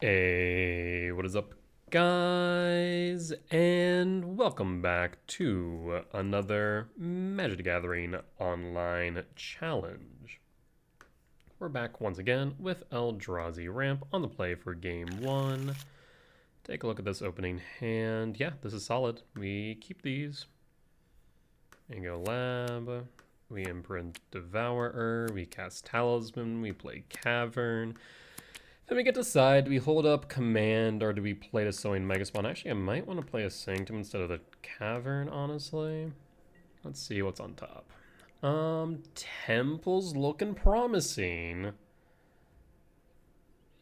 Hey, what is up, guys? And welcome back to another Magic the Gathering online challenge. We're back once again with Eldrazi Ramp on the play for game one. Take a look at this opening hand. Yeah, this is solid. We keep these. Mango Lab. We imprint Devourer. We cast Talisman. We play Cavern. Then we get to decide, do we hold up Command or do we play the Sowing Megaspawn? Actually, I might want to play a Sanctum instead of the Cavern, honestly. Let's see what's on top. Temple's looking promising.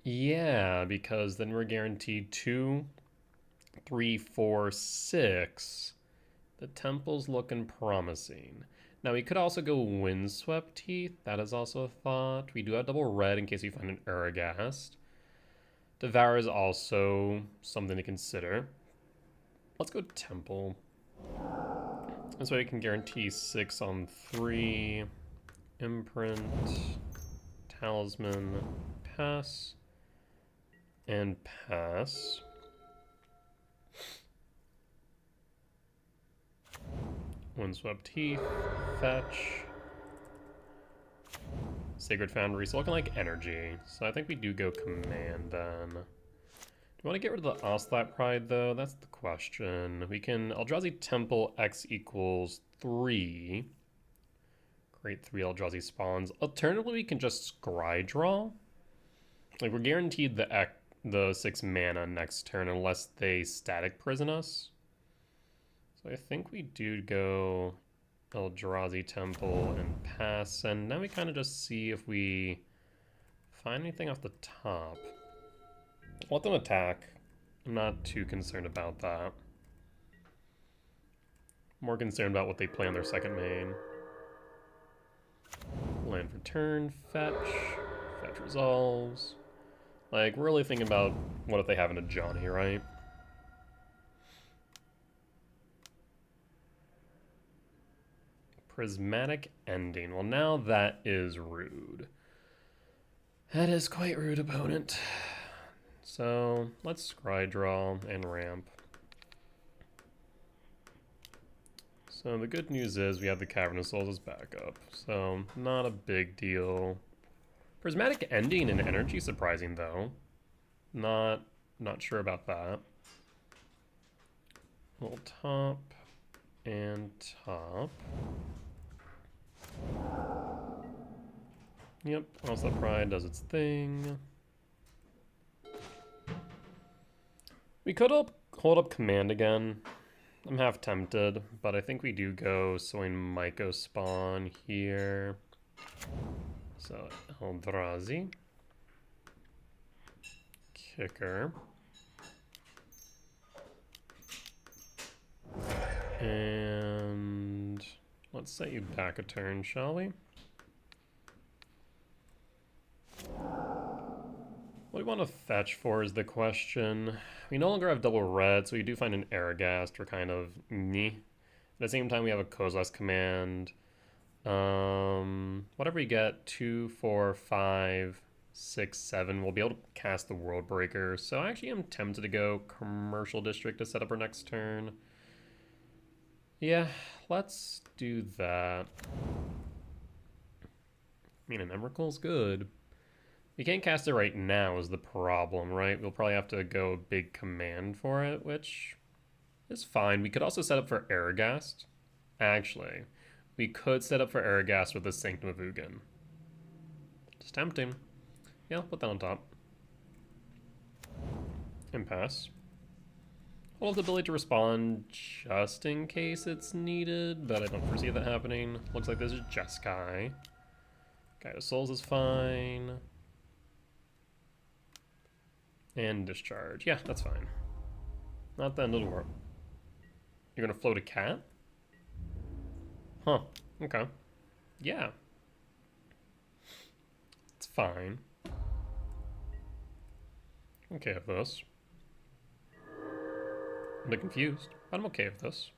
Yeah, because then we're guaranteed 2, 3, 4, 6. The Temple's looking promising. Now, we could also go Windswept Teeth. That is also a thought. We do have double red in case we find an Uragast. Devour is also something to consider. Let's go Temple. This way we can guarantee 6 on 3. Imprint. Talisman. Pass. And pass. Windswept Teeth, Fetch, Sacred Foundry, so looking like energy. So I think we do go Command then. Do we want to get rid of the Oslat Pride though? That's the question. We can Eldrazi Temple X equals 3. Create 3 Eldrazi spawns. Alternatively, we can just Scry Draw. Like, we're guaranteed the 6 mana next turn unless they Static Prison us. So I think we do go Eldrazi Temple and pass, and now we kind of just see if we find anything off the top. Let them attack. I'm not too concerned about that. More concerned about what they play on their second main. Land for turn, fetch resolves. Like, we're really thinking about what if they have in a Johnny, right? Prismatic Ending. Well, now that is rude. That is quite rude, opponent. So, let's Scry Draw and ramp. So the good news is we have the Cavernous Souls as backup. So, not a big deal. Prismatic Ending and energy surprising, though. Not sure about that. We'll top and top. Yep, Oslet Pride does its thing. We could hold up Command again. I'm half tempted, but I think we do go Sowing Myco Spawn here. So, Eldrazi. Kicker. And let's set you back a turn, shall we? What do we want to fetch for is the question. We no longer have double red, so we do find an Aragast. We're kind of meh. At the same time, we have a Kozilek's Command. Whatever we get, 2, 4, 5, 6, 7, we'll be able to cast the World Breaker. So I actually am tempted to go Commercial District to set up our next turn. Yeah, let's do that. I mean, an Emrakul's good. We can't cast it right now is the problem, right? We'll probably have to go big Command for it, which is fine. We could also set up for Aragast. Actually, we could set up for Aragast with the Sanctum of Ugin. It's tempting. Yeah, I'll put that on top. And pass. We'll have the ability to respond just in case it's needed, but I don't foresee that happening. Looks like this is Jeskai. Guide of Souls is fine. And discharge. Yeah, that's fine. Not the end of the world. You're gonna float a cat? Huh. Okay. Yeah. It's fine. Okay with this. I'm a bit confused, but I'm okay with this.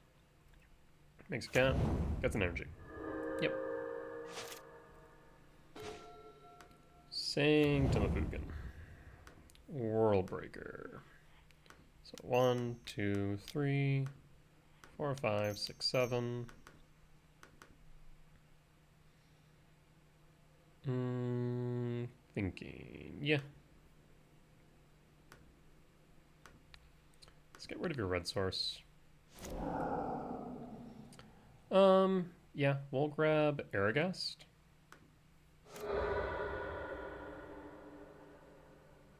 Makes a cat. Gets an energy. Yep. Sanctum of Ugin. World Breaker. So 1, 2, 3, 4, 5, 6, 7. Thinking, yeah. Let's get rid of your red source. Yeah, we'll grab Aragast.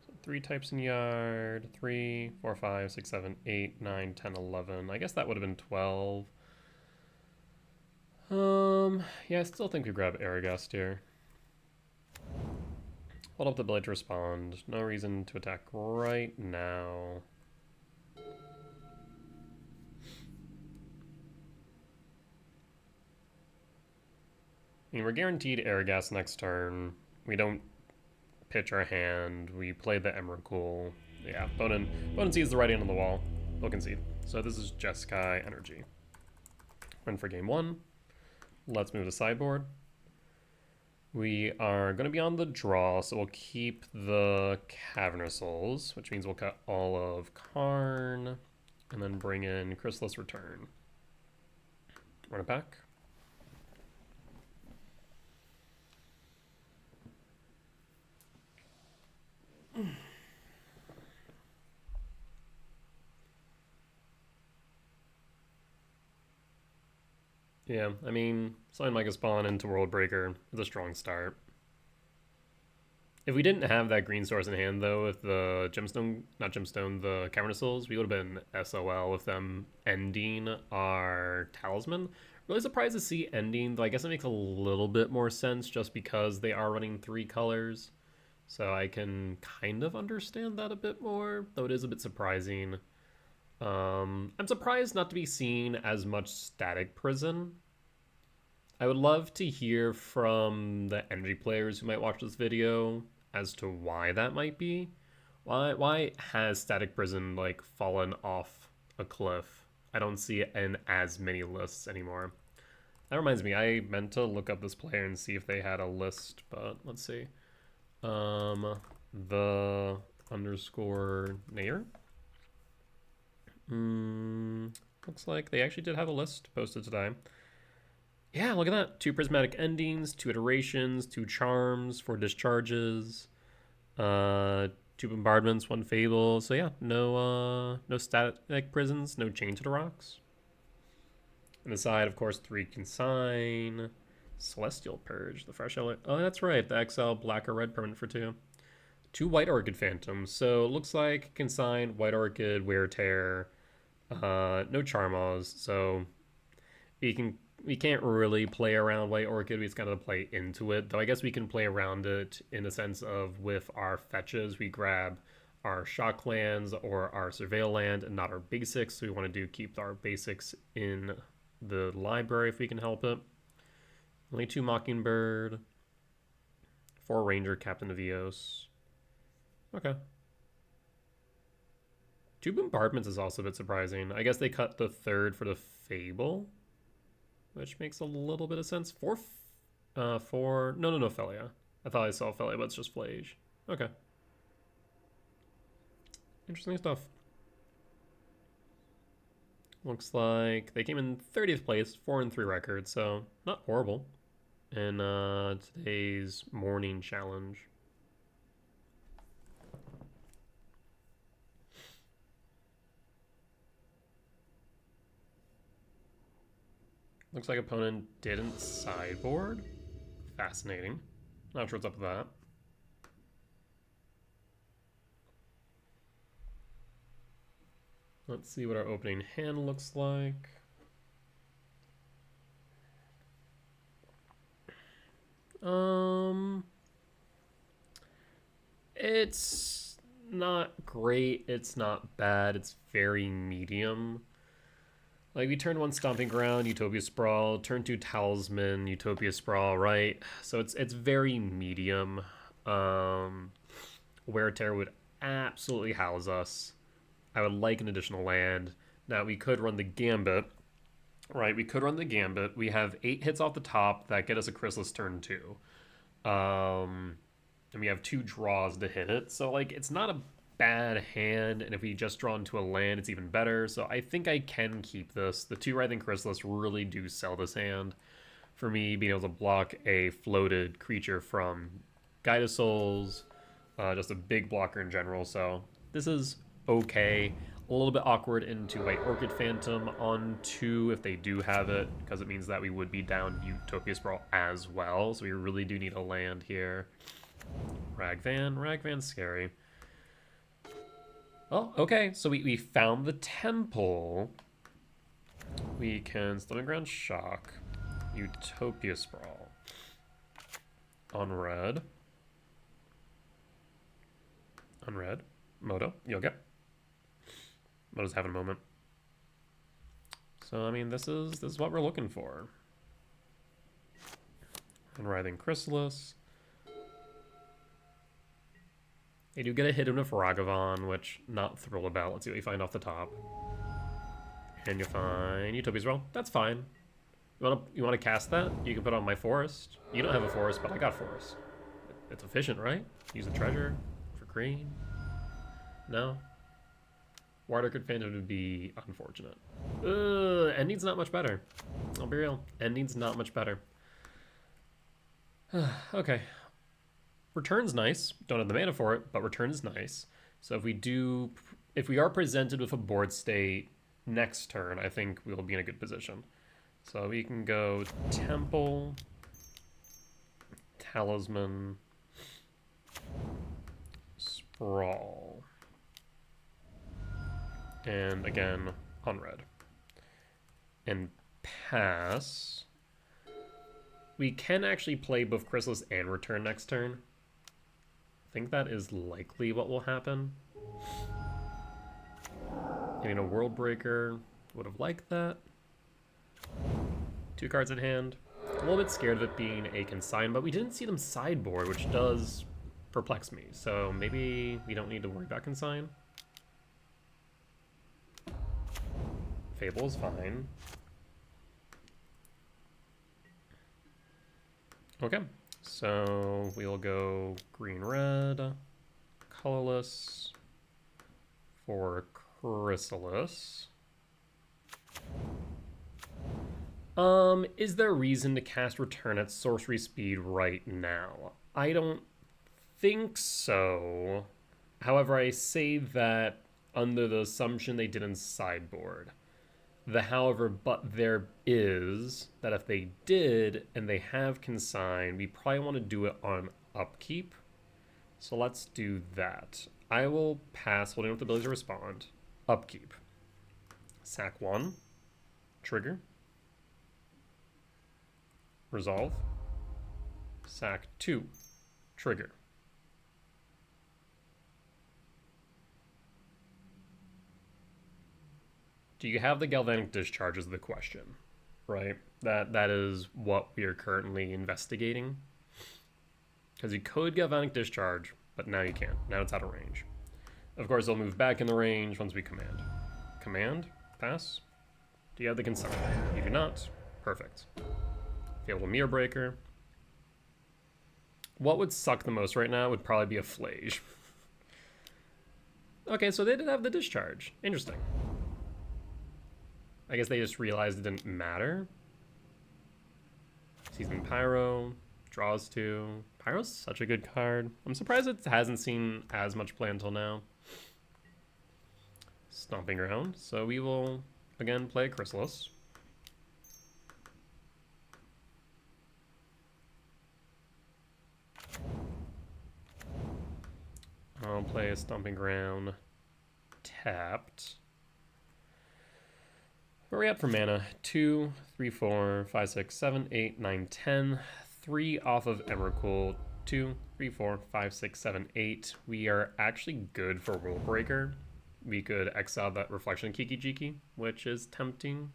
So 3 types in yard, 3, 4, 5, 6, 7, 8, 9, 10, 11. I guess that would have been 12. Yeah, I still think we grab Aragast here. Hold up the ability to respond. No reason to attack right now. I mean, we're guaranteed Aragast next turn. We don't pitch our hand. We play the Emrakul. Yeah, opponent sees the writing on the wall. We'll concede. So this is Jeskai Energy. We're in for game 1. Let's move to sideboard. We are going to be on the draw, so we'll keep the Cavernous Souls, which means we'll cut all of Karn, and then bring in Chrysalis Return. Run it back. Yeah, I mean, Sign Mega Spawn into World Breaker is a strong start. If we didn't have that green source in hand, though, with the the Cavernous Souls, we would have been SOL with them ending our Talisman. Really surprised to see ending, though I guess it makes a little bit more sense just because they are running 3 colors. So I can kind of understand that a bit more, though it is a bit surprising. I'm surprised not to be seen as much Static Prison. I would love to hear from the energy players who might watch this video as to why that might be. Why has Static Prison like fallen off a cliff? I don't see it in as many lists anymore. That reminds me, I meant to look up this player and see if they had a list, but let's see. The underscore Nair. Looks like they actually did have a list posted today. Yeah, look at that. 2 prismatic endings, 2 iterations, 2 charms, 4 discharges, 2 bombardments, 1 fable. So yeah, no static prisons, no chain to the rocks. On the side, of course, 3 consign, Celestial Purge, the fresh element. Oh, that's right, the XL black or red permanent for 2. 2 White Orchid Phantoms. So it looks like consign, White Orchid, Wear Tear, no Charmos. So we can't really play around White Orchid. We just gotta play into it. Though I guess we can play around it in the sense of with our fetches, we grab our shock lands or our surveil land and not our basics. So we want to keep our basics in the library if we can help it. Only 2 Mockingbird, 4 Ranger, Captain of Eos. Okay. 2 bombardments is also a bit surprising. I guess they cut the 3rd for the Fable, which makes a little bit of sense. 4, no, Felia. I thought I saw Felia, but it's just Flage. Okay. Interesting stuff. Looks like they came in 30th place, 4-3 record, so not horrible in today's morning challenge. Looks like opponent didn't sideboard. Fascinating. Not sure what's up with that. Let's see what our opening hand looks like. It's not great. It's not bad. It's very medium. Like, we turn 1 Stomping Ground, Utopia Sprawl, turn 2 Talisman, Utopia Sprawl, right? So it's very medium. Wear Tear would absolutely house us. I would like an additional land. Now, we could run the Gambit, right? We could run the Gambit. We have 8 hits off the top that get us a Chrysalis turn 2. And we have 2 draws to hit it. So, like, it's not a bad hand, and if we just draw into a land, it's even better. So I think I can keep this. The 2 Writhing Chrysalis really do sell this hand for me, being able to block a floated creature from Guide of Souls, just a big blocker in general. So this is okay. A little bit awkward into White Orchid Phantom on 2 if they do have it, because it means that we would be down Utopia Sprawl as well. So we really do need a land here. Ragvan's scary. Oh, okay, so we found the temple. We can Slimming Ground Shock, Utopia Sprawl on red. On red, Moto, you'll get. Moto's having a moment. So I mean, this is what we're looking for. And Writhing Chrysalis. They do get a hit in with Ragavan, which not thrilled about. Let's see what you find off the top. And you find Utopia's Realm. That's fine. You want to cast that? You can put on my forest. You don't have a forest, but I got forest. It's efficient, right? Use the treasure for green. No. White Orchid Phantom would be unfortunate. Ending's not much better. I'll be real. Ending's not much better. Okay. Return's nice. Don't have the mana for it, but return's nice. So if we are presented with a board state next turn, I think we'll be in a good position. So we can go Temple, Talisman, Sprawl, and again on red. And pass. We can actually play both Chrysalis and Return next turn. I think that is likely what will happen. Getting a World Breaker, would have liked that. 2 cards in hand. A little bit scared of it being a consign, but we didn't see them sideboard, which does perplex me. So maybe we don't need to worry about consign. Fable is fine. Okay, so we'll go green-red, colorless for Chrysalis. Is there reason to cast Return at sorcery speed right now? I don't think so. However, I say that under the assumption they didn't sideboard. But there is that if they did and they have consign, we probably want to do it on upkeep. So let's do that. I will pass holding up the ability to respond. Upkeep. Sack 1. Trigger. Resolve. Sack 2. Trigger. Do you have the Galvanic Discharge is the question, right? That is what we are currently investigating. Because you could Galvanic Discharge, but now you can't. Now it's out of range. Of course, it'll move back in the range once we command. Command? Pass? Do you have the consent? You do not. Perfect. Failed a Mirror Breaker. What would suck the most right now would probably be a Flage. Okay, so they did have the Discharge. Interesting. I guess they just realized it didn't matter. Season Pyro, draws 2. Pyro's such a good card. I'm surprised it hasn't seen as much play until now. Stomping Ground. So we will, again, play Chrysalis. I'll play a Stomping Ground tapped. Where are we at for mana? 2, 3, 4, 5, 6, 7, 8, 9, 10. 3 off of Emrakul. 2, 3, 4, 5, 6, 7, 8. We are actually good for World Breaker. We could exile that Reflection Kiki Jiki, which is tempting.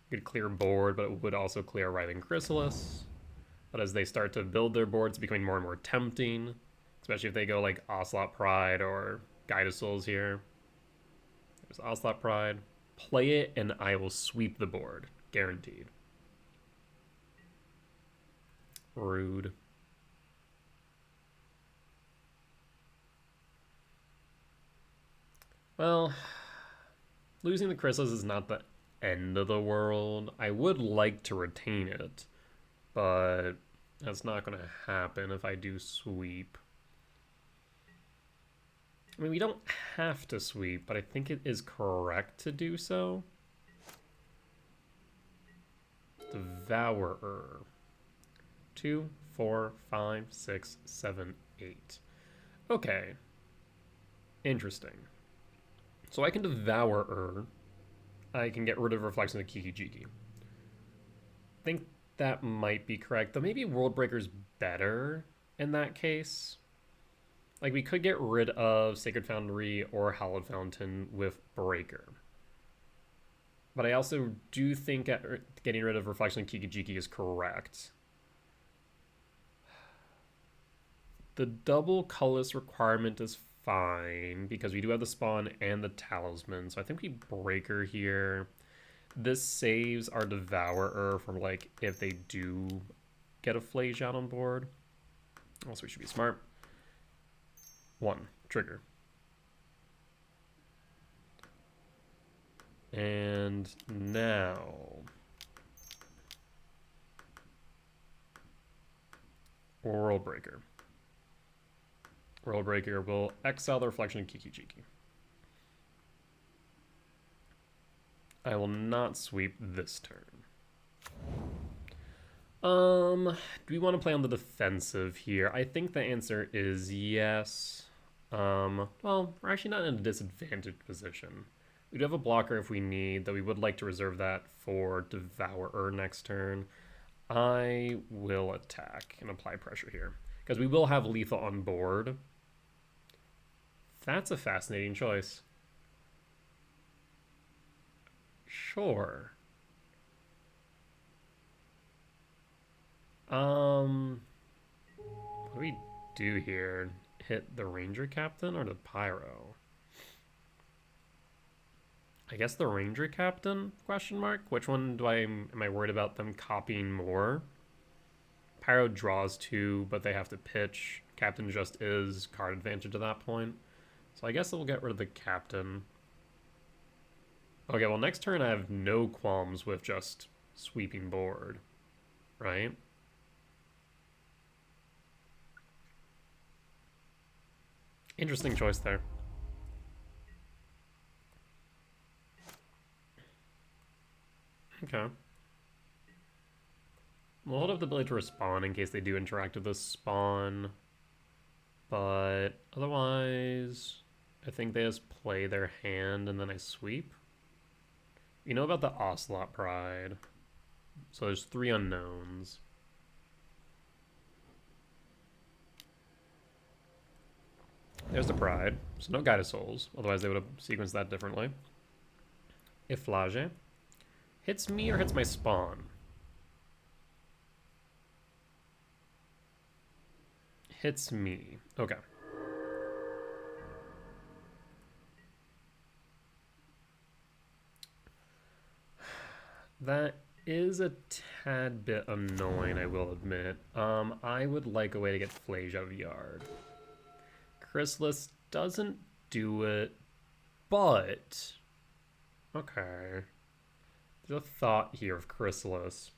Could clear board, but it would also clear Writhing Chrysalis. But as they start to build their board, it's becoming more and more tempting. Especially if they go like Ocelot Pride or Guide of Souls here. There's Ocelot Pride. Play it and I will sweep the board. Guaranteed. Rude. Well, losing the Chrysalis is not the end of the world. I would like to retain it, but that's not going to happen if I do sweep. I mean, we don't have to sweep, but I think it is correct to do so. Devourer. 2, 4, 5, 6, 7, 8. Okay. Interesting. So I can Devourer. I can get rid of Reflection of Kiki-Jiki. I think that might be correct, though maybe World Breaker's better in that case. Like, we could get rid of Sacred Foundry or Hallowed Fountain with Breaker. But I also do think getting rid of Reflection of Kiki-Jiki is correct. The double colorless requirement is fine because we do have the spawn and the talisman. So I think we Breaker here. This saves our Devourer from, like, if they do get a Flage out on board. Also, we should be smart. 1. Trigger. And now... World Breaker. World Breaker will exile the Reflection of Kiki-Jiki. I will not sweep this turn. Do we want to play on the defensive here? I think the answer is yes. Well, we're actually not in a disadvantaged position. We do have a blocker if we need, though we would like to reserve that for Devourer next turn. I will attack and apply pressure here, because we will have lethal on board. That's a fascinating choice. Sure. What do we do here? Hit the Ranger Captain or the Pyro? I guess the Ranger Captain, question mark? Which one am I worried about them copying more? Pyro draws 2, but they have to pitch. Captain just is card advantage at that point. So I guess we'll get rid of the Captain. Okay, well, next turn I have no qualms with just sweeping board, right? Interesting choice there. Okay. We'll hold up the ability to respond in case they do interact with this spawn. But otherwise, I think they just play their hand and then I sweep. You know about the Ocelot Pride. So there's 3 unknowns. There's the Pride. So no Guided Souls. Otherwise they would have sequenced that differently. Iflage. Hits me or hits my spawn? Hits me. Okay. That is a tad bit annoying, I will admit. I would like a way to get Flage out of yard. Chrysalis doesn't do it, but... Okay. There's a thought here of Chrysalis.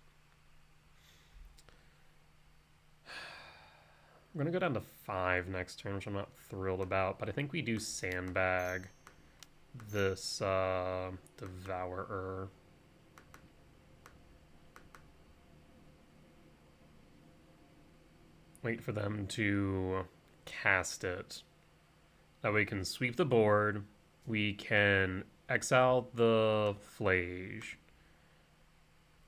I'm going to go down to 5 next turn, which I'm not thrilled about, but I think we do sandbag this Devourer. Wait for them to cast it. That way we can sweep the board. We can exile the Flage.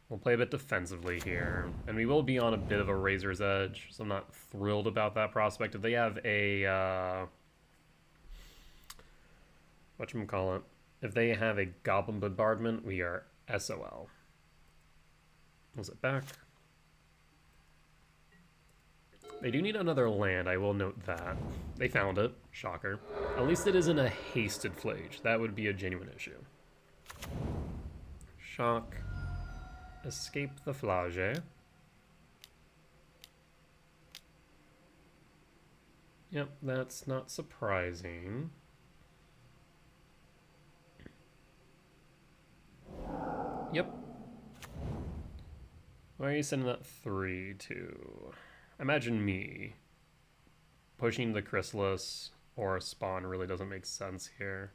We'll play a bit defensively here. And we will be on a bit of a razor's edge, so I'm not thrilled about that prospect. If they have a... whatchamacallit? If they have a Goblin Bombardment, we are SOL. Was it back? They do need another land, I will note that. They found it. Shocker. At least it isn't a hasted Flage. That would be a genuine issue. Shock. Escape the Flage. Yep, that's not surprising. Yep. Why are you sending that 3 to? Imagine me. Pushing the Chrysalis or a Spawn really doesn't make sense here.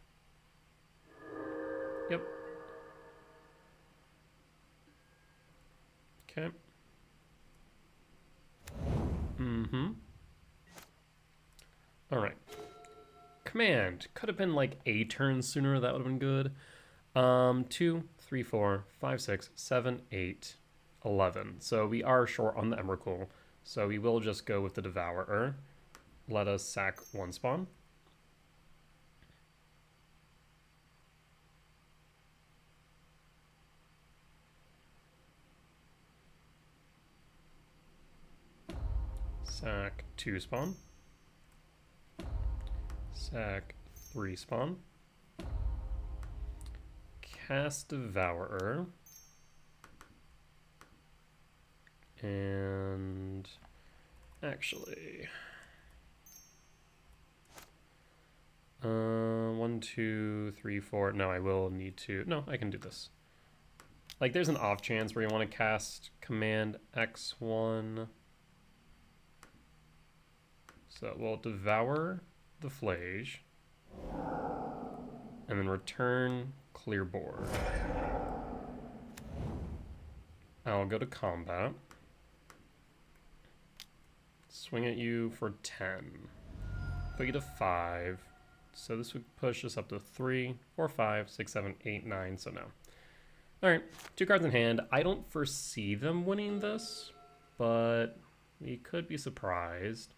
Yep. Okay. Mm-hmm. Alright. Command. Could have been like a turn sooner. That would have been good. 2, 3, 4, 5, 6, 7, 8, 11. So we are short on the Emrakul. So we will just go with the Devourer. Let us sack 1 spawn. Sack 2 spawn. Sack 3 spawn. Cast Devourer. And actually, 1, 2, 3, 4. No, I will need to. No, I can do this. Like, there's an off chance where you want to cast Command X1. So we'll devour the Flage, and then return clear board. I'll go to combat. Swing at you for 10. Put you to 5. So this would push us up to 3, 4, 5, 6, 7, 8, 9. So no. Alright, 2 cards in hand. I don't foresee them winning this, but we could be surprised.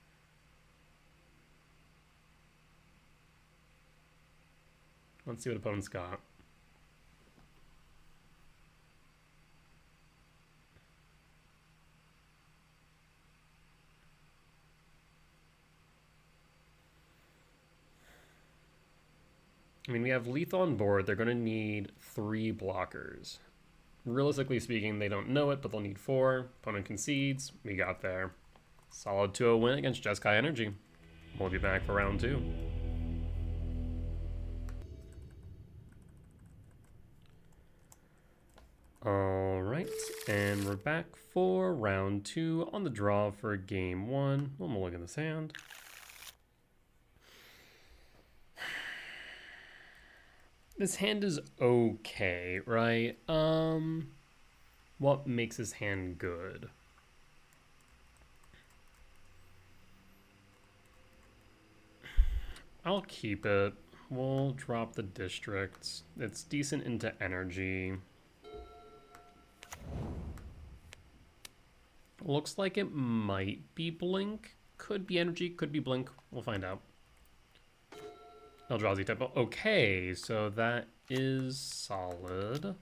Let's see what opponents got. I mean, we have lethal on board. They're going to need 3 blockers. Realistically speaking, they don't know it, but they'll need 4. Opponent concedes. We got there. Solid 2-0 win against Jeskai Energy. We'll be back for round 2. Alright, and we're back for round 2 on the draw for game 1. One more look at this hand. This hand is okay, right? What makes this hand good? I'll keep it. We'll drop the districts. It's decent into energy. Looks like it might be Blink. Could be energy, could be Blink. We'll find out. Eldrazi tempo. Okay, so that is solid.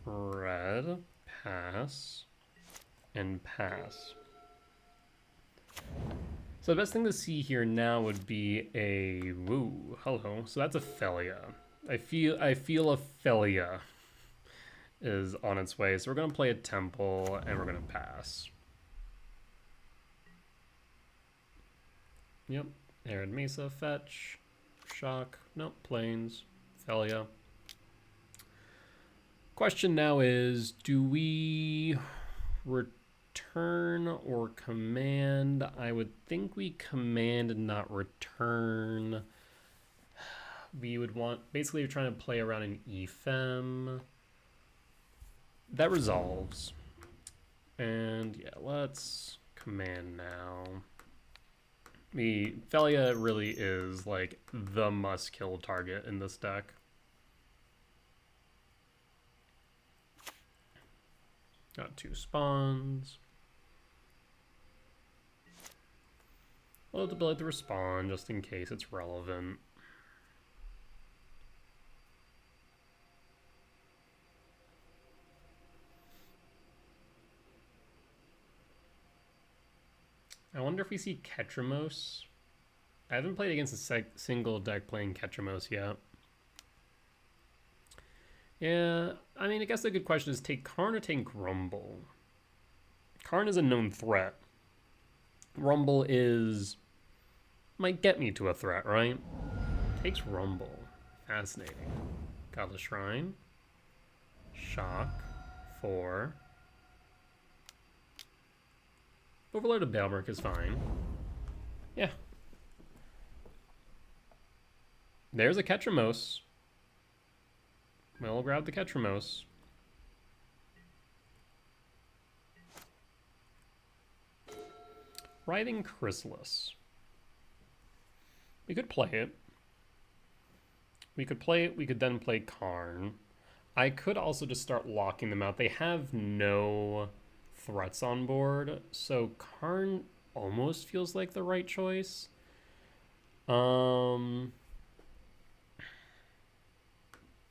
Red, pass, and pass. So the best thing to see here now would be a woo. Hello. So that's a Felia. I feel a Felia is on its way. So we're gonna play a temple and we're gonna pass. Yep. Arid Mesa, fetch, shock, nope, plains, Felia. Question now is, do we return or command? I would think we command and not return. We would want, basically you're trying to play around an Ephem. That resolves. And yeah, let's command now. Felia really is like the must-kill target in this deck. Got 2 spawns. We'll have the ability to respond just in case it's relevant. I wonder if we see Ketramos. I haven't played against a single deck playing Ketramos yet. Yeah, I mean, I guess the good question is take Karn or take Grumble? Karn is a known threat. Rumble might get me to a threat, right? Takes Rumble. Fascinating. Godless Shrine. Shock. 4. Overload of Bailmerk is fine. Yeah. There's a Ketramose. We'll grab the Ketramose. Writhing Chrysalis. We could play it. We could then play Karn. I could also just start locking them out. They have no threats on board, so Karn almost feels like the right choice. Yeah,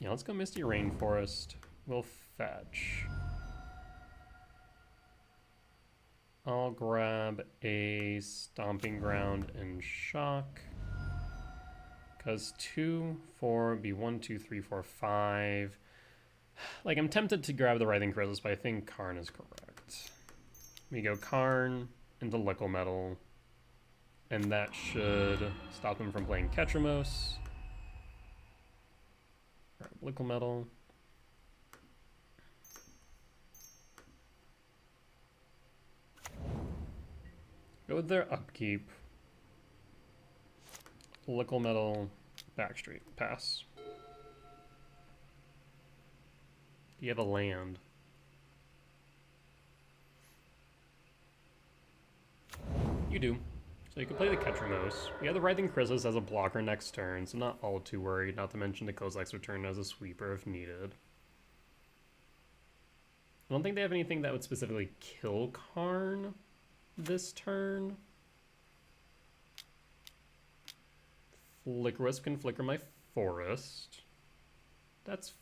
let's go Misty Rainforest. We'll fetch. I'll grab a Stomping Ground and Shock. Because 2, 4, be 1, 2, 3, 4, 5. Like, I'm tempted to grab the Writhing Chrysalis, but I think Karn is correct. We go Karn into Liquid Metal. And that should stop him from playing Ketramose. Grab Liquid Metal. Go with their upkeep. Liquid Metal, Backstreet, pass. You have a land. You do. So you can play the Ketramose. We have the Writhing Chrysalis as a blocker next turn, so not all too worried, not to mention the Kozilek's return as a sweeper if needed. I don't think they have anything that would specifically kill Karn this turn. Flicker Wisp can flicker my forest. That's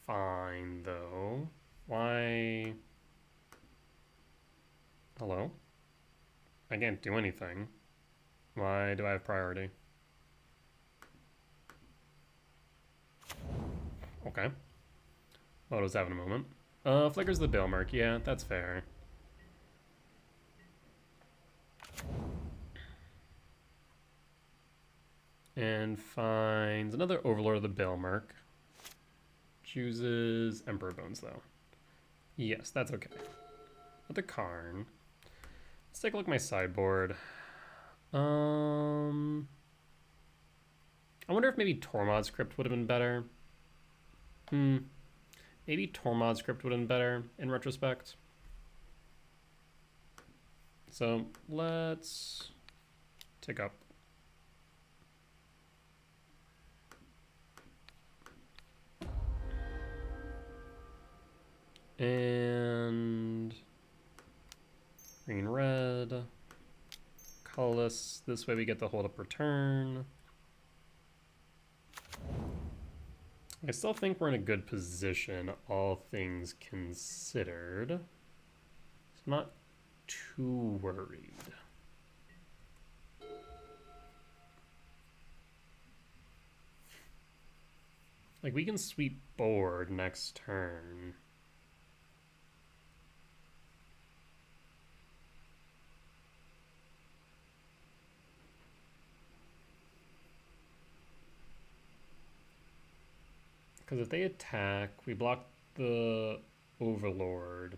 fine, though. Why? Hello? I can't do anything. Why do I have priority? Okay. Moto's having a moment. Flickers the Bailmerk. Yeah, that's fair. And finds another Overlord of the Bailmerk. Chooses Emperor Bones, though. Yes, that's okay. Another Karn. Let's take a look at my sideboard. I wonder if maybe Tormod's Crypt would have been better. Maybe Tormod's Crypt would have been better in retrospect. So let's take up. And green, red, colorless. This way we get the hold up return. I still think we're in a good position, all things considered. So I'm not too worried. Like, we can sweep board next turn. Because if they attack, we block the Overlord.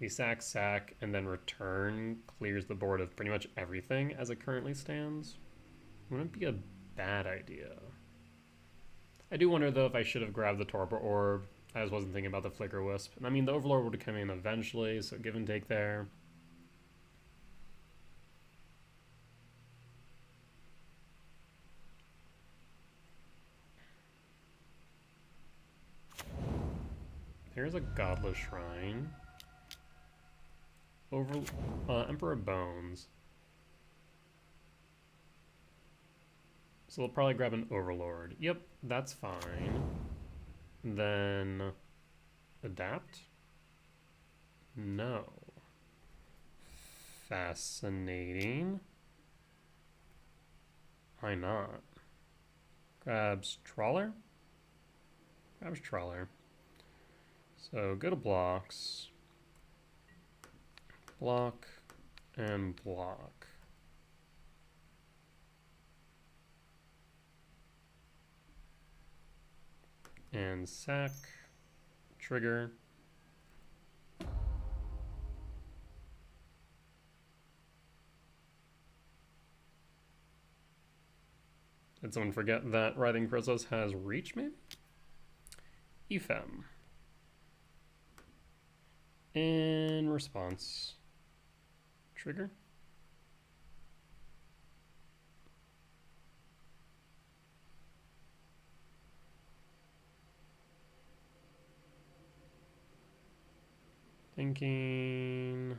We sack, and then return clears the board of pretty much everything as it currently stands. Wouldn't be a bad idea. I do wonder, though, if I should have grabbed the Torpor Orb. I just wasn't thinking about the Flicker Wisp. And I mean, the Overlord would come in eventually, so give and take there. Here's a Godless Shrine. Emperor Bones. So we'll probably grab an Overlord. Yep, that's fine. Then adapt? No. Fascinating. Why not? Grabs Trawler? Grabs Trawler. So go to blocks. Block and block. And sack Trigger. Did someone forget that Writhing Chrysalis has reach, maybe? Ephem. In response. Trigger. Thinking.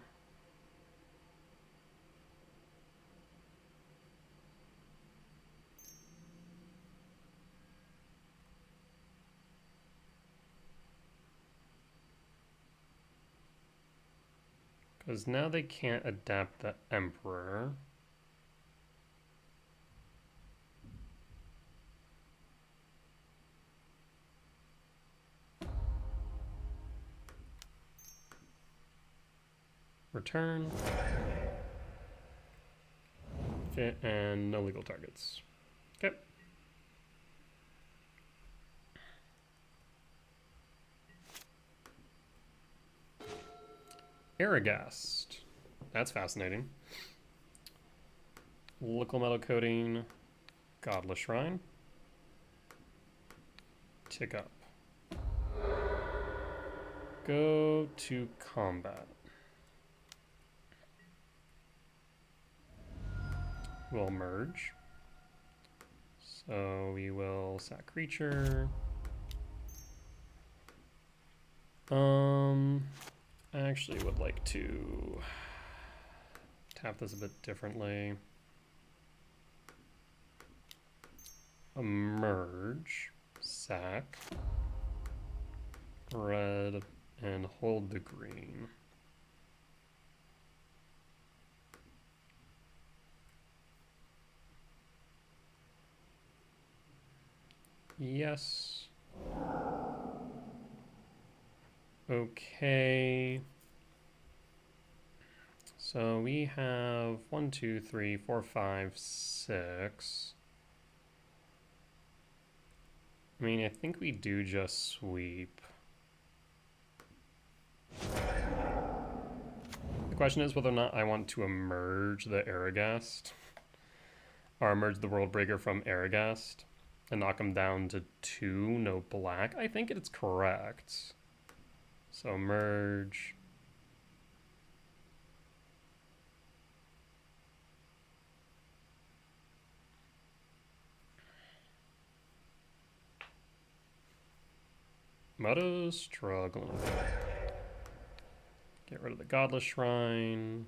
Because now they can't adapt the Emperor. Return. Fit and no legal targets. Okay. Aragast. That's fascinating. Liquid metal coating. Godless Shrine. Tick up. Go to combat. We'll merge. So we will sack creature. I actually would like to tap this a bit differently. Merge, sack, red, and hold the green. Yes. Okay. So we have 1, 2, 3, 4, 5, 6. I mean, I think we do just sweep. The question is whether or not I want to emerge the Aragast. Or emerge the Worldbreaker from Aragast. And knock him down to 2, no black. I think it's correct. So merge. Moto's struggling. Get rid of the Godless Shrine.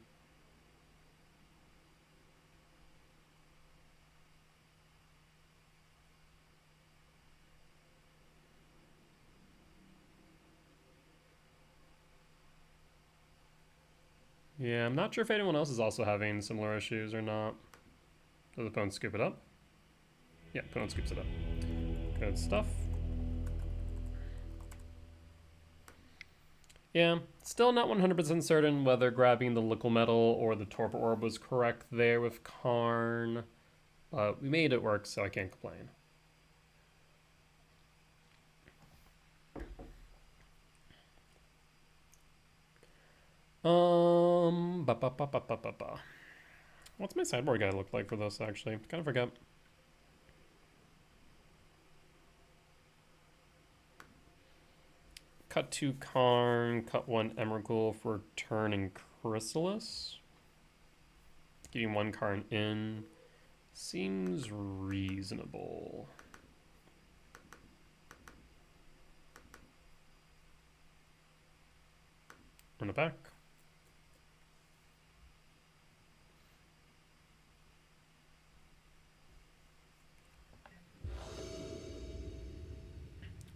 Yeah, I'm not sure if anyone else is also having similar issues or not. Does the opponent scoop it up? Yeah, opponent scoops it up. Good stuff. Yeah, still not 100% certain whether grabbing the Liquid Metal or the Torpor Orb was correct there with Karn. But we made it work, so I can't complain. What's my sideboard guide look like for this, actually? Kind of forget. Cut 2 Karn, cut 1 Emrakul for turning Chrysalis. Getting 1 Karn in seems reasonable. Run it back.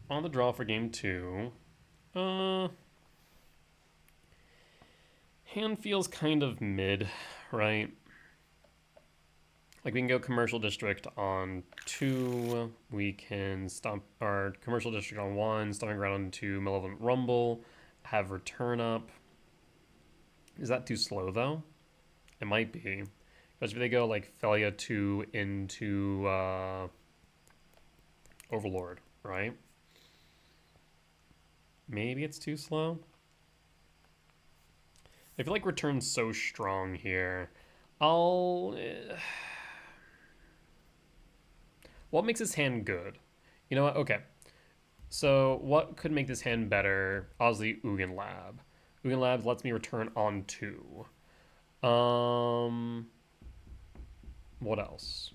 On the draw for game 2. Hand feels kind of mid, right? Like we can go Commercial District on 2. We can stomp our Commercial District on 1, Stomping Ground on 2, Malevolent Rumble, have Return up. Is that too slow though? It might be. Because if they go like Felia 2 into Overlord, right? Maybe it's too slow. I feel like return's so strong here. What makes this hand good? You know what? Okay. So what could make this hand better? Obviously, Ugin Lab. Ugin Lab lets me return on 2. What else?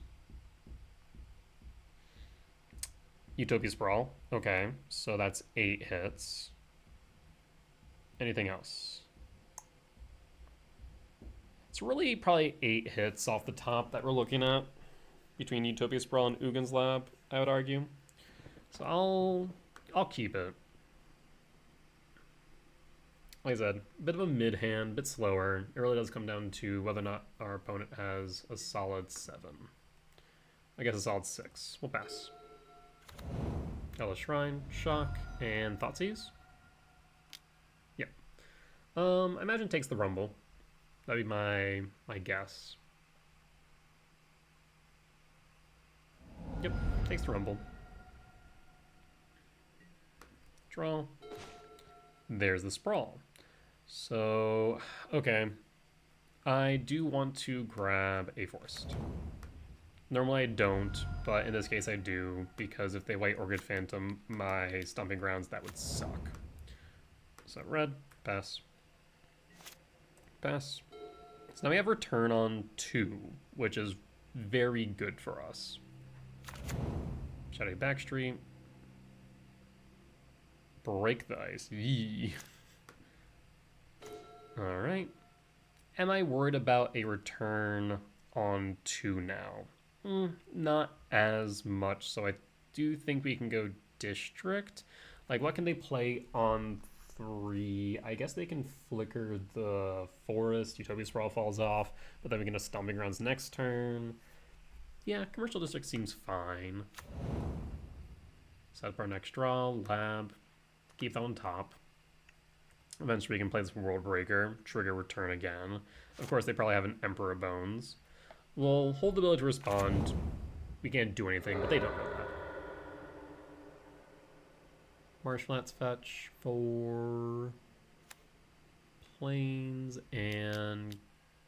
Utopia Sprawl. Okay, so that's 8 hits. Anything else? It's really probably 8 hits off the top that we're looking at between Utopia Sprawl and Ugin's Lab, I would argue. So I'll keep it. Like I said, a bit of a mid hand, a bit slower. It really does come down to whether or not our opponent has a solid 7. I guess a solid 6. We'll pass. Hellish Shrine, Shock, and Thoughtseize. Yep. I imagine takes the Rumble. That'd be my guess. Yep, takes the Rumble. Draw. There's the Sprawl. So, okay. I do want to grab a Forest. Normally I don't, but in this case I do, because if they white Orchid Phantom my Stomping Grounds, that would suck. So red, pass. Pass. So now we have return on 2, which is very good for us. Shadow Backstreet. Break the Ice. Yee. Alright. Am I worried about a return on 2 now? Not as much, so I do think we can go District. Like, what can they play on 3? I guess they can flicker the Forest, Utopia Sprawl falls off, but then we can just Stomping Grounds next turn. Yeah, Commercial District seems fine. Set up our next draw, Lab, keep that on top. Eventually we can play this World Breaker, trigger return again. Of course, they probably have an Emperor of Bones. We'll hold the ability to respond. We can't do anything, but they don't know that. Marshflats fetch for Plains and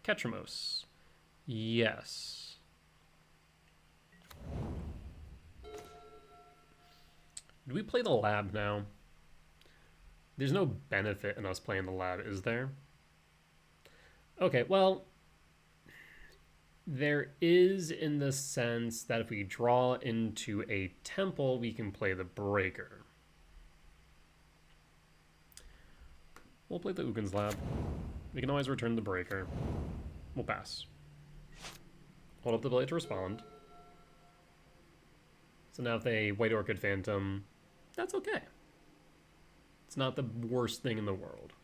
Ketramos. Yes. Do we play the Lab now? There's no benefit in us playing the Lab, is there? Okay, well, there is in the sense that if we draw into a temple, we can play the Breaker. We'll play the Ugin's Lab. We can always return the Breaker. We'll pass. Hold up the ability to respond. So now if they White Orchid Phantom, that's okay. It's not the worst thing in the world.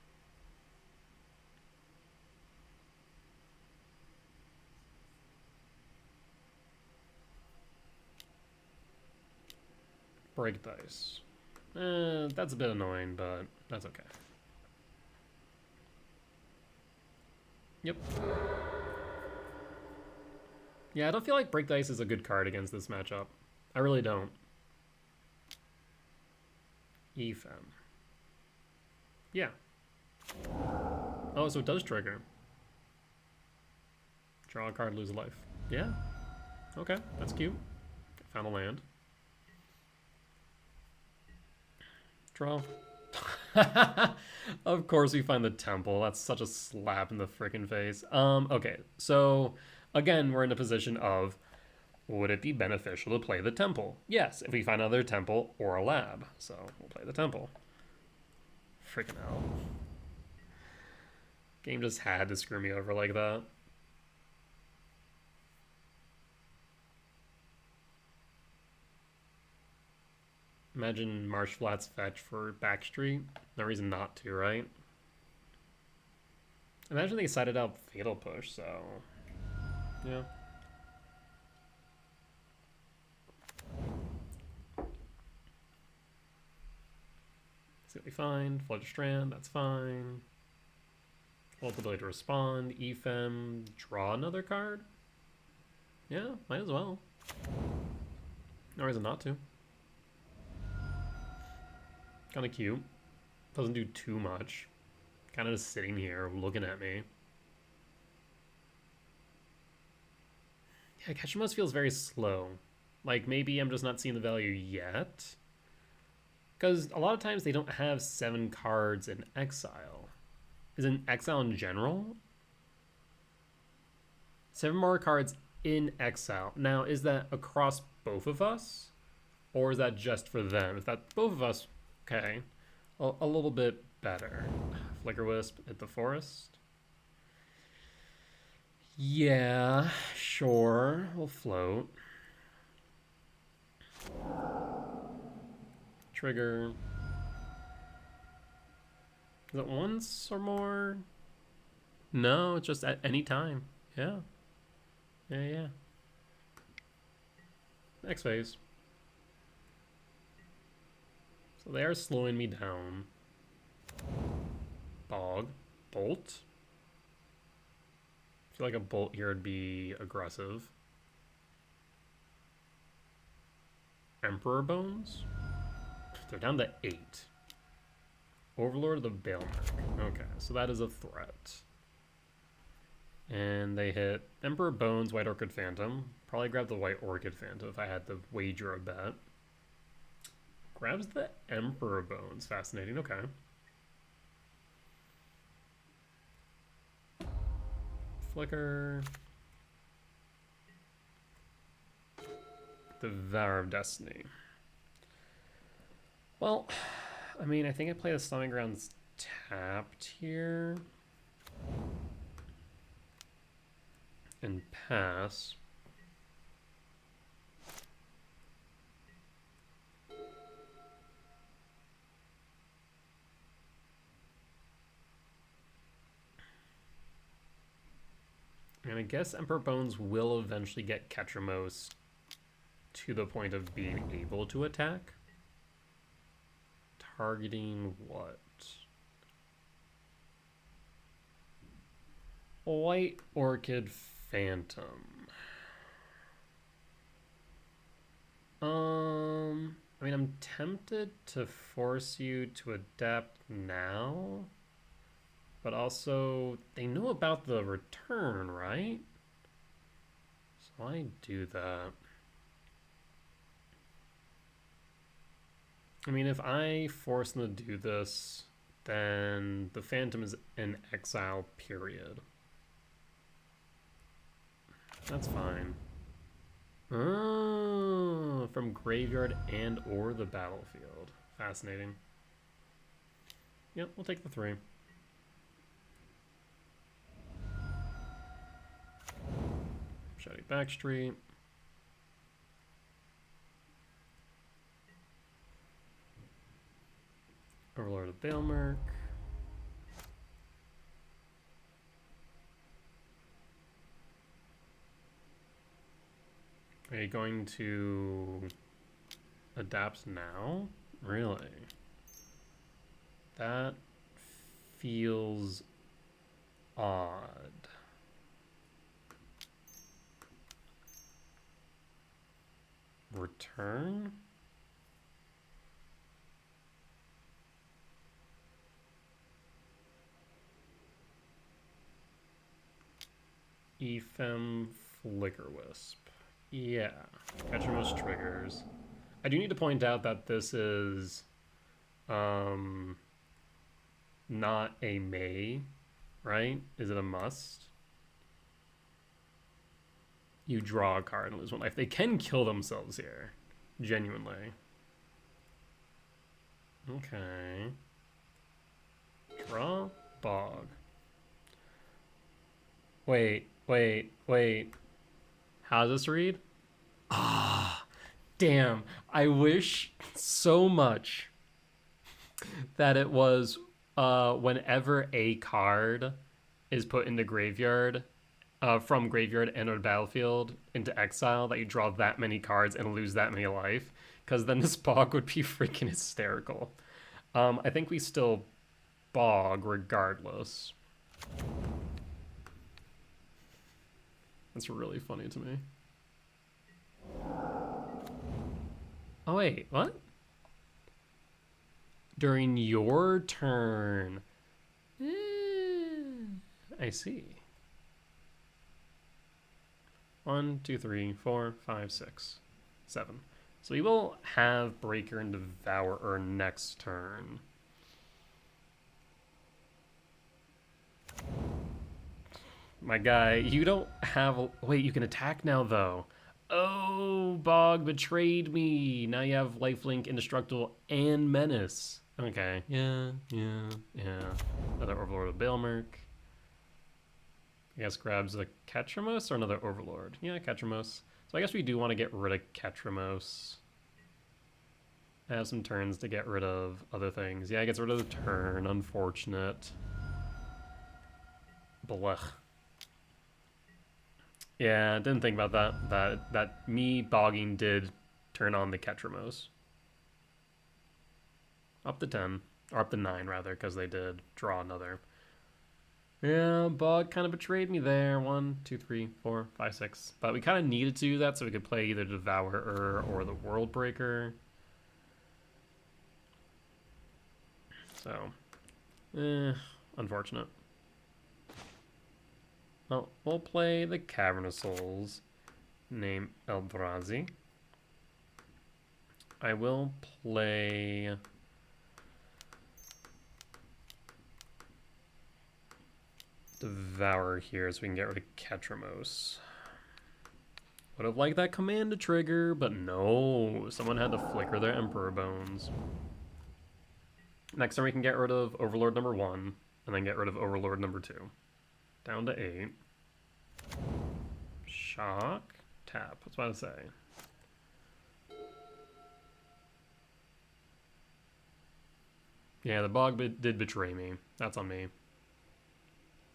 Break dice. That's a bit annoying, but that's okay. Yep. Yeah, I don't feel like Break Dice is a good card against this matchup. I really don't. EFM. Yeah. Oh, so it does trigger. Draw a card, lose a life. Yeah. Okay, that's cute. Found a land. Draw. Of course we find the temple. That's such a slap in the frickin' face. Okay, so again, we're in a position of, would it be beneficial to play the temple? Yes, if we find another temple or a lab. So we'll play the temple. Freaking hell. Game just had to screw me over like that. Imagine Marshflat's fetch for Backstreet. No reason not to, right? Imagine they sided out Fatal Push, so... yeah. See what we find. Fledge Strand, that's fine. Hold the ability to respond. EFM, draw another card? Yeah, might as well. No reason not to. Kind of cute. Doesn't do too much. Kind of just sitting here looking at me. Yeah, Catch Most feels very slow. Like, maybe I'm just not seeing the value yet. Because a lot of times they don't have 7 cards in exile. Is in exile in general? 7 more cards in exile. Now, is that across both of us? Or is that just for them? If that's both of us, okay. A little bit better. Flicker Wisp at the forest. Yeah, sure. We'll float. Trigger. Is it once or more? No, it's just at any time. Yeah. Yeah. Next phase. So they are slowing me down. Bog. Bolt. I feel like a bolt here would be aggressive. Emperor Bones? They're down to 8. Overlord of the Bailmark. Okay, so that is a threat. And they hit Emperor Bones, White Orchid Phantom. Probably grab the White Orchid Phantom if I had to wager a bet. Grabs the Emperor Bones. Fascinating, okay. Flicker. Devour of Destiny. Well, I mean, I think I play the Stomping Grounds tapped here. And pass. And I guess Emperor Bones will eventually get Ketramos to the point of being able to attack. Targeting what? White Orchid Phantom. I mean, I'm tempted to force you to adapt now. But also, they know about the return, right? So I do that. I mean, if I force them to do this, then the Phantom is in exile, period. That's fine. Oh, from graveyard and or the battlefield. Fascinating. Yep, we'll take the 3. Shady Backstreet. Overlord of Bailmark. Are you going to adapt now? Really? That feels odd. Return? Ephem Flicker Wisp. Yeah, catch your most triggers. I do need to point out that this is not a may, right? Is it a must? You draw a card and lose 1 life. They can kill themselves here, genuinely. Okay. Draw, bog. Wait. How does this read? Ah, damn. I wish so much that it was whenever a card is put into graveyard, from graveyard and or battlefield into exile, that you draw that many cards and lose that many life, because then this bog would be freaking hysterical. I think we still bog regardless. That's really funny to me. Oh wait, what? During your turn. I see. 1, 2, 3, 4, 5, 6, 7. So we will have Breaker and Devourer next turn. My guy, you don't have... Wait, you can attack now, though. Oh, Bog betrayed me. Now you have Lifelink, Indestructible, and Menace. Okay, yeah. Another Overlord of Baelmerk. I guess grabs a Ketramos or another Overlord. Yeah, Ketramos. So I guess we do want to get rid of Ketramos. I have some turns to get rid of other things. Yeah, it gets rid of the turn. Unfortunate. Blech. Yeah, didn't think about that. That me bogging did turn on the Ketramos. Up to 10. Or up to 9, rather, because they did draw another. Yeah, Bog kind of betrayed me there. 1, 2, 3, 4, 5, 6. But we kind of needed to do that so we could play either Devourer or the World Breaker. So, unfortunate. Well, we'll play the Cavern of Souls, named Eldrazi. I will play... Devour here so we can get rid of Ketramos. Would have liked that command to trigger, but no. Someone had to flicker their Emperor Bones. Next turn we can get rid of Overlord number 1, and then get rid of Overlord number 2. Down to 8. Shock. Tap. What's about to say? Yeah, the Bog did betray me. That's on me.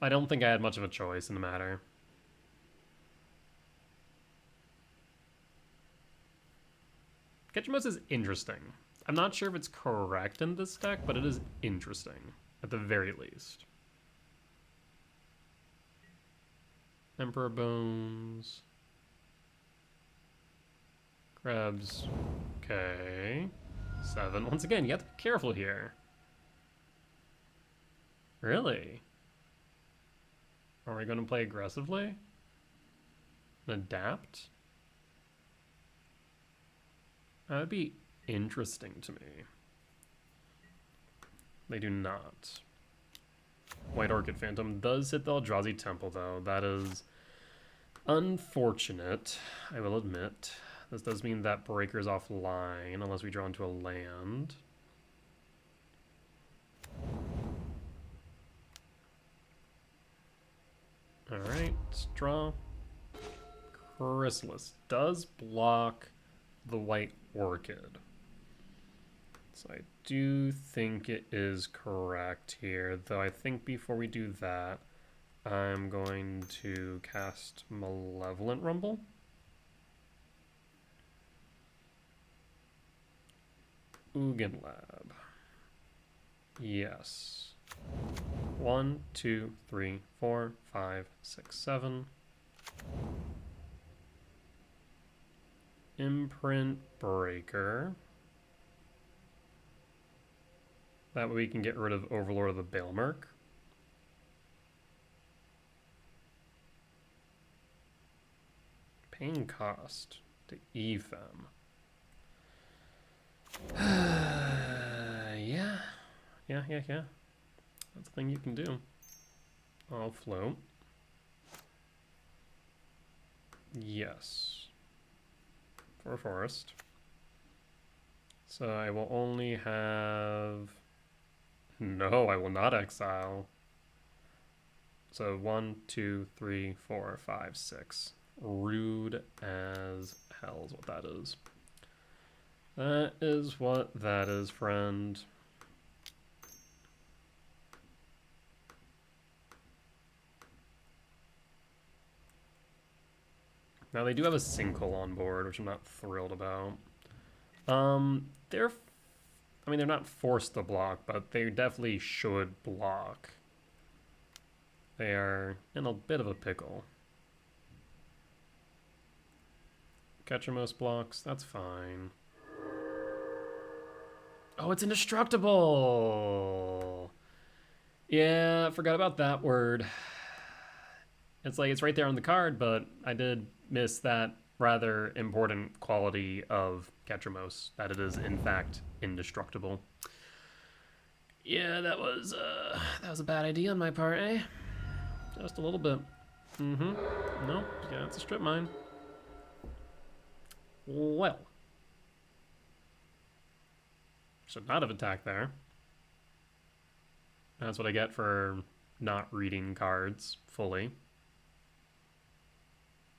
I don't think I had much of a choice in the matter. Ketramos is interesting. I'm not sure if it's correct in this deck, but it is interesting, at the very least. Emperor Bones. Grabs. Okay. 7. Once again, you have to be careful here. Really? Are we going to play aggressively? Adapt? That would be interesting to me. They do not. White Orchid Phantom does hit the Eldrazi Temple, though. That is unfortunate, I will admit. This does mean that Breaker's offline, unless we draw into a land. Alright, let's draw. Chrysalis does block the White Orchid. So I do think it is correct here, though I think before we do that, I'm going to cast Malevolent Rumble. Ugin Lab. Yes. 1, 2, 3, 4, 5, 6, 7. Imprint Breaker. That way we can get rid of Overlord of the Baelmerk. Paying cost to EFM. Yeah. That's a thing you can do. I'll float. Yes. For a forest. So I will only have... No, I will not exile. So 1, 2, 3, 4, 5, 6. Rude as hell is what that is. That is what that is, friend. Now they do have a Sinkhole on board, which I'm not thrilled about. They're not forced to block, but they definitely should block. They are in a bit of a pickle. Ketramos blocks, that's fine. Oh, it's indestructible. Yeah, I forgot about that word. It's like it's right there on the card, but I did miss that rather important quality of Ketramos, that it is in fact indestructible. Yeah, that was a bad idea on my part, eh? Just a little bit. Mm-hmm. Nope. Yeah, it's a strip mine. Well. Should not have attacked there. That's what I get for not reading cards fully.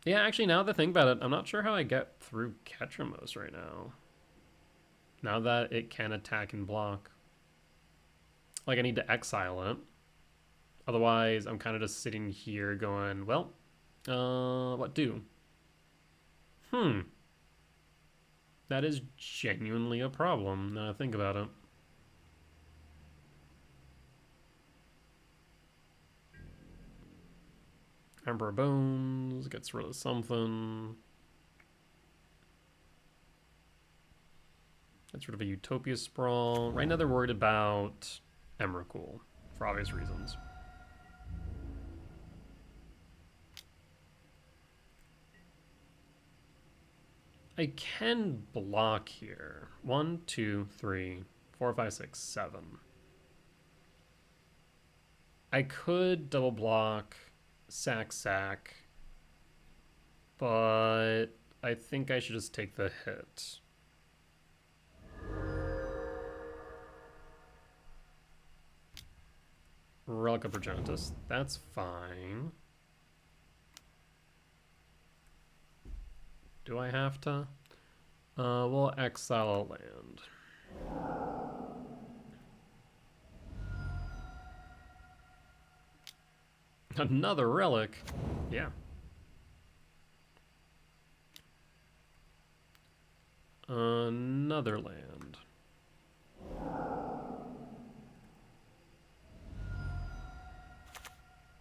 Yeah, actually, now that I think about it, I'm not sure how I get through Ketramos right now. Now that it can attack and block. Like, I need to exile it. Otherwise, I'm kind of just sitting here going, well, what do? That is genuinely a problem, now I think about it. Emperor Bones gets rid of something. Gets rid of a Utopia Sprawl. Right now they're worried about Emrakul, for obvious reasons. I can block here. 1, 2, 3, 4, 5, 6, 7. I could double block, sack, but I think I should just take the hit. Relic of Progenitus, that's fine. Do I have to? We'll exile a land. Another relic? Yeah. Another land.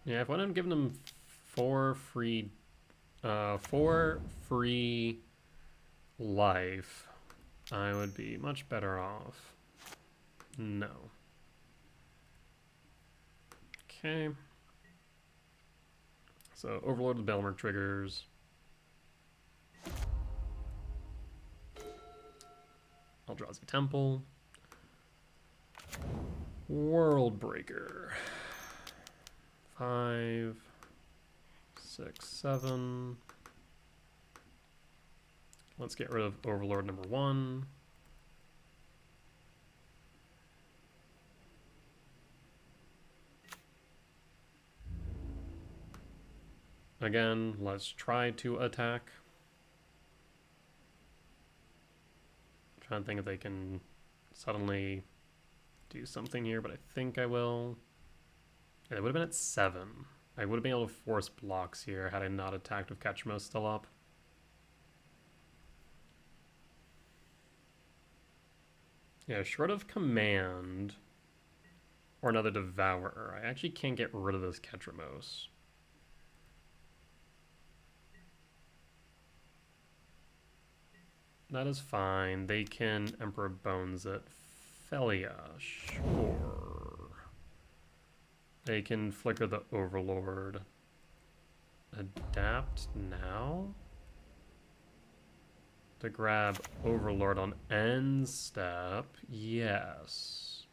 Yeah, if I hadn't given him 4 free life, I would be much better off. No. Okay. So, Overlord of the Belmer triggers. Eldrazi Temple. Worldbreaker. 5, 6, 7. Let's get rid of Overlord number 1. Again, let's try to attack. I'm trying to think if they can suddenly do something here, but I think I will. Yeah, it would have been at 7. I would have been able to force blocks here had I not attacked with Ketramos still up. Yeah, short of command or another Devourer, I actually can't get rid of this Ketramos. That is fine. They can Emperor Bones it. Felia, sure. They can flicker the Overlord. Adapt now? To grab Overlord on end step, yes.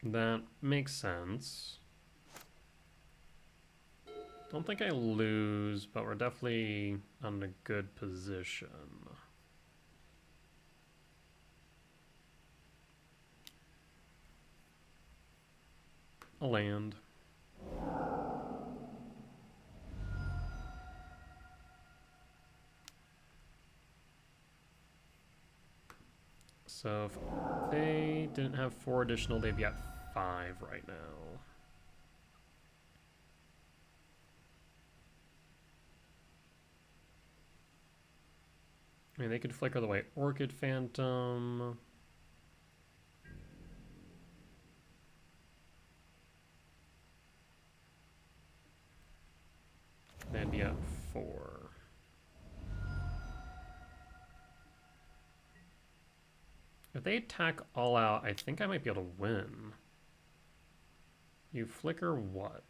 That makes sense. Don't think I lose, but we're definitely on a good position. A land. So if they didn't have 4 additional, they'd be at 5 right now. I mean, they could flicker the White Orchid Phantom. They'd be at 4. If they attack all out, I think I might be able to win. You flicker what?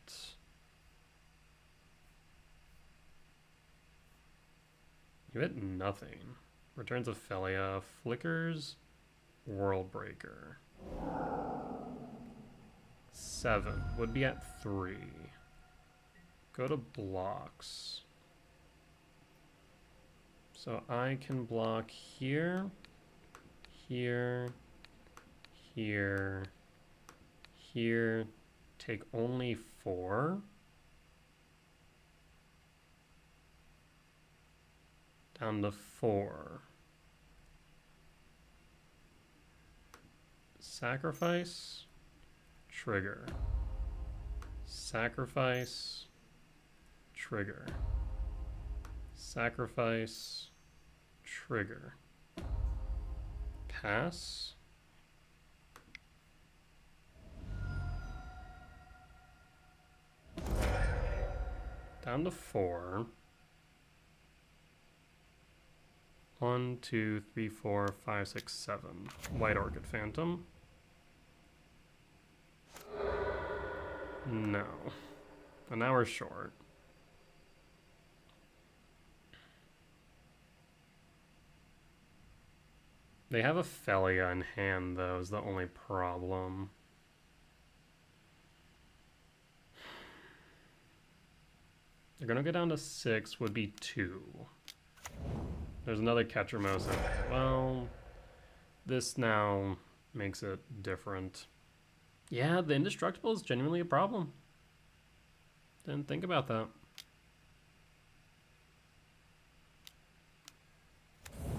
You hit nothing. Returns Ophelia, flickers World Breaker. 7 would be at 3. Go to blocks. So I can block here, here, here, here. Take only 4. Down to 4. Sacrifice. Trigger. Sacrifice. Trigger. Sacrifice. Trigger. Pass. Down to 4. 1, 2, 3, 4, 5, 6, 7. White Orchid Phantom. No. But now we're short. They have Ophelia in hand, though, is the only problem. They're gonna go down to 6, would be 2. There's another Ketramos. Well, this now makes it different. Yeah, the indestructible is genuinely a problem. Didn't think about that.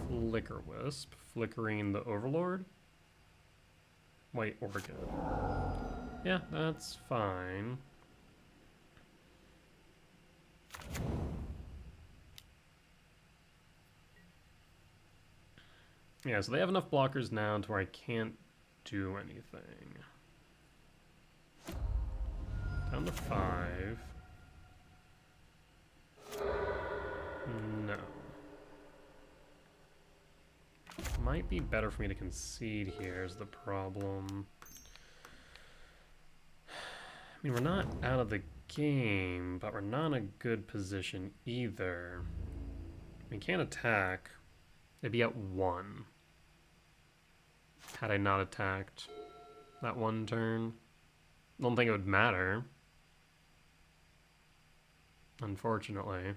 Flicker Wisp, flickering the Overlord. White Orchid. Yeah, that's fine. Yeah, so they have enough blockers now to where I can't do anything. Down to 5. No. Might be better for me to concede here is the problem. I mean, we're not out of the game, but we're not in a good position either. We can't attack. They'd be at 1. Had I not attacked that one turn. Don't think it would matter. Unfortunately.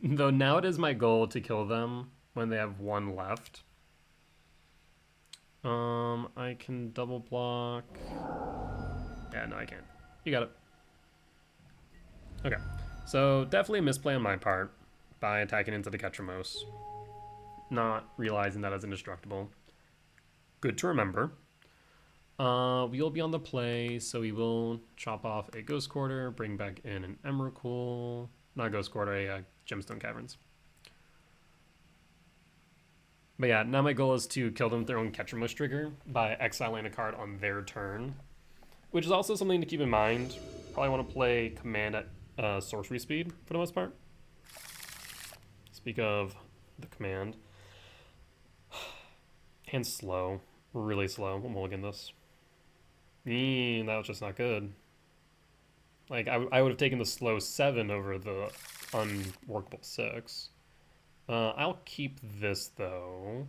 Though now it is my goal to kill them when they have 1 left. I can double block. Yeah, no, I can't. You got it. Okay. So definitely a misplay on my part by attacking into the Ketramos. Not realizing that as indestructible. Good to remember. We will be on the play, so we will chop off a Ghost Quarter, bring back in an Emrakul. Not Ghost Quarter, a Gemstone Caverns. But yeah, now my goal is to kill them with their own Ketramos trigger by exiling a card on their turn. Which is also something to keep in mind. Probably want to play command at sorcery speed for the most part. Speak of the command. Hand's slow. Really slow. We'll mulligan this. That was just not good. Like, I would have taken the slow 7 over the unworkable 6. I'll keep this, though.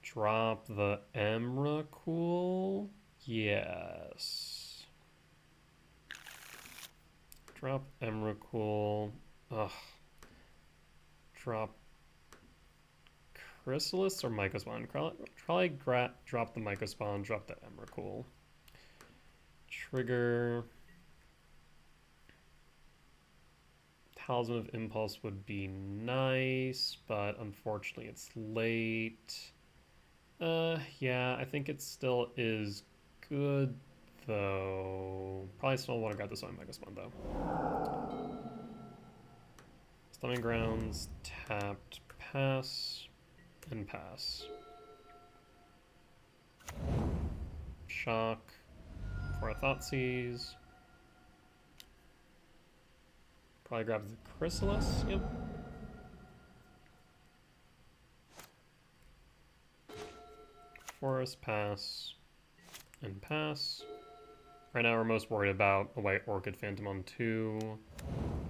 Drop the Emrakul? Yes. Drop Emrakul. Ugh. Drop Chrysalis or Mycospawn? Probably drop the Mycospawn, drop the Emrakul. Trigger. Talisman of Impulse would be nice, but unfortunately it's late. Yeah, I think it still is good, though. Probably still want to grab this on Mycospawn, though. Stunning Grounds, tapped, pass, and pass. Shock for a Thoughtseize. Probably grab the Chrysalis, yep. Forest, pass, and pass. Right now we're most worried about a white Orchid Phantom on 2.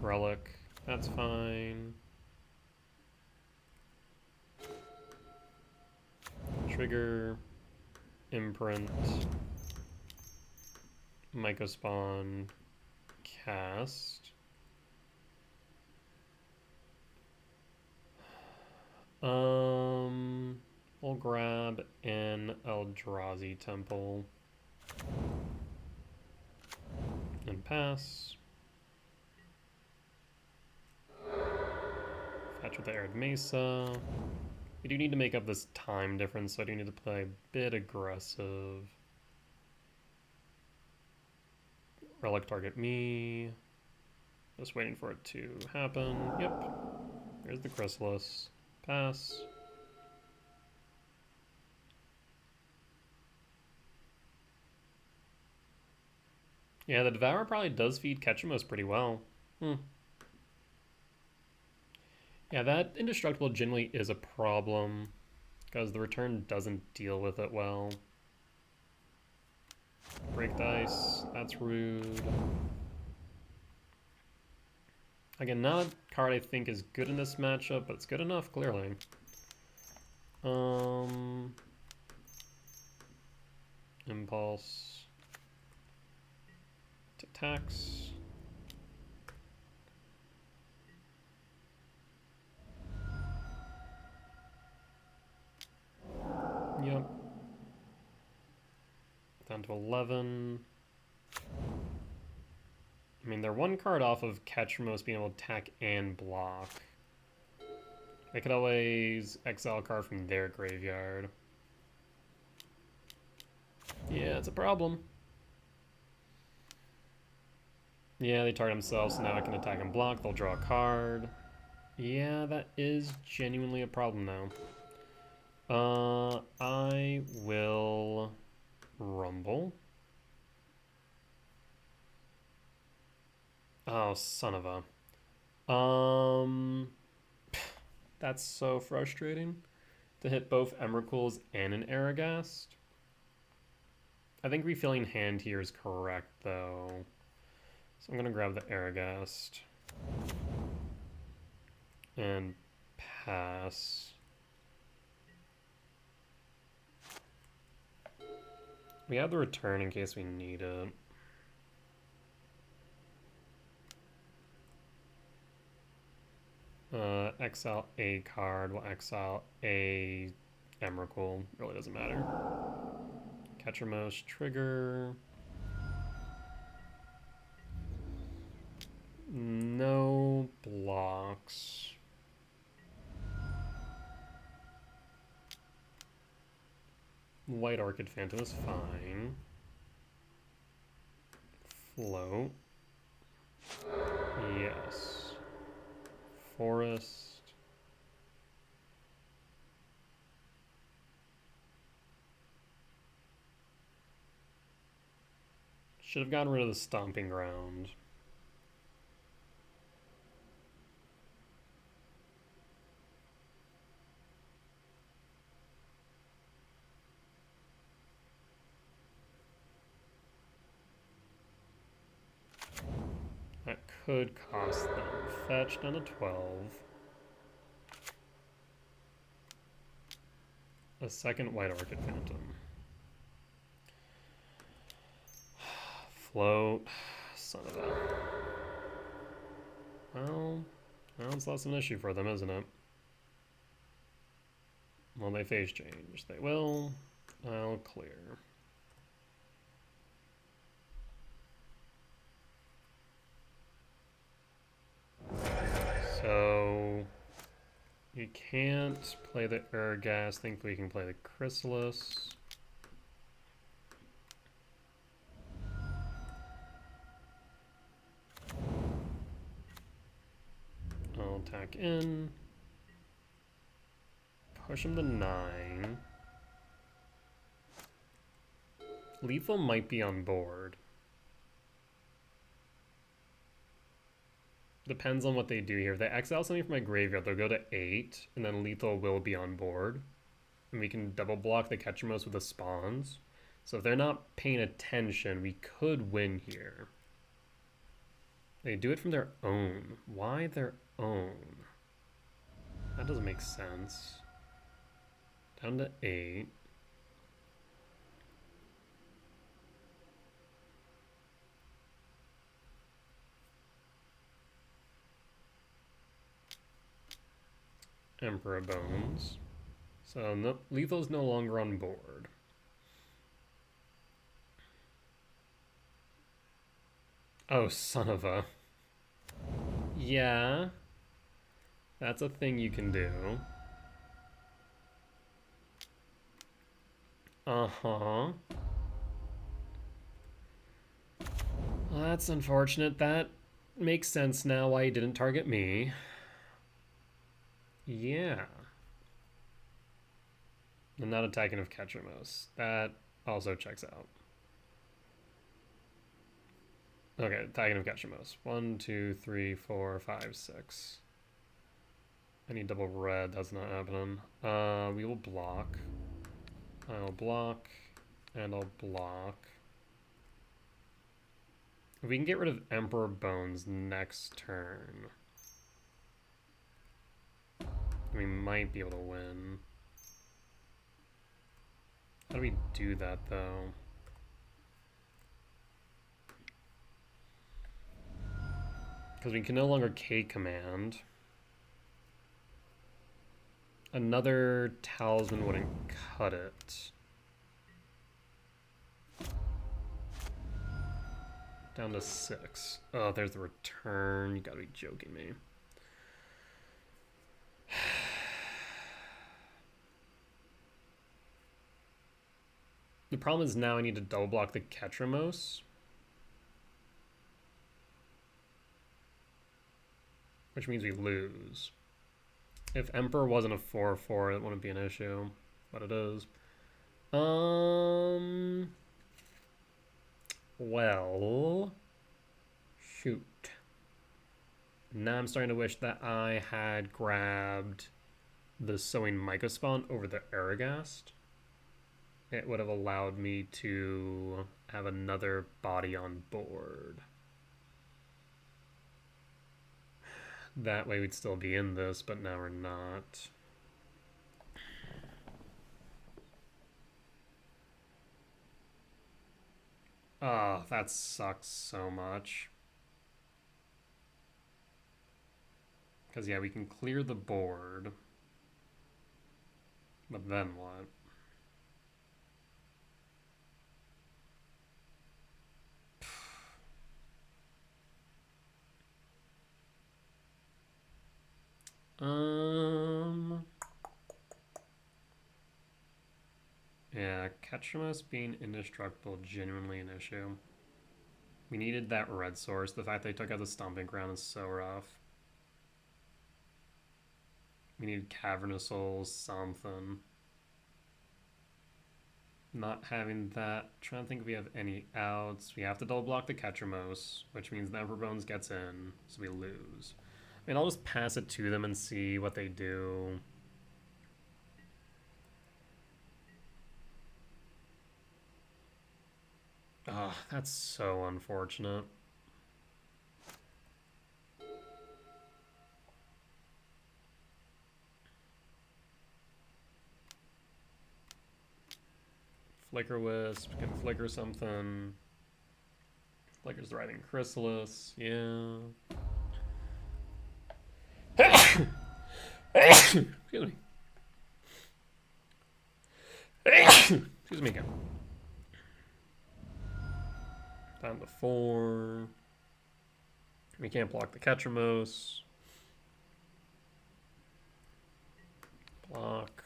Relic, that's fine. Trigger, Imprint, Mycospawn, cast. We'll grab an Eldrazi Temple and pass. Fetch with the Arid Mesa. We do need to make up this time difference, so I do need to play a bit aggressive. Relic target me. Just waiting for it to happen. Yep. There's the Chrysalis. Pass. Yeah, the Devourer probably does feed Ketchumos pretty well. Yeah, that Indestructible generally is a problem, because the return doesn't deal with it well. Break dice, that's rude. Again, not a card I think is good in this matchup, but it's good enough, clearly. Impulse. Attacks. Yep. Down to 11. I mean, they're one card off of Ketchumos being able to attack and block. They could always exile a card from their graveyard. Yeah, it's a problem. Yeah, they target themselves, so now I can attack and block. They'll draw a card. Yeah, that is genuinely a problem now. I will rumble. Oh, son of a. That's so frustrating to hit both Emrakul's and an Aragast. I think refilling hand here is correct, though. So I'm going to grab the Aragast and pass. We have the return in case we need it. Exile a card, we'll exile a Emrakul, really doesn't matter. Ketchumos, trigger. No blocks. White Orchid Phantom is fine. Float. Yes. Forest. Should have gotten rid of the Stomping Ground. That could cost them. Fetch down to 12. A second White Orchid Phantom. Float. Son of a... Well, now it's less of an issue for them, isn't it? Well, they phase change. They will. I'll clear. So you can't play the Urgas. Think we can play the Chrysalis. I'll attack in. Push him to 9. Lethal might be on board. Depends on what they do here. If they exile something from my graveyard, they'll go to 8, and then Lethal will be on board. and we can double block the Ketchumos with the spawns. So if they're not paying attention, we could win here. They do it from their own. Why their own? That doesn't make sense. Down to 8. Emperor Bones. So no, lethal's no longer on board. Oh, son of a... Yeah. That's a thing you can do. Uh-huh. Well, that's unfortunate. That makes sense now why he didn't target me. Yeah. And not attacking of Ketchumos. That also checks out. Okay, attacking of Ketchumos. 1, 2, 3, 4, 5, 6. I need double red. That's not happening. We will block. I'll block. And I'll block. If we can get rid of Emperor Bones next turn, we might be able to win. How do we do that, though? Because we can no longer K-command. Another talisman wouldn't cut it. Down to 6. Oh, there's the return. You gotta be joking me. The problem is now I need to double block the Ketchumos. Which means we lose. If Emperor wasn't a 4/4, it wouldn't be an issue. But it is. Well, shoot. Now I'm starting to wish that I had grabbed the Sowing Mycospawn over the Aragast. It would have allowed me to have another body on board. That way we'd still be in this, but now we're not. Oh, that sucks so much. Because, yeah, we can clear the board. But then what? Yeah, Ketchumos being indestructible, genuinely an issue. We needed that red source. The fact they took out the Stomping Ground is so rough. We needed Cavernous Souls, something. Not having that. Trying to think if we have any outs. We have to double block the Ketchumos, which means the Emperor Bones gets in, so we lose. I mean, I'll just pass it to them and see what they do. Oh, that's so unfortunate. Flicker Wisp, can flicker something. Flicker's the Writhing Chrysalis, yeah. Excuse me. Excuse me again. Down to 4. We can't block the Ketchumos. Block.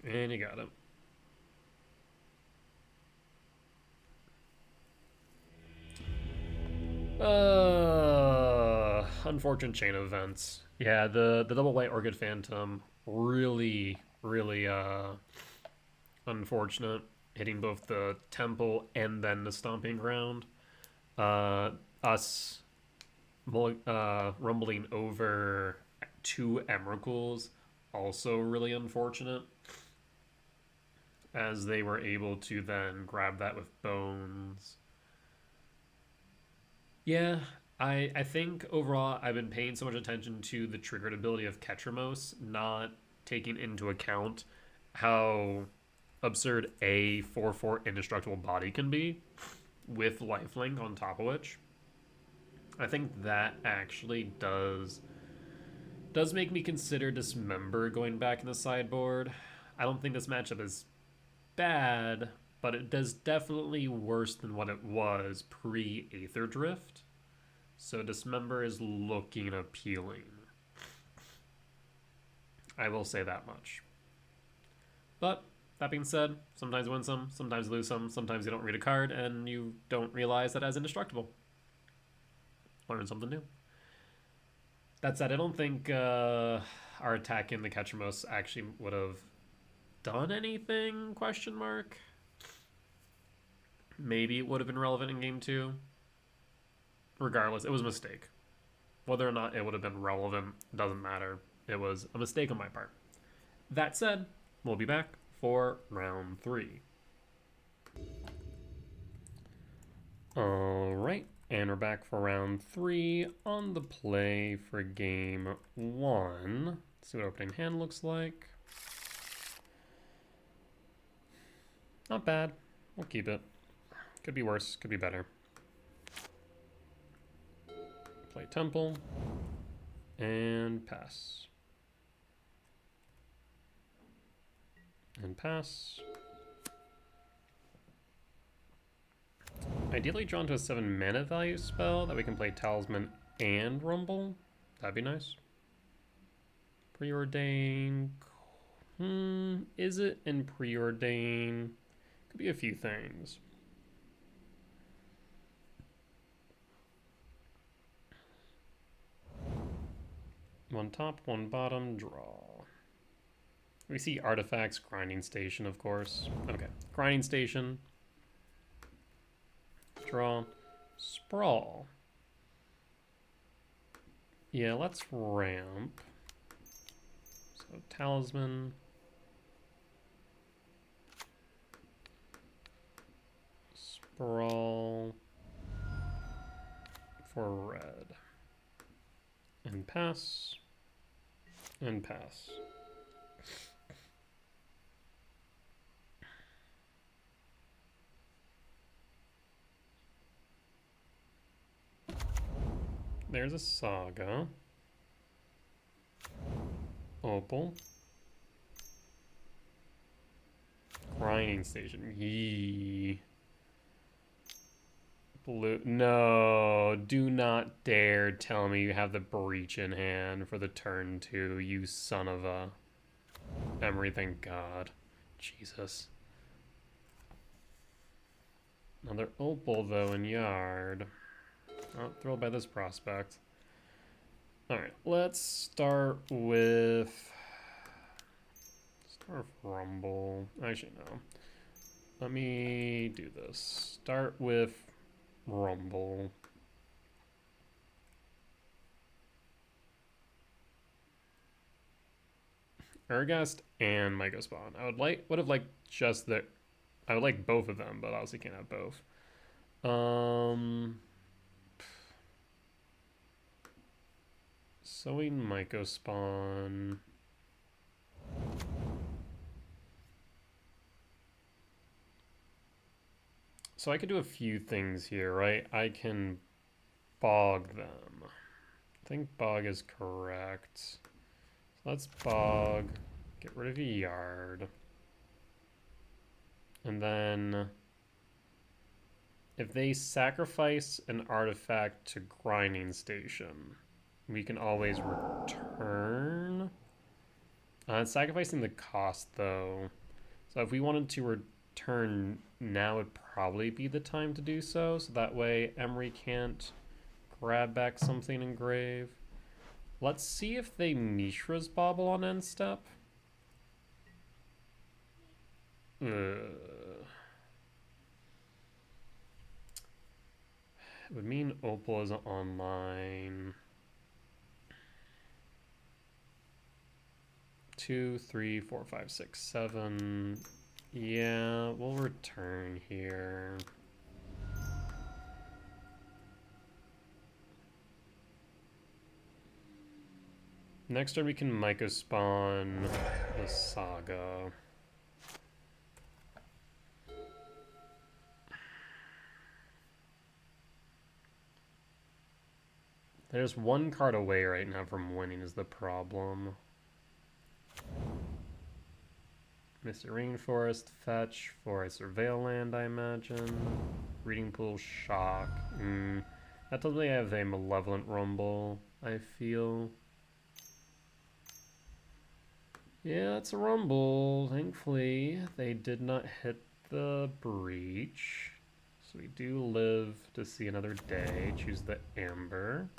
And you got him. Unfortunate chain of events. Yeah, the double white Orchid Phantom really unfortunate. Hitting both the temple and then the Stomping Ground. Us rumbling over 2 Emeralds also really unfortunate, as they were able to then grab that with bones. Yeah, I think overall I've been paying so much attention to the triggered ability of Ketramos, not taking into account how absurd a 4/4 indestructible body can be with lifelink on top of which. I think that actually does make me consider Dismember going back in the sideboard. I don't think this matchup is bad, but it does definitely worse than what it was pre Aether Drift. So Dismember is looking appealing. I will say that much. But that being said, sometimes you win some, sometimes you lose some, sometimes you don't read a card and you don't realize that as indestructible. Learn something new. That said, I don't think our attack in the Ketramos actually would have done anything, question mark. Maybe it would have been relevant in game 2. Regardless, it was a mistake. Whether or not it would have been relevant doesn't matter. It was a mistake on my part. That said, we'll be back for round 3. Alright, and we're back for round 3 on the play for game 1. Let's see what opening hand looks like. Not bad. We'll keep it. Could be worse, could be better. Play Temple. And pass. And pass. Ideally drawn to a 7 mana value spell that we can play Talisman and Rumble. That'd be nice. Preordain. Is it in Preordain? Could be a few things. One top, one bottom, draw. We see artifacts, grinding station, of course. Okay, grinding station. Draw. Sprawl. Yeah, let's ramp. So Talisman. Sprawl. For red. And pass. And pass. There's a Saga. Opal. Grinding station. Yee. Blue. No, do not dare tell me you have the Breach in hand for the turn 2, you son of a... Emery, thank God. Jesus. Another Opal, though, in yard. Not thrilled by this prospect. Alright, let's start with... Rumble. Actually, no. Let me do this. Start with Rumble. Urgast and Myco Spawn. Would have liked just the... I would like both of them, but obviously can't have both. Sowing Myco Spawn. So I could do a few things here, right? I can bog them. I think bog is correct. So let's bog, get rid of a yard. And then if they sacrifice an artifact to grinding station, we can always return. It's sacrificing the cost though. So if we wanted to return now would probably be the time to do so. So that way Emery can't grab back something in grave. Let's see if they Mishra's Bauble on end step. It would mean Opal is online. 2, 3, 4, 5, 6, 7. Yeah, we'll return here. Next turn we can Myco spawn the Saga. There's one card away right now from winning is the problem. Mr. Rainforest, fetch for a Surveil land, I imagine. Reading Pool, shock. That tells me I have a Malevolent Rumble, I feel. Yeah, it's a Rumble. Thankfully, they did not hit the breach. So we do live to see another day. Choose the Amber,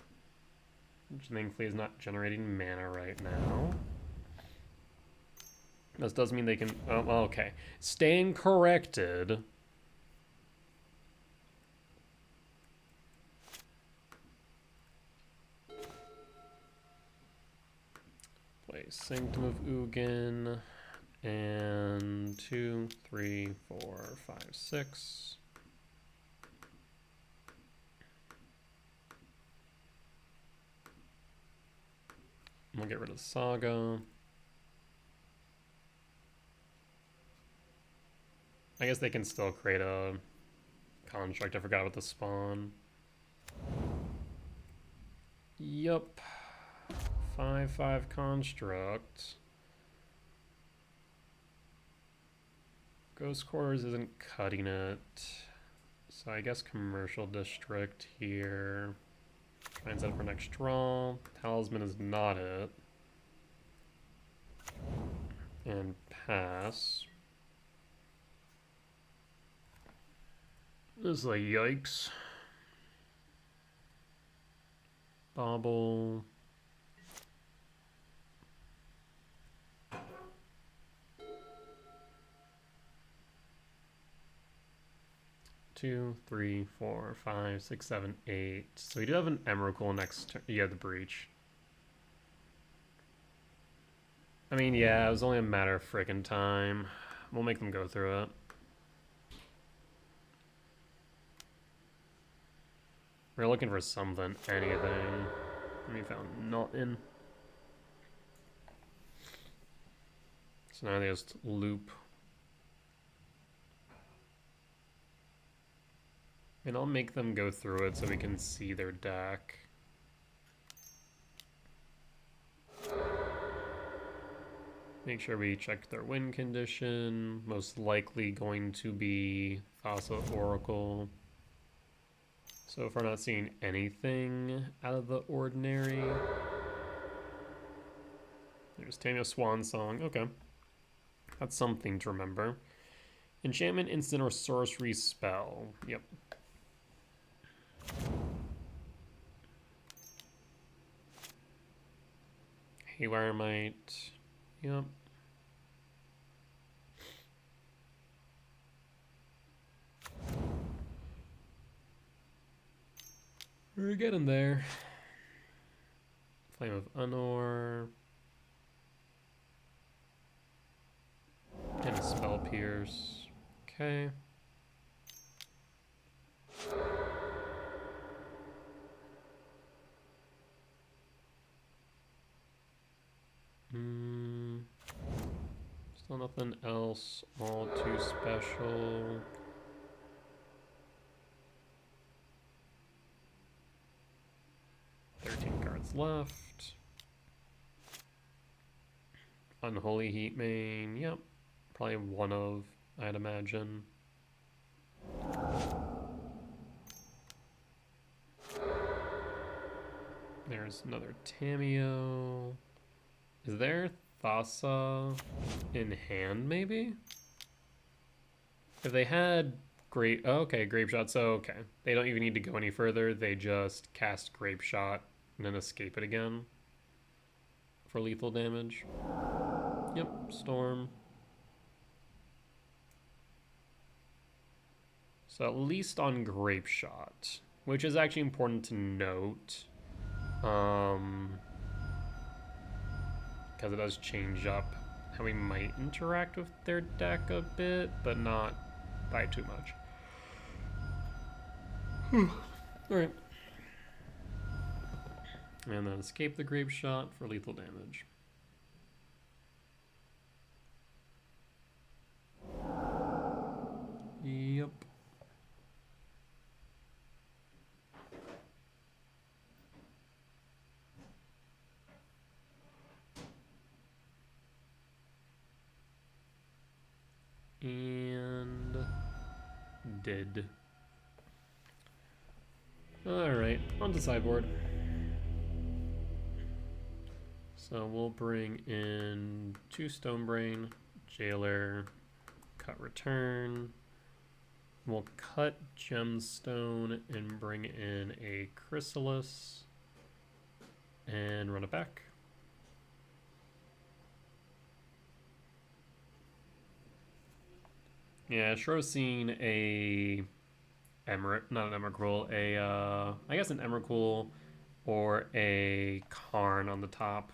which thankfully is not generating mana right now. This does mean they can... Oh, well, okay. Staying corrected. Play Sanctum of Ugin. And 2, 3, 4, 5, 6. We'll get rid of Saga. I guess they can still create a construct. I forgot about the spawn. Yup. 5/5 construct. Ghost Quarters isn't cutting it. So I guess Commercial District here. Try and set up for next draw. Talisman is not it. And pass. This is like yikes. Bobble. Two, 3, 4, 5, 6, 7, 8. So you do have an Emrakul next turn. You have the breach. I mean, yeah, it was only a matter of frickin' time. We'll make them go through it. We're looking for something, anything. We found nothing. So now they just loop. And I'll make them go through it so we can see their deck. Make sure we check their win condition. Most likely going to be Thassa Oracle. So far not seeing anything out of the ordinary. There's Tanya Swan Song. Okay. That's something to remember. Enchantment, instant, or sorcery spell. Yep. Haywire Might. Yep. We're getting there. Flame of Unor. And a Spell Pierce. Okay. Still nothing else. All too special. Cards left. Unholy Heat Main. Yep. Probably one of, I'd imagine. There's another Tameo. Is there Thassa in hand, maybe? If they had Grape... Oh, okay, Grape Shot. So, okay. They don't even need to go any further. They just cast Grape Shot and then escape it again for lethal damage. Yep, Storm. So at least on Grape Shot, which is actually important to note. Because it does change up how we might interact with their deck a bit, but not by too much. Alright. And then escape the grape shot for lethal damage. Yep. And dead. Alright, on to sideboard. So we'll bring in 2 Stonebrain, Jailer, cut return. We'll cut Gemstone and bring in a Chrysalis and run it back. Yeah, sure have seen a not an Emrakul, I guess an Emrakul or a Karn on the top.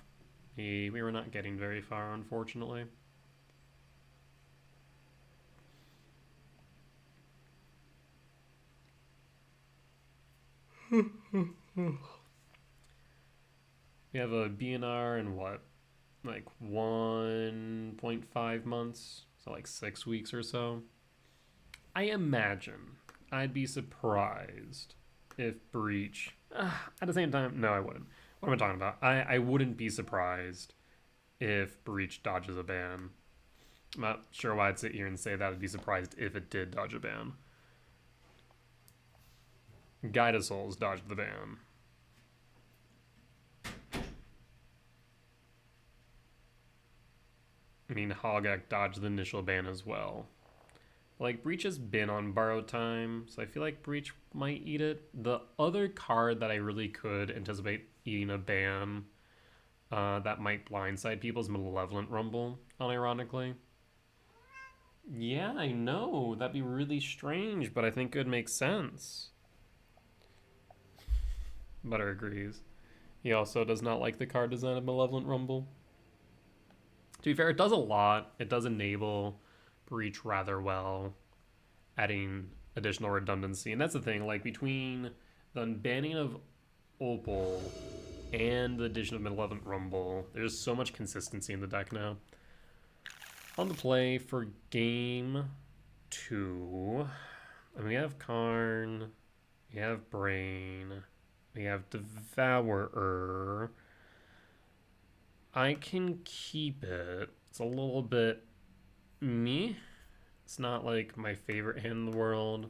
We were not getting very far, unfortunately. We have a BNR in what? Like 1.5 months? So like 6 weeks or so. I imagine I'd be surprised if Breach... at the same time, no, I wouldn't. What am I talking about? I wouldn't be surprised if Breach dodges a ban. I'm not sure why I'd sit here and say that I'd be surprised if it did dodge a ban. Guide of Souls dodged the ban. I mean, Hogak dodged the initial ban as well. Like, Breach has been on borrowed time, so I feel like Breach might eat it. The other card that I really could anticipate eating a ban that might blindside people is Malevolent Rumble, unironically. Yeah, I know. That'd be really strange, but I think it would make sense. Butter agrees. He also does not like the card design of Malevolent Rumble. To be fair, it does a lot. It does enable Breach rather well, adding additional redundancy. And that's the thing, like, between the banning of Opal and the addition of Malevolent Rumble, there's so much consistency in the deck now. On the play for game 2, we have Karn, we have Brain, we have Devourer. I can keep it. It's a little bit meh. It's not like my favorite hand in the world.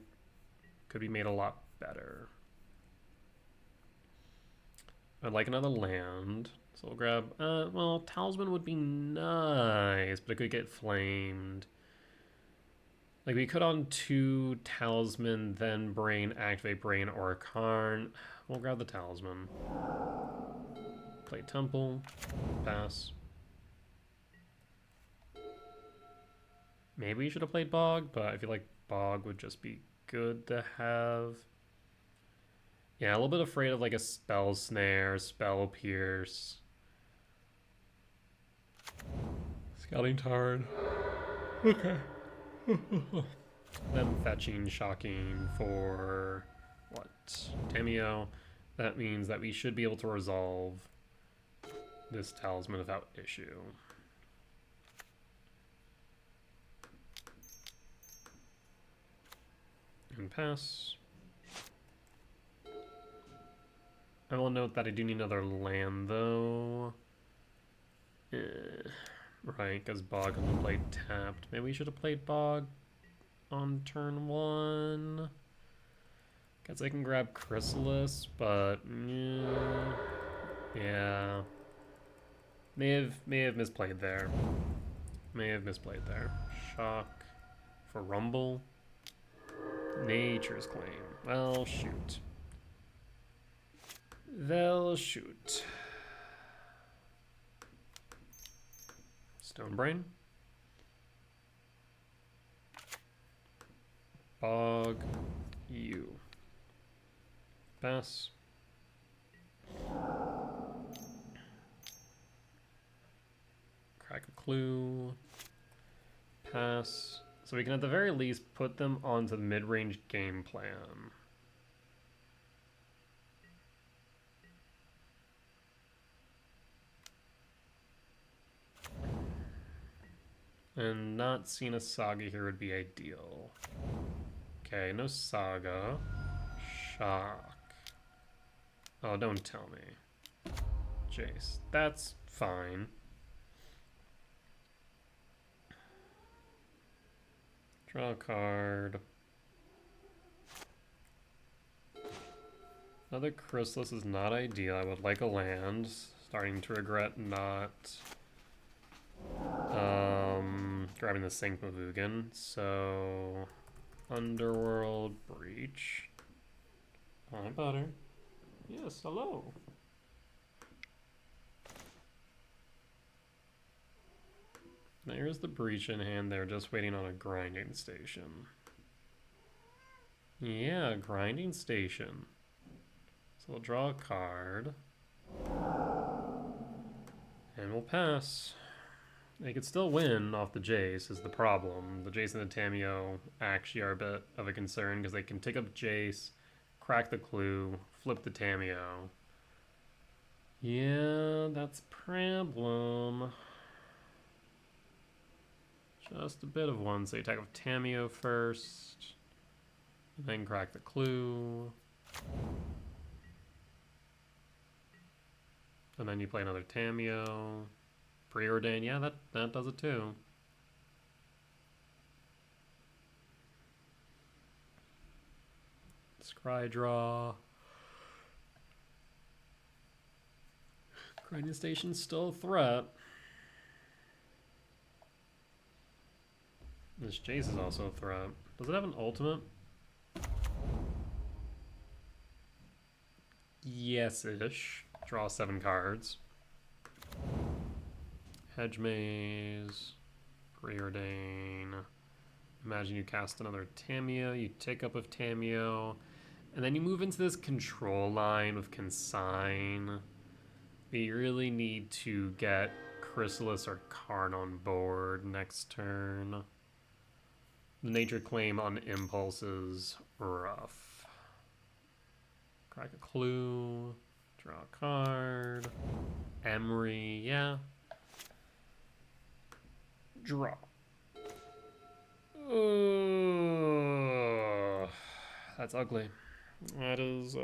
Could be made a lot better. I'd like another land. So we'll grab, well, Talisman would be nice, but it could get flamed. Like, we could on 2 Talisman, then Brain, activate Brain or a Karn. We'll grab the Talisman. Play Temple. Pass. Maybe we should have played Bog, but I feel like Bog would just be good to have. Yeah, a little bit afraid of like a Spell Snare, Spell Pierce. Scouting Tard. Okay. Them fetching, shocking for what? Tameo. That means that we should be able to resolve this Talisman without issue. And pass. I will note that I do need another land, though. Right, because Bog can be played tapped. Maybe we should have played Bog on turn 1. Guess I can grab Chrysalis, but yeah. May have misplayed there. May have misplayed there. Shock for Rumble. Nature's Claim. Well, shoot. They'll shoot. Stonebrain. Bog. You. Pass. Crack a clue. Pass. So we can at the very least put them onto the mid-range game plan. And not seeing a Saga here would be ideal. Okay, no Saga. Shock. Oh, don't tell me. Jace. That's fine. Draw a card. Another Chrysalis is not ideal. I would like a land. Starting to regret not grabbing the Sync Mavugan. So, Underworld Breach. Hi, Butter. Yes, hello. There's the Breach in hand. They're just waiting on a grinding station. Yeah, grinding station. So we'll draw a card. And we'll pass. They could still win off the Jace is the problem. The Jace and the Tamiyo actually are a bit of a concern because they can take up Jace, crack the clue, flip the Tamiyo. Yeah, that's a problem. Just a bit of one. So you attack with Tamiyo first, then crack the clue. And then you play another Tamiyo. Preordain, yeah, that does it too. Scry draw. Grinding station's still a threat. This Jace is also a threat. Does it have an ultimate? Yes-ish. Draw 7 cards. Hedge Maze. Preordain. Imagine you cast another Tamiyo. You take up with Tamiyo. And then you move into this control line with Consign. But you really need to get Chrysalis or Karn on board next turn. The Nature Claim on Impulse is rough. Crack a clue. Draw a card. Emery, yeah. Draw. That's ugly. That is,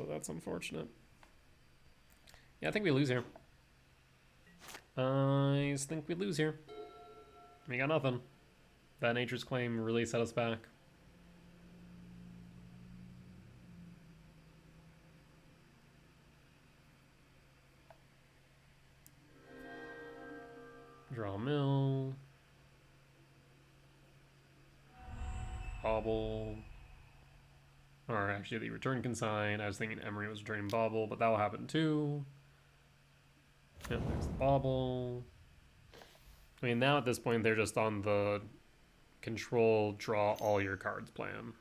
that's unfortunate. Yeah, I think we lose here. I just think we lose here. We got nothing. That Nature's Claim really set us back. Draw a mill. Bobble. Or actually, the return Consign. I was thinking Emery was returning Bobble, but that will happen too. Yep, there's the Bobble. I mean, now at this point, they're just on the control, draw all your cards plan.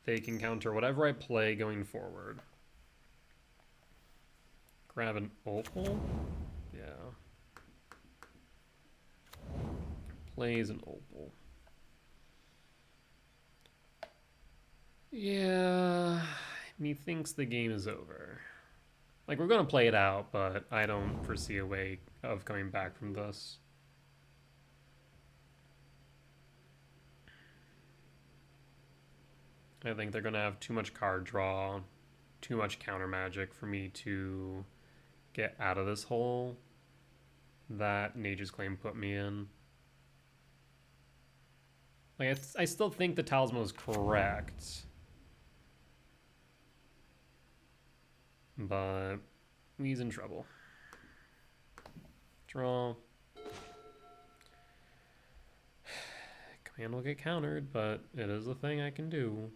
They can counter whatever I play going forward. Grab an Opal? Yeah. Plays an Opal. Yeah, methinks the game is over. Like, we're going to play it out, but I don't foresee a way of coming back from this. I think they're going to have too much card draw, too much counter magic for me to get out of this hole that Nature's Claim put me in. Like, I still think the talisman was correct. But he's in trouble. Draw. Command will get countered, but it is a thing I can do.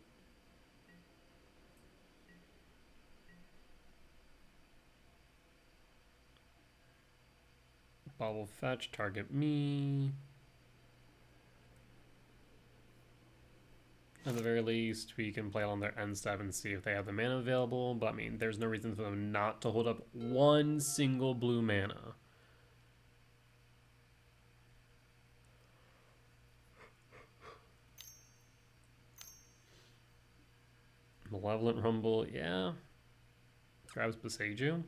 Bobble fetch, target me. At the very least, we can play on their end step and see if they have the mana available, but I mean, there's no reason for them not to hold up one single blue mana. Malevolent Rumble, yeah. Grabs Beseiju.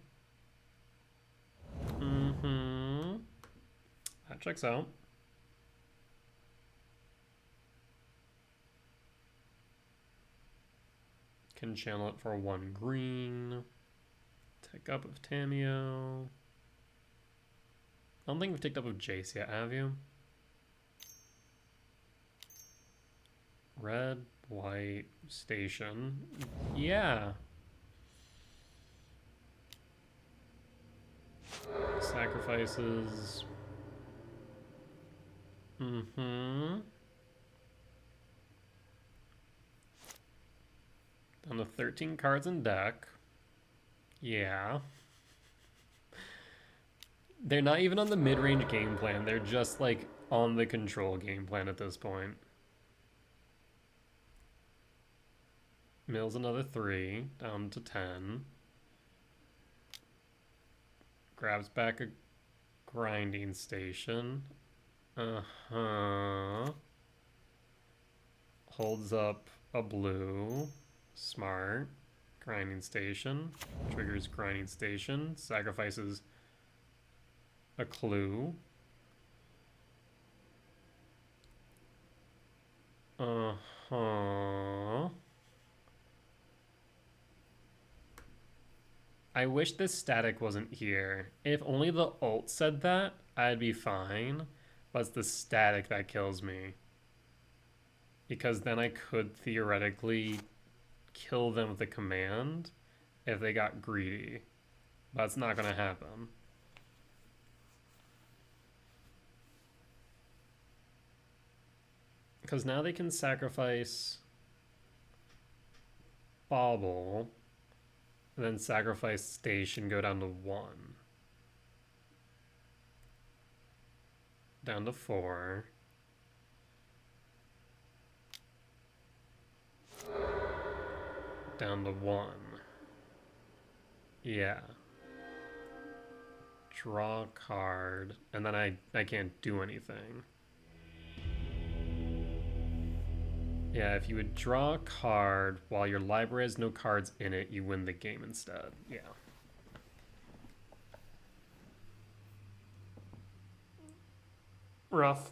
That checks out. Can channel it for 1 green. Tick up of Tameo. I don't think we've ticked up of Jace yet, have you? Red, white, station. Yeah. Sacrifices. Down to 13 cards in deck. Yeah. They're not even on the mid-range game plan. They're just like on the control game plan at this point. Mills another 3, down to 10. Grabs back a grinding station. Holds up a blue. Smart. Grinding station. Triggers grinding station. Sacrifices a clue. I wish this static wasn't here. If only the ult said that, I'd be fine. But it's the static that kills me. Because then I could theoretically kill them with a command if they got greedy. That's not going to happen. Because now they can sacrifice Bauble, and then sacrifice Station, go down to 1. Down to 4. Down to 1. Yeah. Draw a card, and then I can't do anything. Yeah, if you would draw a card while your library has no cards in it, you win the game instead. Yeah. Rough.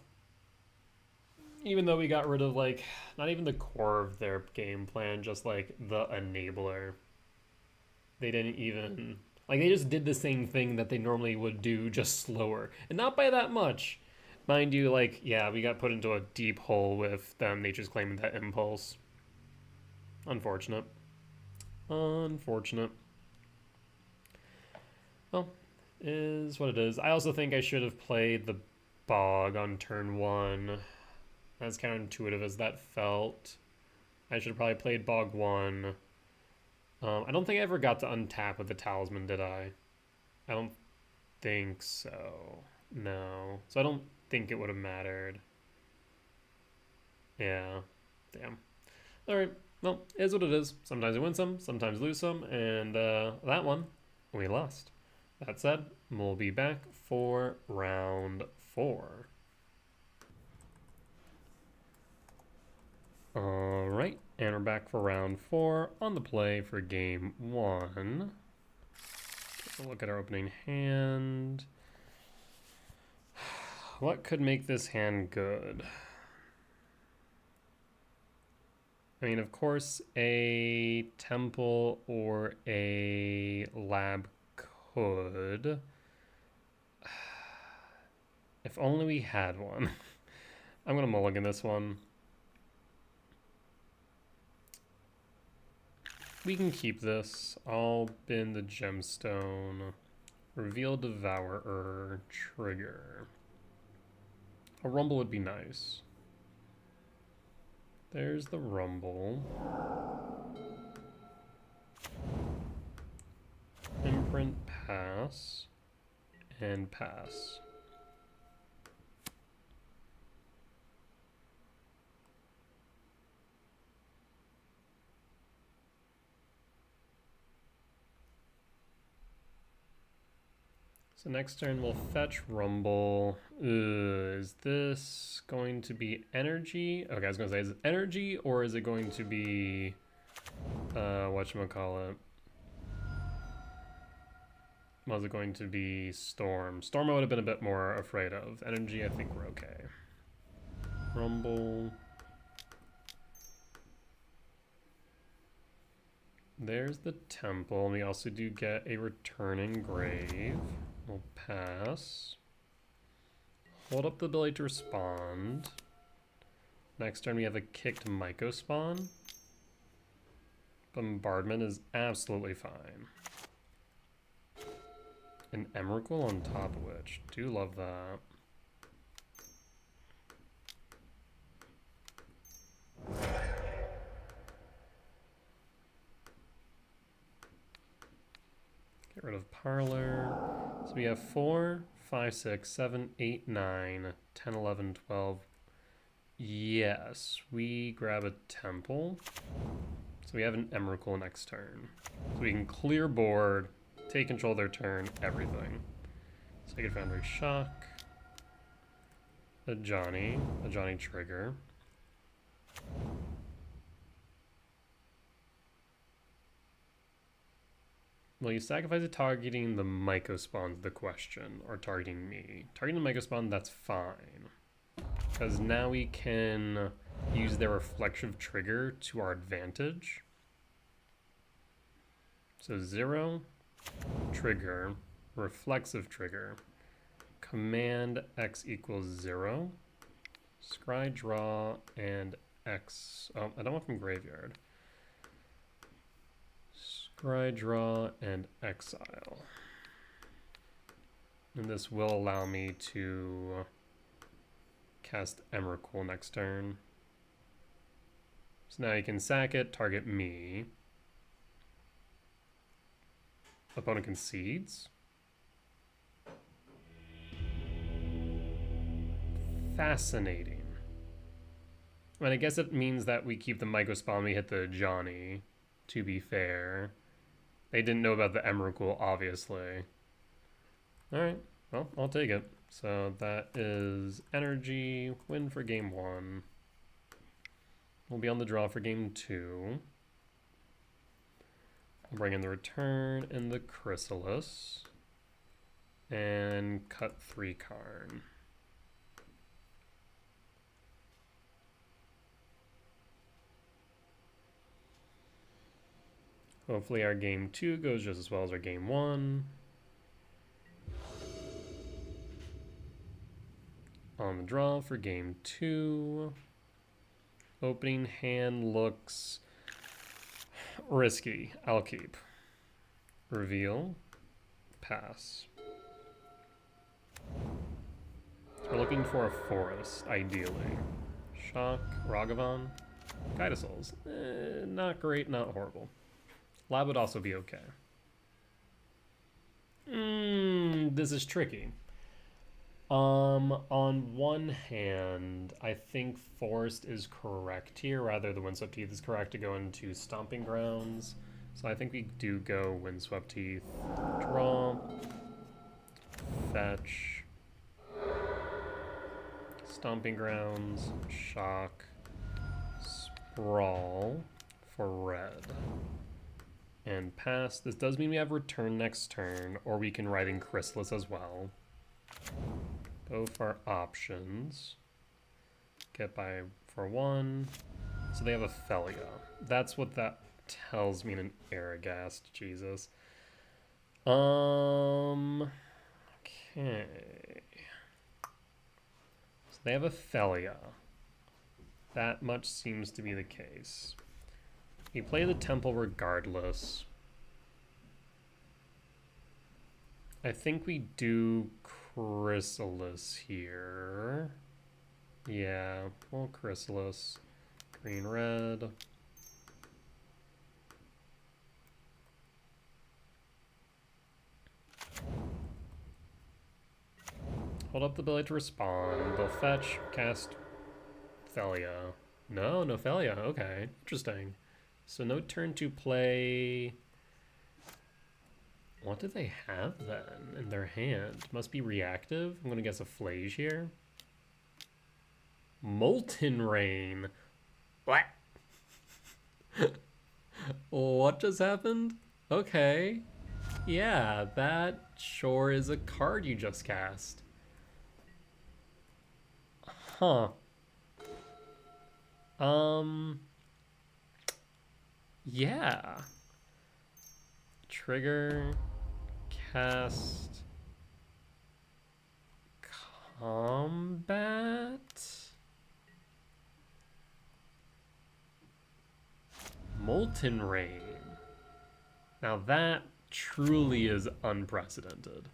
Even though we got rid of, like, not even the core of their game plan, just, like, the enabler. They didn't even... Like, they just did the same thing that they normally would do, just slower. And not by that much. Mind you, like, yeah, we got put into a deep hole with them Nature's claiming that impulse. Unfortunate. Unfortunate. Well, is what it is. I also think I should have played the Bog on turn 1. As counterintuitive as that felt. I should have probably played Bog 1. I don't think I ever got to untap with the Talisman, did I? I don't think so. No. So I don't think it would have mattered. Yeah. Damn. Alright. Well, it is what it is. Sometimes we win some, sometimes lose some, and that one, we lost. That said, we'll be back for round 4. Alright, and we're back for round 4 on the play for game 1. Take a look at our opening hand. What could make this hand good? I mean, of course, a temple or a lab could. If only we had one. I'm going to mulligan this one. We can keep this. I'll bin the gemstone. Reveal Devourer. Trigger. A rumble would be nice. There's the rumble. Imprint, pass. And pass. So next turn we'll fetch rumble. Is this going to be energy? Okay, I was gonna say, is it energy or is it going to be whatchamacallit. Was it going to be Storm? Storm I would have been a bit more afraid of. Energy, I think we're okay. Rumble. There's the temple. We also do get a returning grave. We'll pass. Hold up the ability to respond. Next turn we have a kicked Myco spawn. Bombardment is absolutely fine. An Emrakul on top of which. Do love that. Get rid of Parlor. So we have 4, 5, 6, 7, 8, 9, 10, 11, 12. Yes, we grab a Temple. So we have an Emrakul next turn. So we can clear board, take control of their turn, everything. Sacred Foundry Shock. A Johnny trigger. Well, you sacrifice it targeting the Myco spawn's the question, or targeting me. Targeting the Myco spawn, that's fine. Because now we can use their reflexive trigger to our advantage. So 0, trigger, reflexive trigger, command X equals 0, scry draw, and X, oh, I don't want from graveyard. Scry draw and exile. And this will allow me to cast Emrakul next turn. So now you can sack it, target me. Opponent concedes. Fascinating. I mean, I guess it means that we keep the Myco spawn, we hit the Johnny, to be fair. They didn't know about the Emrakul, obviously. Alright, well, I'll take it. So that is energy, win for game 1. We'll be on the draw for game 2. I'll bring in the return and the Chrysalis. And cut 3 Karn. Hopefully our game 2 goes just as well as our game 1. On the draw for game 2. Opening hand looks risky. I'll keep. Reveal. Pass. So we're looking for a forest, ideally. Shock, Ragavan, Guide of Souls. Not great, not horrible. Lab would also be okay. This is tricky. On one hand, I think Forest is correct here, rather the Windswept Teeth is correct to go into Stomping Grounds. So I think we do go Windswept Teeth, draw, fetch, Stomping Grounds, shock, sprawl for red. And pass. This does mean we have return next turn, or we can ride in Chrysalis as well. Both are options. Get by for 1. So they have a Felia. That's what that tells me in an Aragast. Jesus. Okay. So they have a Felia. That much seems to be the case. We play the Temple regardless. I think we do Chrysalis here. Yeah, well, Chrysalis. Green, red. Hold up the ability to respond. They'll fetch, cast Felia. No Felia. Okay, interesting. So no turn to play. What do they have then in their hand? Must be reactive. I'm gonna guess a Flage here. Molten Rain. What? What just happened? Okay. Yeah, that sure is a card you just cast. Huh. Um. Yeah. Trigger. Cast. Combat. Molten Rain. Now that truly is unprecedented.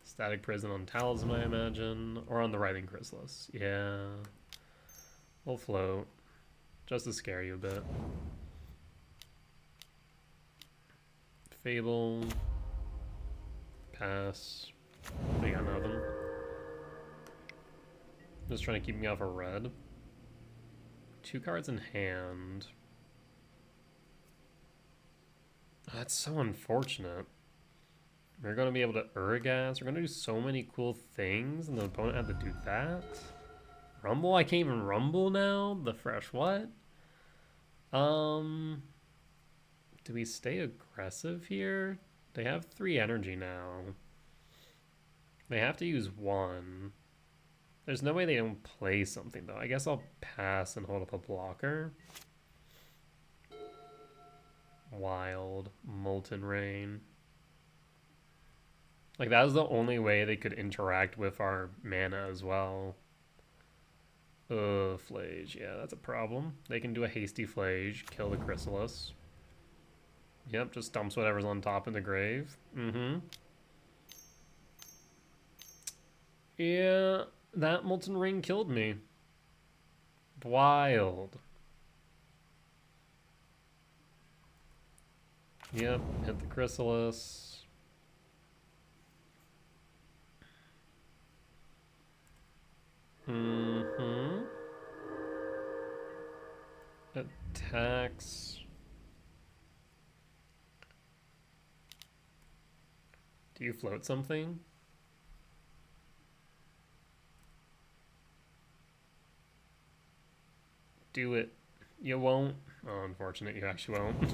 Static Prison on Talisman, I imagine. Or on the Writhing Chrysalis. Yeah. We'll float. Just to scare you a bit. Fable. Pass. They got nothing. Just trying to keep me off a red. 2 cards in hand. Oh, that's so unfortunate. We're going to be able to Urgas. We're going to do so many cool things, and the opponent had to do that. Rumble? I can't even rumble now? The fresh what? Do we stay aggressive here? They have 3 energy now. They have to use 1. There's no way they don't play something, though. I guess I'll pass and hold up a blocker. Wild. Molten Rain. Like, that was the only way they could interact with our mana as well. Flage. Yeah, that's a problem. They can do a hasty Flage, kill the Chrysalis. Yep, just dumps whatever's on top in the grave. Yeah, that Molten Rain killed me. Wild. Yep, hit the Chrysalis. Attacks. Do you float something? Do it. You won't. Oh, unfortunate, you actually won't.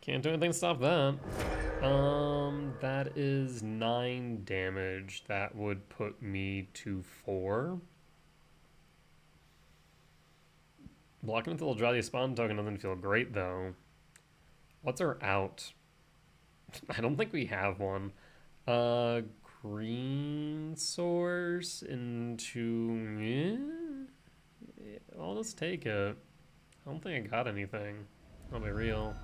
Can't do anything to stop that. That is 9 damage. That would put me to 4. Blocking with the Eldrazi spawn token doesn't feel great, though. What's our out? I don't think we have one. Green source into... I'll just take it. I don't think I got anything. I'll be real.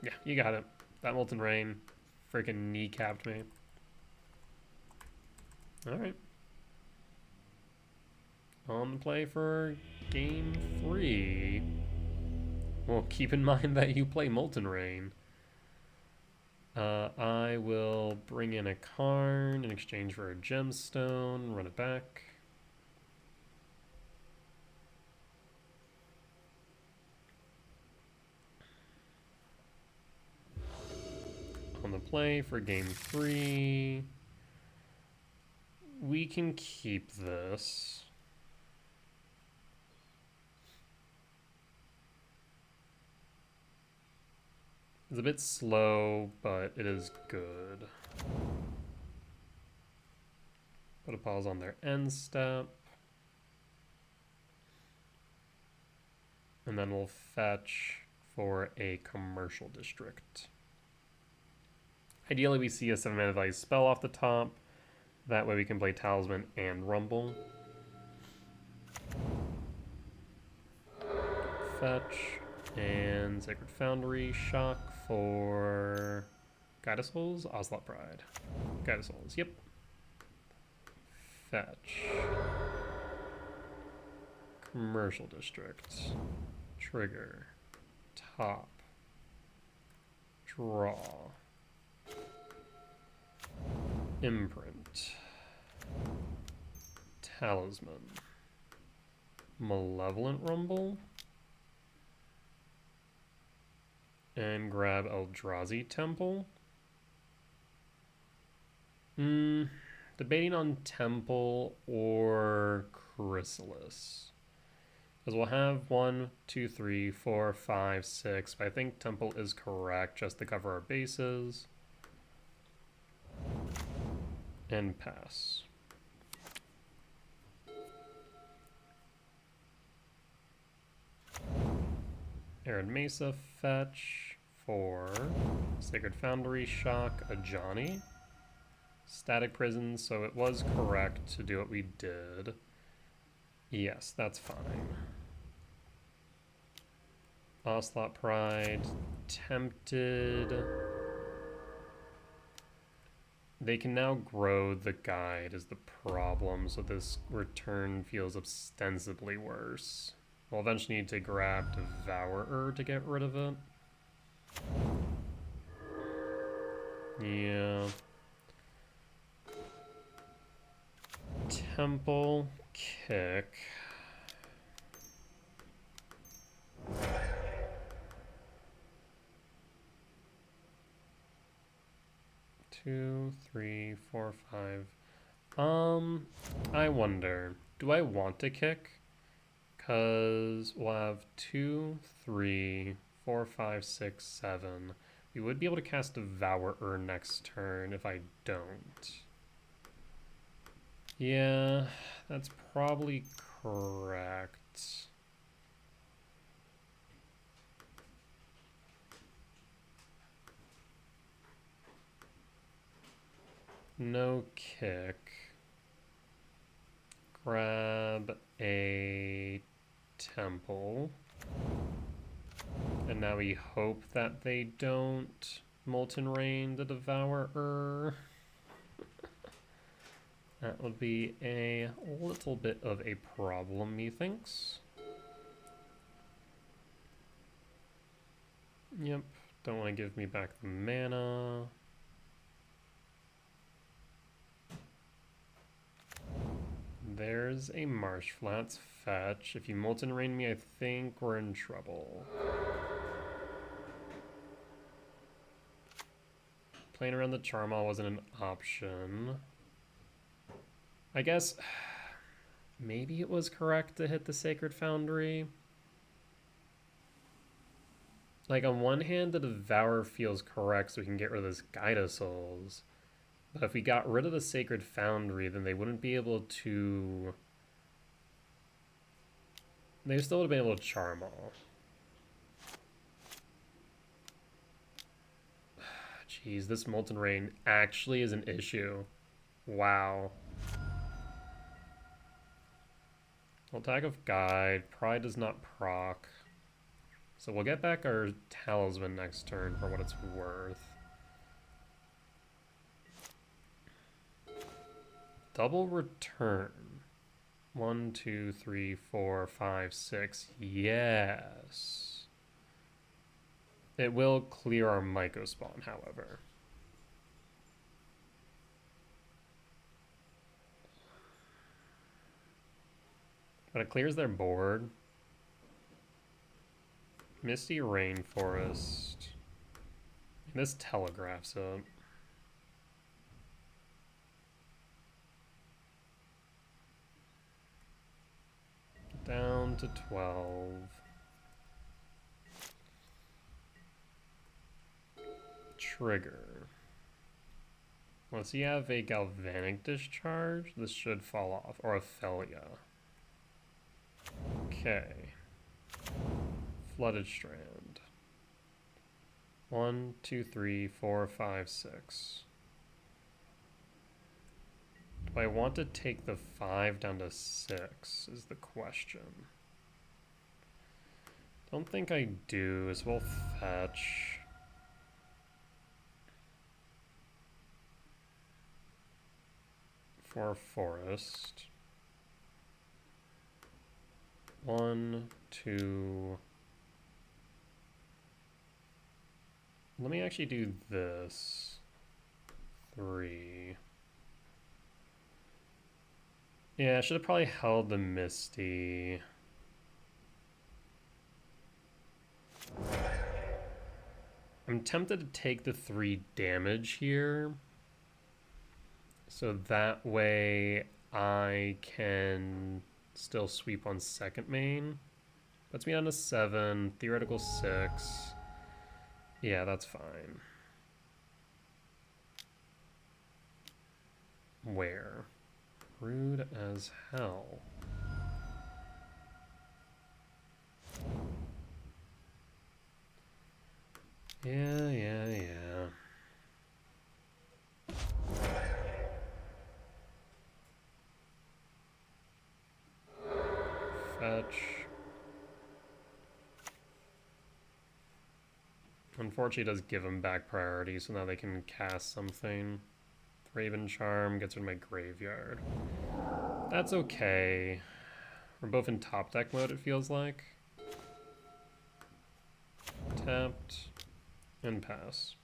Yeah, you got it. That Molten Rain freaking kneecapped me. Alright. On the play for game 3. Well, keep in mind that you play Molten Rain. I will bring in a Karn in exchange for a gemstone, run it back. On the play for game 3. We can keep this. It's a bit slow, but it is good. Put a pause on their end step. And then we'll fetch for a commercial district. Ideally, we see a 7-mana value spell off the top. That way we can play Talisman and Rumble. Fetch and Sacred Foundry. Shock for Guide Souls, Ocelot Pride. Guide Souls, yep. Fetch. Commercial District. Trigger. Top. Draw. Imprint. Talisman. Malevolent Rumble. And grab Eldrazi Temple. Debating on Temple or Chrysalis. Because we'll have 1, 2, 3, 4, 5, 6. But I think Temple is correct just to cover our bases. And pass. Arid Mesa fetch for Sacred Foundry shock a Johnny. Static Prison, so it was correct to do what we did. Yes, that's fine. Ocelot Pride, tempted. They can now grow the guide is the problem, so this return feels ostensibly worse. We'll eventually need to grab Devourer to get rid of it. Yeah. Temple, kick. Two, three, four, five. I wonder, do I want to kick? Because we'll have 2, 3, 4, 5, 6, 7. We would be able to cast Devourer next turn if I don't. Yeah, that's probably correct. No kick. Grab a temple. And now we hope that they don't Molten Rain the Devourer. That would be a little bit of a problem, methinks. Yep, don't want to give me back the mana. There's a Marsh Flats fetch. If you Molten Rain me, I think we're in trouble. Playing around the Charmal wasn't an option. I guess maybe it was correct to hit the Sacred Foundry. Like, on one hand, the Devour feels correct so we can get rid of this Guide of Souls. But if we got rid of the Sacred Foundry, then they wouldn't be able to... They still would have been able to charm all. Jeez, this Molten Rain actually is an issue. Wow. Attack of Guide. Pride does not proc. So we'll get back our Talisman next turn for what it's worth. Double return. 1, 2, 3, 4, 5, 6. Yes. It will clear our Myco spawn, however. But it clears their board. Misty Rainforest. This telegraphs up. Down to 12. Trigger. Unless you have a Galvanic Discharge, this should fall off. Or a Felia. Okay. Flooded Strand. 1, 2, 3, 4, 5, 6. Do I want to take the 5 down to 6 is the question. Don't think I do, as we'll fetch. For a forest. 1, 2. Let me actually do this. 3. Yeah, I should have probably held the Misty. I'm tempted to take the 3 damage here. So that way I can still sweep on second main. Puts me down to 7, theoretical 6. Yeah, that's fine. Where? Rude as hell. Yeah. Fetch. Unfortunately, it does give them back priority, so now they can cast something. Raven Charm gets rid of my graveyard. That's okay. We're both in top deck mode, it feels like. Tapped. And pass.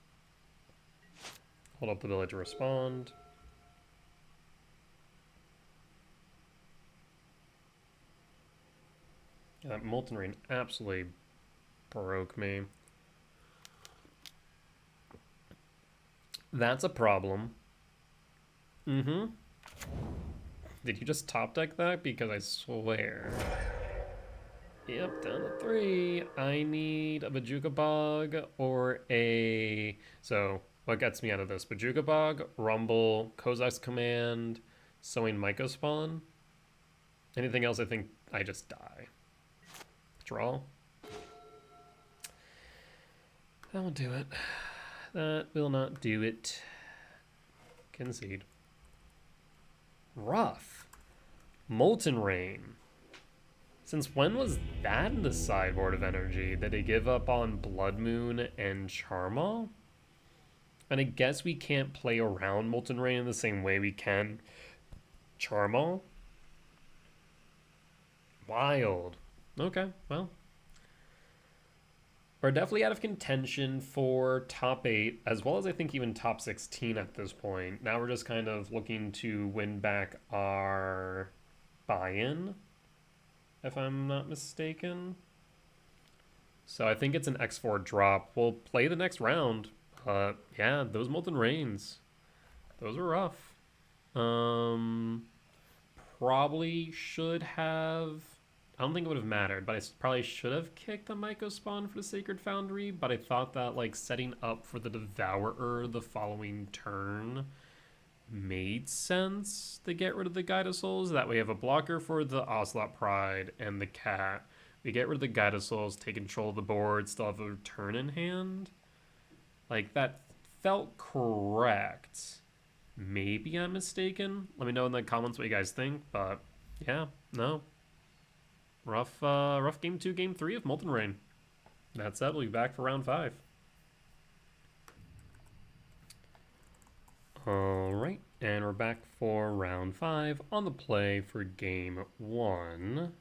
Hold up the ability to respond. Yeah, that Molten Rain absolutely broke me. That's a problem. Mm-hmm. Did you just top deck that? Because I swear. Yep, down to 3. I need a Bajuka Bog or a... So, what gets me out of this? Bajuka Bog, Rumble, Kozak's Command, Sowing Mycospawn. Anything else, I think I just die. Draw. That won't do it. That will not do it. Concede. Rough. Molten Rain. Since when was that in the sideboard of energy? Did it give up on Blood Moon and Charmal? And I guess we can't play around Molten Rain in the same way we can Charmal? Wild. Okay, well. We're definitely out of contention for top 8, as well as I think even top 16 at this point. Now we're just kind of looking to win back our buy-in, if I'm not mistaken. So I think it's an X4 drop. We'll play the next round. Yeah, those Molten Rains. Those are rough. Probably should have... I don't think it would have mattered, but I probably should have kicked the Mycospawn for the Sacred Foundry, but I thought that, like, setting up for the Devourer the following turn made sense to get rid of the Guide of Souls. That way we have a blocker for the Ocelot Pride and the Cat. We get rid of the Guide of Souls, take control of the board, still have a return in hand. Like, that felt correct. Maybe I'm mistaken. Let me know in the comments what you guys think, but yeah, no. Rough game 2, game 3 of Molten Rain. That said, we'll be back for round 5. Alright, and we're back for round 5 on the play for game 1.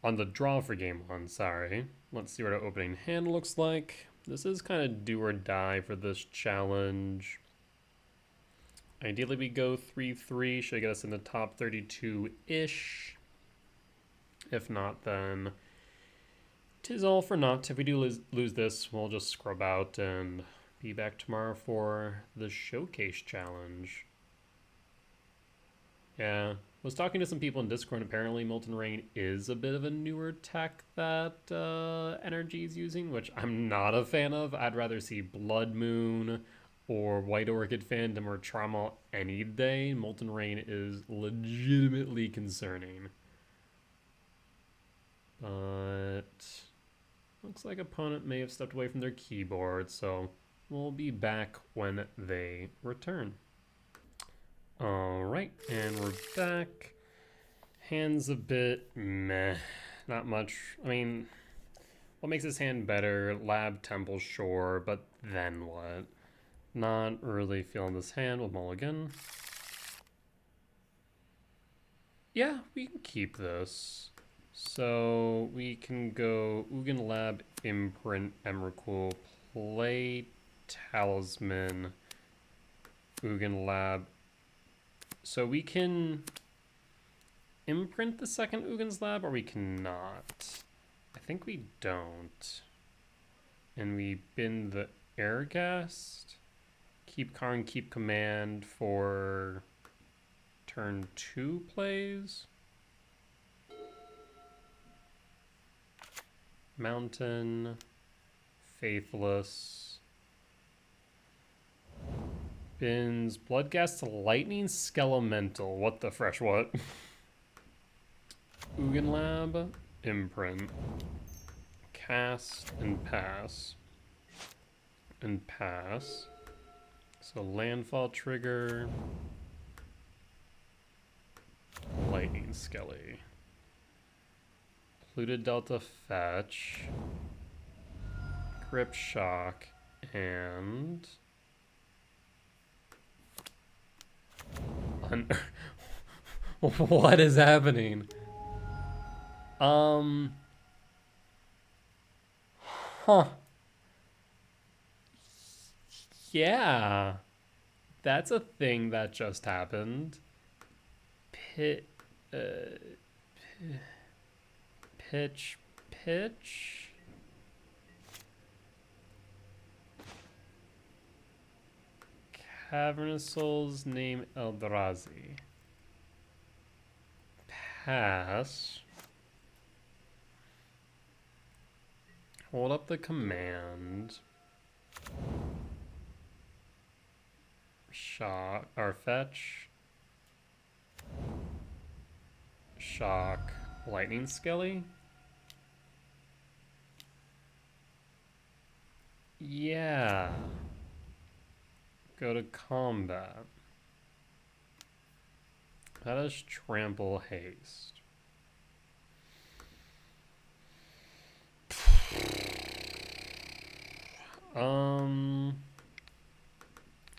On the draw for game 1, sorry. Let's see what our opening hand looks like. This is kind of do or die for this challenge. Ideally we go 3-3, should get us in the top 32-ish. If not, then 'tis all for naught. If we do lose this, we'll just scrub out and be back tomorrow for the showcase challenge. Yeah, was talking to some people in Discord. Apparently Molten Rain is a bit of a newer tech that Energy is using, which I'm not a fan of. I'd rather see Blood Moon or White Orchid Phantom or Charmal any day. Molten Rain is legitimately concerning. But looks like opponent may have stepped away from their keyboard, so we'll be back when they return. Alright, and we're back. Hand's a bit meh. Not much. I mean, what makes this hand better? Lab, Temple, sure, but then what? Not really feeling this hand. We'll mulligan. Yeah, we can keep this. So we can go Ugin Lab, Imprint, Emrakul, play Talisman, Ugin Lab. So we can imprint the second Ugin's Lab, or we cannot. I think we don't. And we bin the Airghast. Keep Karn, keep Command for turn 2 plays. Mountain, Faithless, Bins, Bloodghast, Lightning, Skelemental. What the fresh what? Ugin Lab, Imprint, Cast and pass. And pass. So landfall trigger, Lightning Skelly, Polluted Delta fetch, Grip Shock, and what is happening? Huh. Yeah. That's a thing that just happened. Pitch. Cavernous Souls, name Eldrazi. Pass. Hold up the command. Shock, or fetch. Shock, Lightning Skelly. Yeah. Go to combat. How does trample haste?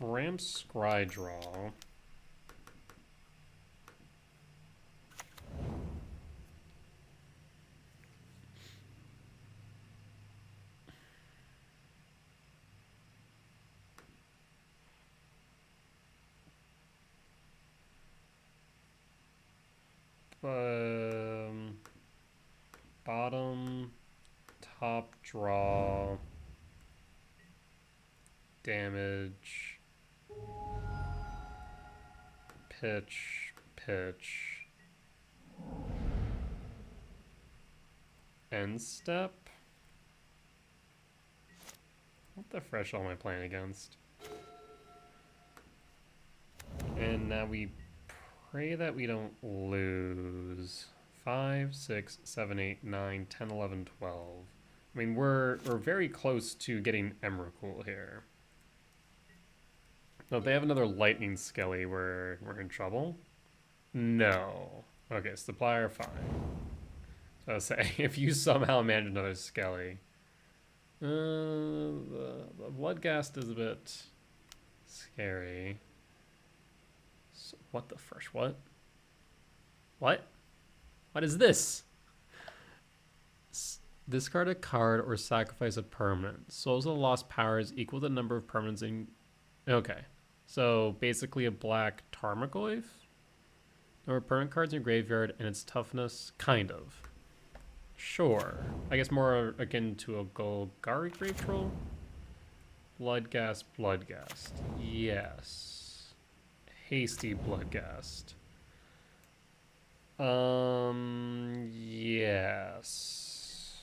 Ramp Scry Draw. Bottom, top draw, damage, pitch, end step. What the fresh all am I playing against? And now we pray that we don't lose. 5, 6, 7, 8, 9, 10, 11, 12. I mean, we're very close to getting Emrakul here. No, if they have another Lightning Skelly, we're in trouble. No. Okay, supplier fine. So I was saying, if you somehow manage another Skelly, the Bloodghast is a bit scary. So, what the fresh what? What? What is this? Discard a card or sacrifice a permanent. Souls of the Lost powers equal the number of permanents in... Okay. So basically a black Tarmogoyf? There are permanent cards in your graveyard and its toughness? Kind of. Sure. I guess more akin to a Golgari Grave Troll? Bloodghast. Yes. Hasty Bloodghast. Yes.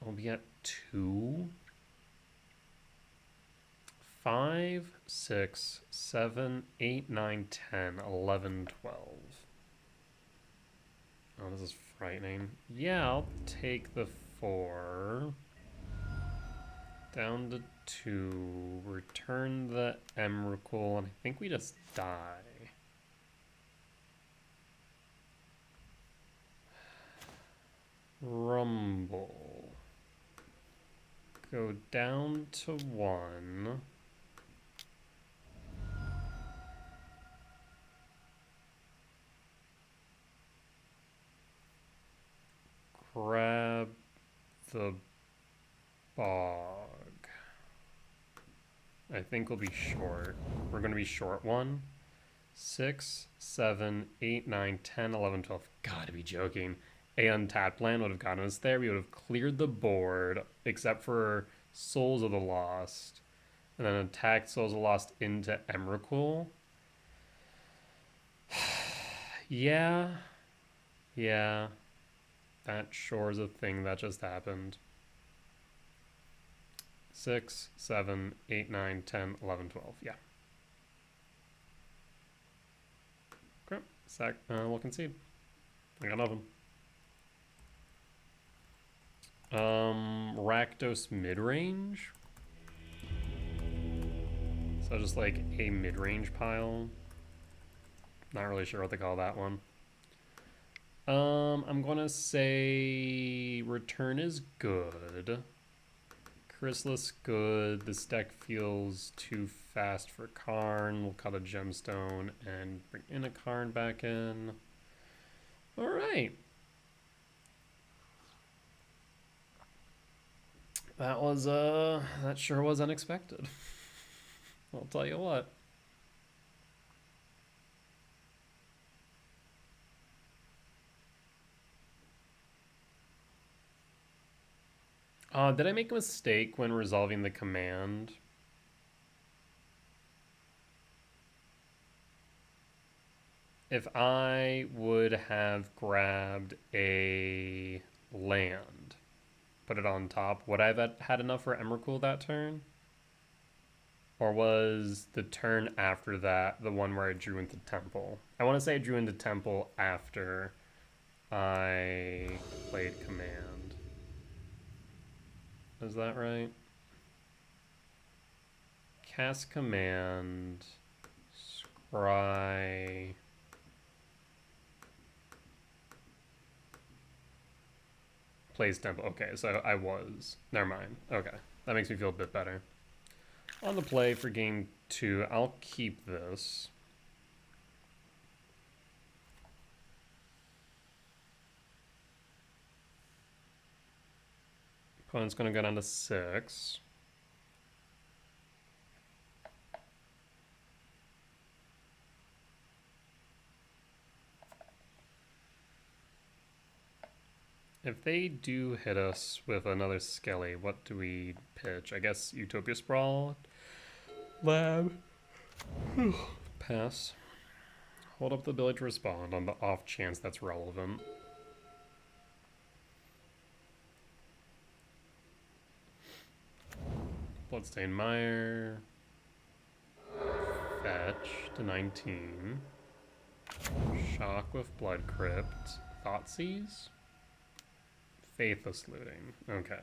I'll be at 2. 5, 6, 7, 8, 9, 10, 11, 12. Oh, this is frightening. Yeah, I'll take the 4. Down to 2. Return the Emrakul, and I think we just die. Rumble. Go down to 1. Grab the bog. I think we'll be short. We're going to be short 1. 6, 7, 8, 9, 10, 11, 12. Gotta be joking. A untapped land would have gotten us there. We would have cleared the board, except for Souls of the Lost. And then attacked Souls of the Lost into Emrakul. Yeah. Yeah, that sure is a thing that just happened. 6, 7, 8, 9, 10, 11, 12. Yeah. Okay. We'll concede. I got nothing. Rakdos mid-range? So just like a mid-range pile. Not really sure what to call that one. I'm gonna say Return is good. Chrysalis good. This deck feels too fast for Karn. We'll cut a gemstone and bring in a Karn back in. Alright. That was, that sure was unexpected. I'll tell you what. Did I make a mistake when resolving the command? If I would have grabbed a land, put it on top, would I have had enough for Emrakul that turn? Or was the turn after that the one where I drew into Temple? I want to say I drew into Temple after I played Command. Is that right? Cast Command, Scry, plays Temple. Okay, so I was. Never mind. Okay, that makes me feel a bit better. On the play for game 2, I'll keep this. Opponent's going to go down to 6. If they do hit us with another Skelly, what do we pitch? I guess Utopia Sprawl? Lab. Pass. Hold up the ability to respond on the off chance that's relevant. Bloodstained Mire. Fetch to 19. Shock with Blood Crypt. Thoughtseize? Faithless Looting. Okay.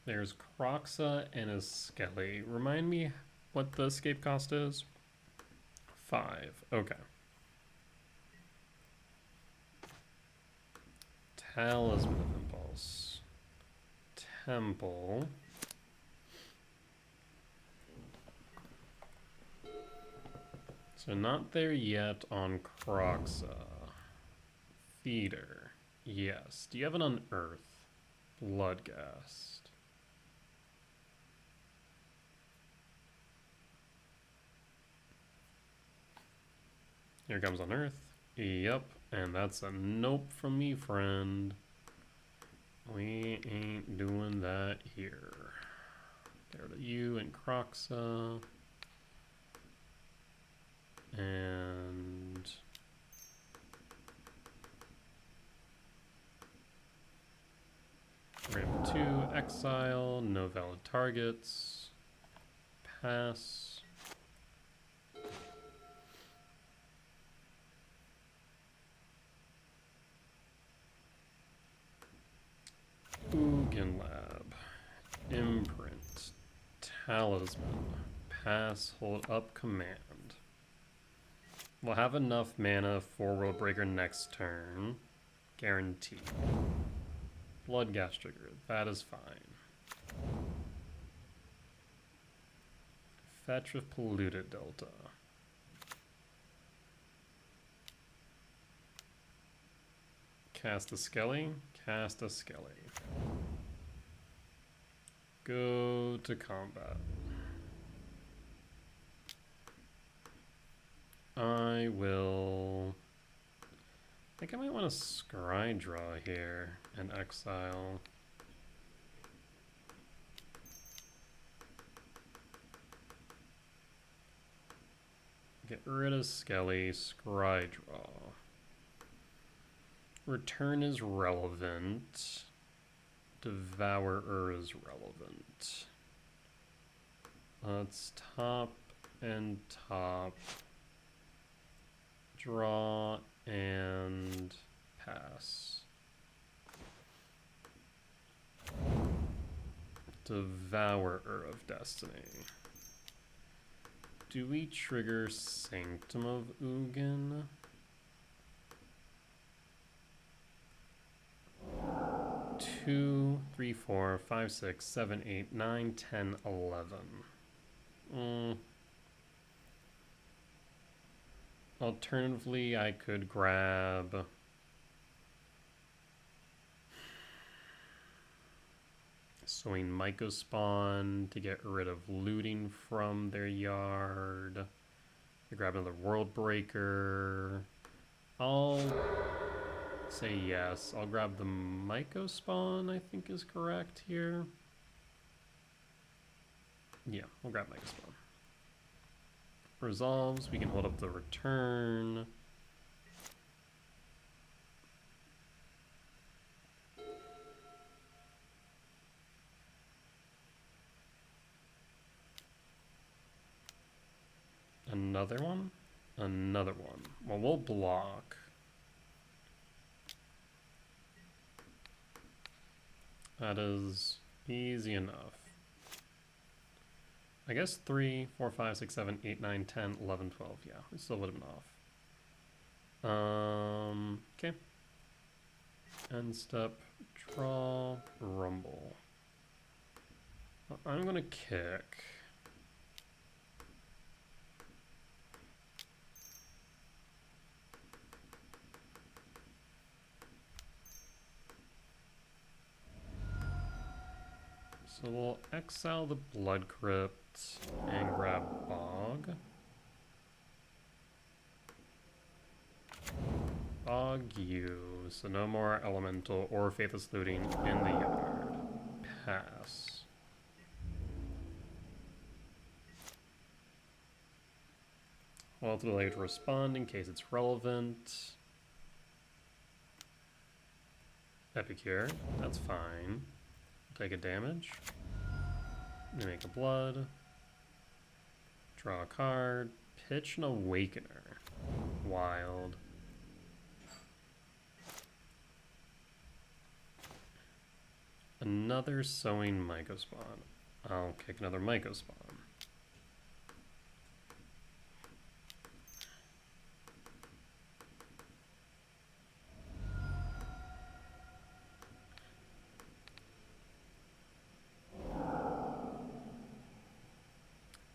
There's Kroxa and a Skelly. Remind me what the escape cost is? 5. Okay. Talisman of Impulse. Temple. So not there yet on Kroxa. Feeder. Yes. Do you have an Unearth? Bloodghast. Here comes Unearth. Yep. And that's a nope from me, friend. We ain't doing that here. There to you and Kroxa. And ramp 2, exile, no valid targets, pass. Ugin Lab, imprint, talisman, pass, hold up command. We'll have enough mana for World Breaker next turn. Guaranteed. Bloodghast trigger. That is fine. Fetch with Polluted Delta. Cast a Skelly. Cast a Skelly. Go to combat. I will... I think I might want to scry draw here and exile. Get rid of Skelly, scry draw. Return is relevant. Devourer is relevant. Let's top and top. Draw and pass. Devourer of Destiny. Do we trigger Sanctum of Ugin? Two, 3, 4, 5, 6, 7, 8, 9, 10, 11. Alternatively, I could grab Sowing Mycospawn to get rid of looting from their yard. I grab another World Breaker. I'll say yes. I'll grab the Mycospawn, I think is correct here. Yeah, I'll grab Mycospawn. Resolves, we can hold up the return. Another one? Another one. Well, we'll block. That is easy enough. I guess 3, 4, 5, 6, 7, 8, 9, 10, 11, 12. Yeah, we still would have been off. Okay. End step, draw, rumble. I'm gonna kick. So we'll exile the Blood Crypt and grab Bog. Bog you, so no more Elemental or Faithless Looting in the yard. Pass. Well, to delay to respond in case it's relevant. Epicure, that's fine. Take a damage. Make a blood. Draw a card. Pitch an Awakener. Wild. Another Sowing Mycospawn. I'll kick another Mycospawn.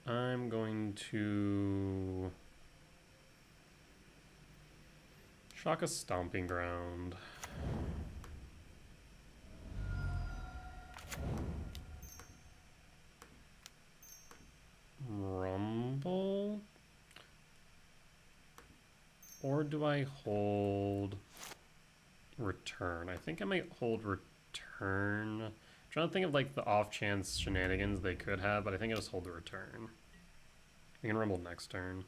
I'm going to shock a Stomping Ground. Rumble? Or do I hold return? I think I might hold return. I'm trying to think of like the off chance shenanigans they could have, but I think I'll just hold the return. We can rumble next turn.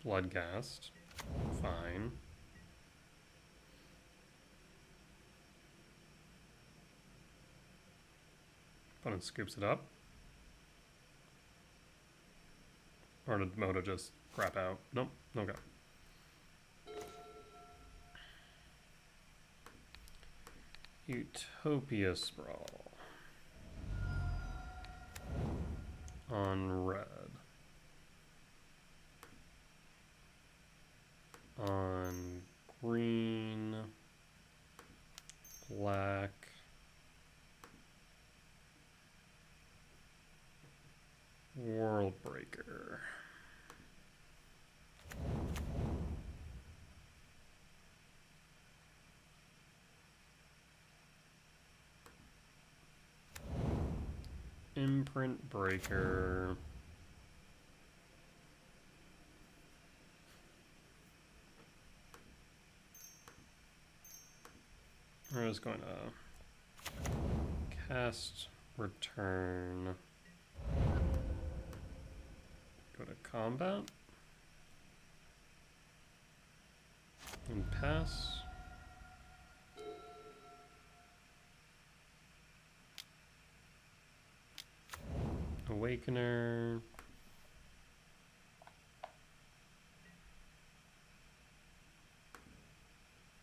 Bloodghast. Fine. Opponent scoops it up. Or did Moto just crap out? Nope. Okay. Utopia Sprawl. On red. On green. Black. World Breaker. Imprint Breaker. We're just going to Cast, return, go to combat, and pass. Awakener.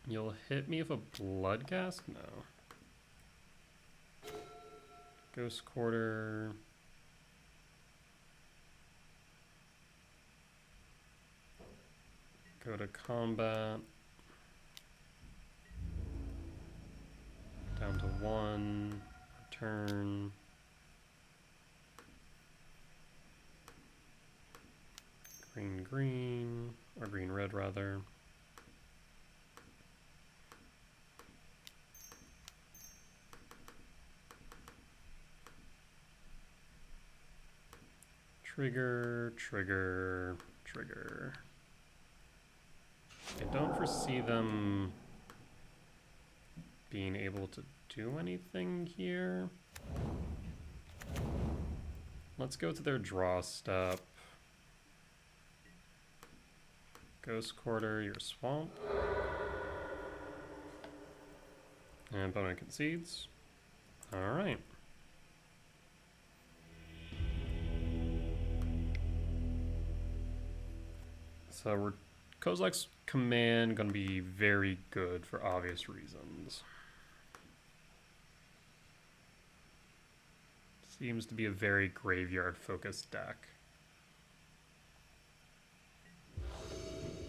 You'll hit me with a Bloodcast? No. Ghost Quarter. Go to combat. Down to 1. Return. Green, green. Or green, red, rather. Trigger, trigger, trigger. I don't foresee them being able to do anything here. Let's go to their draw step. Ghost Quarter, your swamp. And opponent concedes. Alright. So Kozilek's command gonna be very good for obvious reasons. Seems to be a very graveyard focused deck.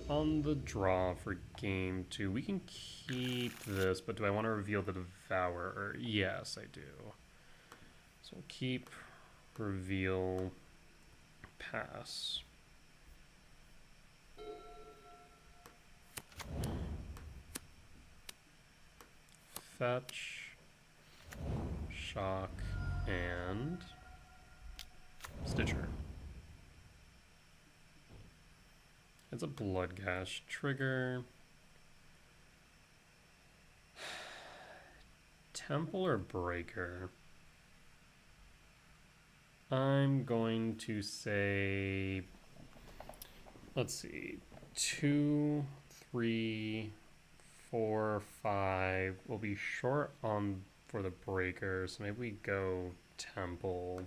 On the draw for game 2, we can keep this, but do I want to reveal the Devourer? Yes, I do. So we'll keep, reveal, pass. Fetch, shock, and Stitcher. It's a Bloodcast trigger. Temple or Breaker? I'm going to say, let's see, 2, 3, 4, 5. We'll be short on for the Breaker, so maybe we go Temple.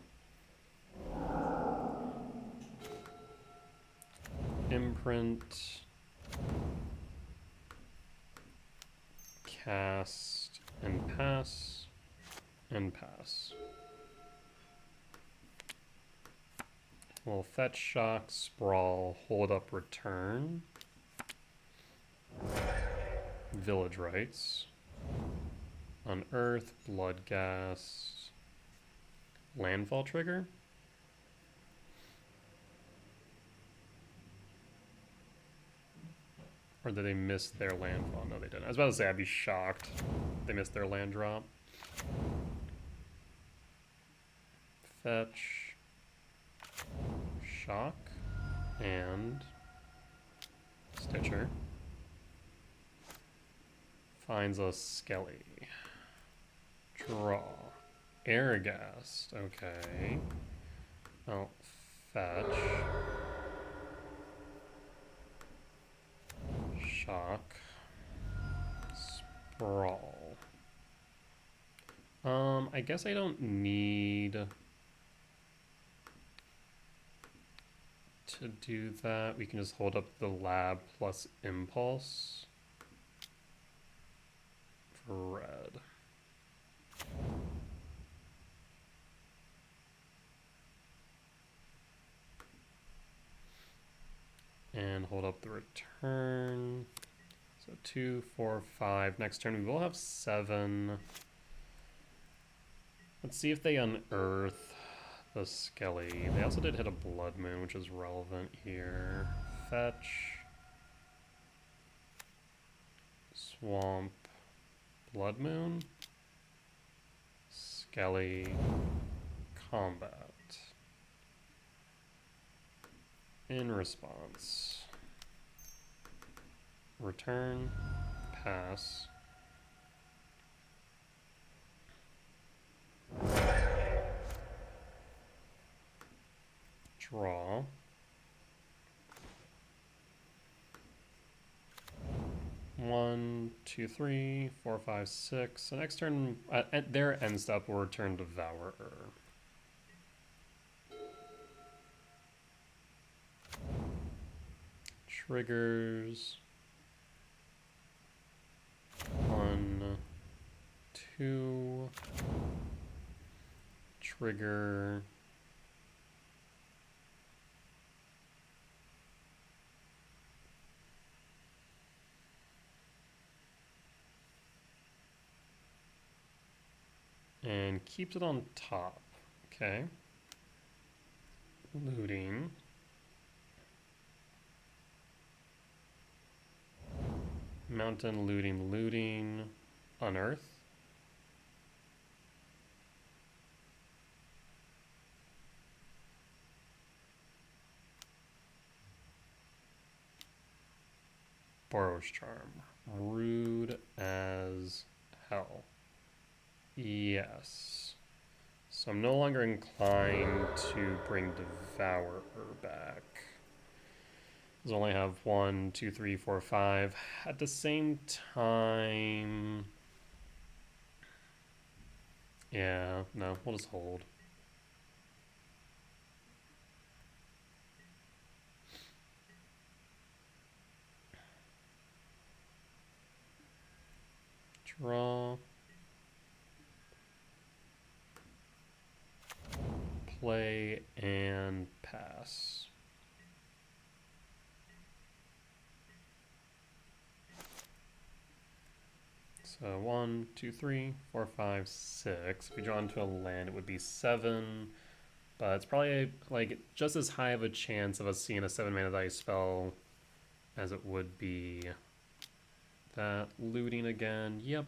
Imprint, cast, and pass, and pass. We'll fetch, shock, sprawl, hold up, return. Village Rites. Unearth, Bloodcast, landfall trigger. Or did they miss their landfall? No, they didn't. I was about to say I'd be shocked if they missed their land drop. Fetch, shock, and Stitcher. Finds a Skelly. Draw. Airghast. Okay. Oh, fetch. Shock. Sprawl. I guess I don't need to do that. We can just hold up the lab plus impulse for red. And hold up the return. So 2, 4, 5. Next turn we will have 7. Let's see if they unearth the Skelly. They also did hit a Blood Moon, which is relevant here. Fetch. Swamp. Blood Moon. Skelly. Combat. In response. Return. Pass. draw. One, two, three, four, five, six. So next turn, at their end step, we'll return Devourer. Triggers. One, two. Trigger. And keeps it on top. Okay. Looting. Mountain, looting, looting. Unearth. Borrow's Charm. Rude as hell. Yes. So I'm no longer inclined to bring Devourer back. Because I only have 1, 2, 3, 4, 5. At the same time... Yeah, no, we'll just hold. Draw. Play and pass. So 1, 2, 3, 4, 5, 6. If we draw into a land, it would be 7. But it's probably like just as high of a chance of us seeing a 7-mana dice spell as it would be that. Looting again. Yep.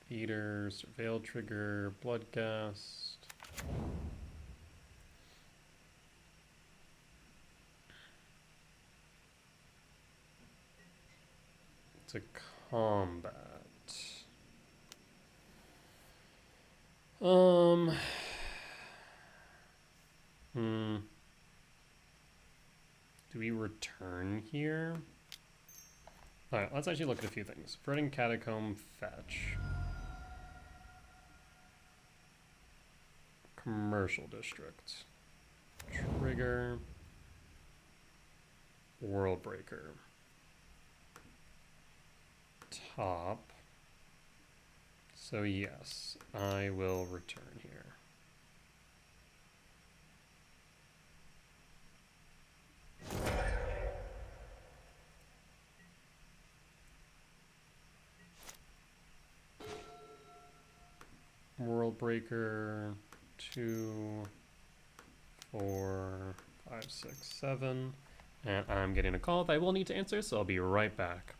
Feeder, Surveil Trigger, Bloodgast. It's a combat. Do we return here? Alright, let's actually look at a few things. Verdant Catacomb, fetch. Commercial District. Trigger. World Breaker. Top. So yes, I will return here. World Breaker, 2, 4, 5, 6, 7. And I'm getting a call that I will need to answer, so I'll be right back.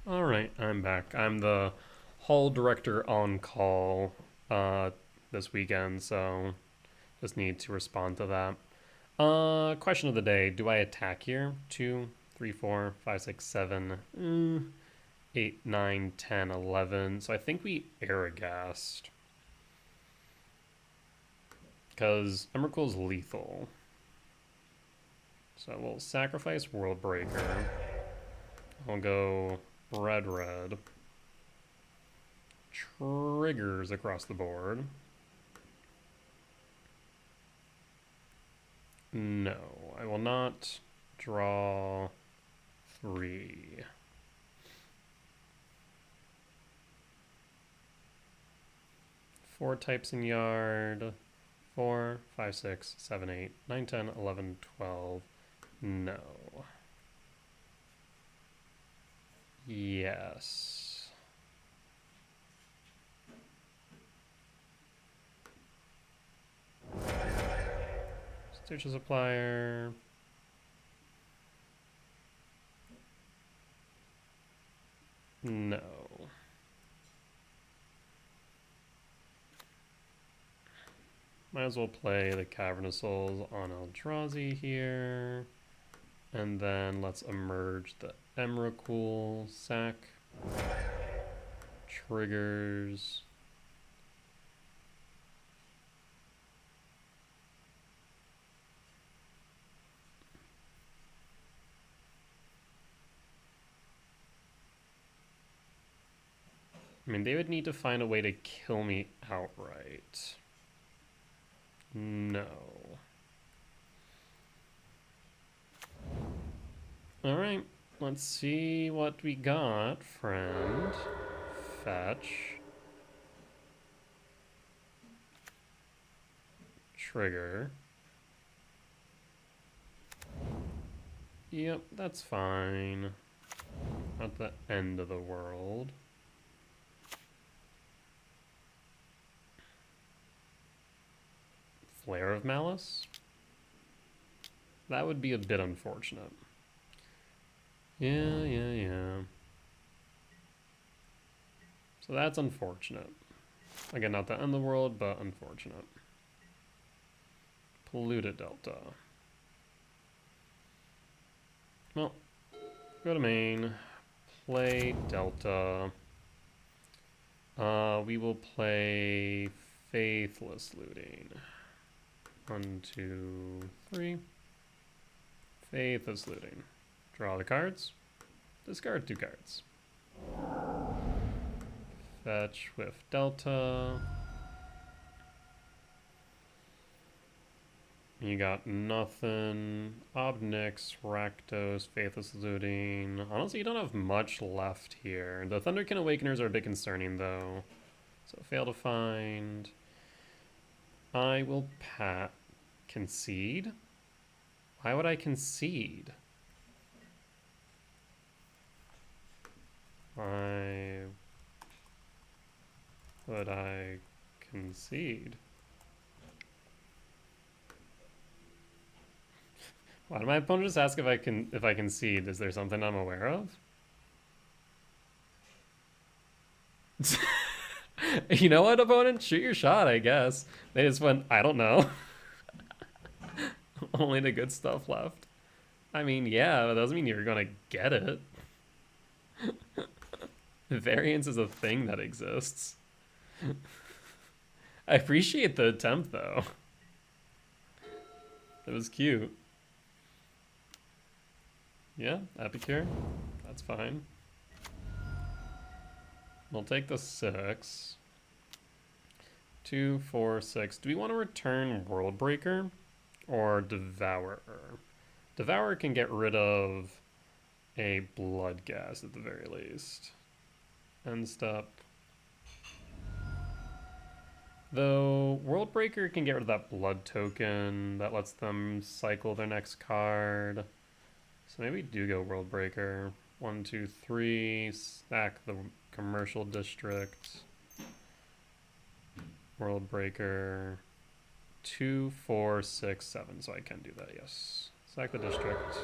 Alright, I'm back. I'm the hall director on call this weekend, so just need to respond to that. Question of the day. Do I attack here? 2, 3, 4, 5, 6, 7, 8, 9, 10, 11. So I think we Aragast. Because Emrakul's lethal. So we'll sacrifice Worldbreaker. I'll go red. Triggers across the board. No, I will not draw 3. Four types in yard. 4, 5, 6, 7, 8, 9, 10, 11, 12. No. Yes. Stitcher Supplier. No. Might as well play the Cavernous Souls on Eldrazi here. And then let's emerge the Emrakul sack. Triggers. I mean, they would need to find a way to kill me outright. No. Alright, let's see what we got, friend. Fetch. Trigger. Yep, that's fine. Not the end of the world. Flare of Malice? That would be a bit unfortunate. Yeah. So that's unfortunate. Again, not the end of the world, but unfortunate. Polluted Delta. Well, go to main. Play Delta. We will play Faithless Looting. 1, 2, 3. Faithless Looting. Draw the cards. Discard 2 cards. Fetch with Delta. You got nothing. Obnix, Rakdos, Faithless Looting. Honestly, you don't have much left here. The Thunderkin Awakeners are a bit concerning, though. So fail to find. I will concede? Why would I concede? Why would I concede? Why did my opponent just ask if I concede? Is there something I'm aware of? You know what, opponent? Shoot your shot, I guess. They just went, I don't know. Only the good stuff left. I mean, yeah, but that doesn't mean you're gonna get it. Variance is a thing that exists. I appreciate the attempt, though. It was cute. Yeah, Epicure. That's fine. We'll take the 6. 2, 4, 6. Do we want to return Worldbreaker or Devourer? Devourer can get rid of a Blood Gas at the very least. End step. Though Worldbreaker can get rid of that Blood token that lets them cycle their next card. So maybe we do go Worldbreaker. 1, 2, 3. Stack the Commercial District. Worldbreaker. 2, 4, 6, 7. So I can do that, yes. Sack the district.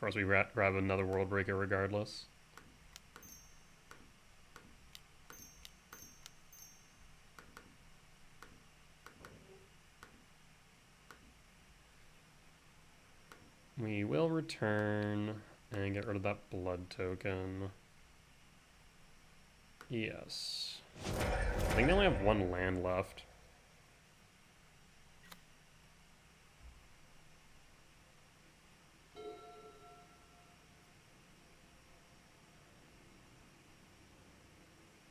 course, we grab another World Breaker regardless. We will return and get rid of that blood token. Yes. I think they only have one land left.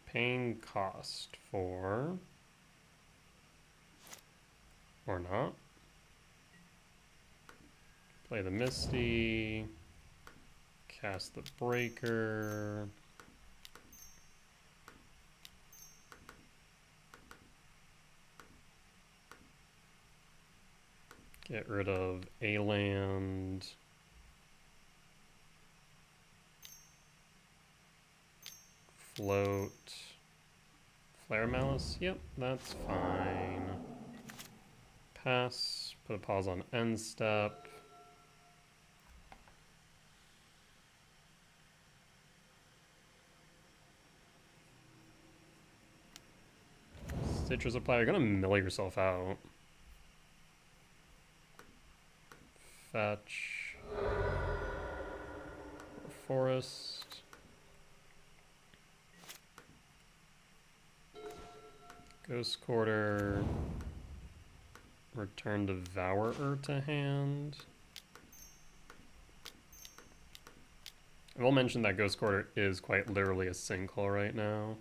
Paying cost for... or not. Play the Misty. Cast the Breaker. Get rid of a land. Float. Flare Malice? Yep, that's fine. Pass. Put a pause on end step. Citrus Supply, you're gonna mill yourself out. Fetch. Forest. Ghost Quarter. Return Devourer to hand. I will mention that Ghost Quarter is quite literally a sinkhole right now.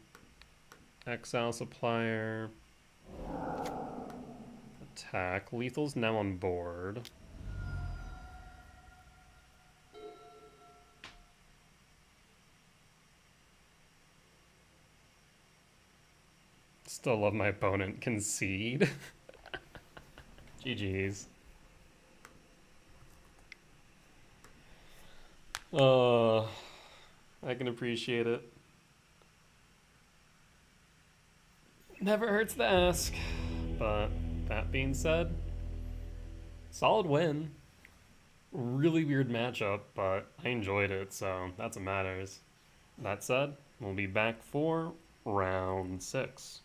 Exile Supplier. Attack. Lethal's now on board. Still love my opponent. Concede. GG's. I can appreciate it. Never hurts to ask. But that being said, solid win. Really weird matchup, but I enjoyed it, so that's what matters. That said, we'll be back for round 6.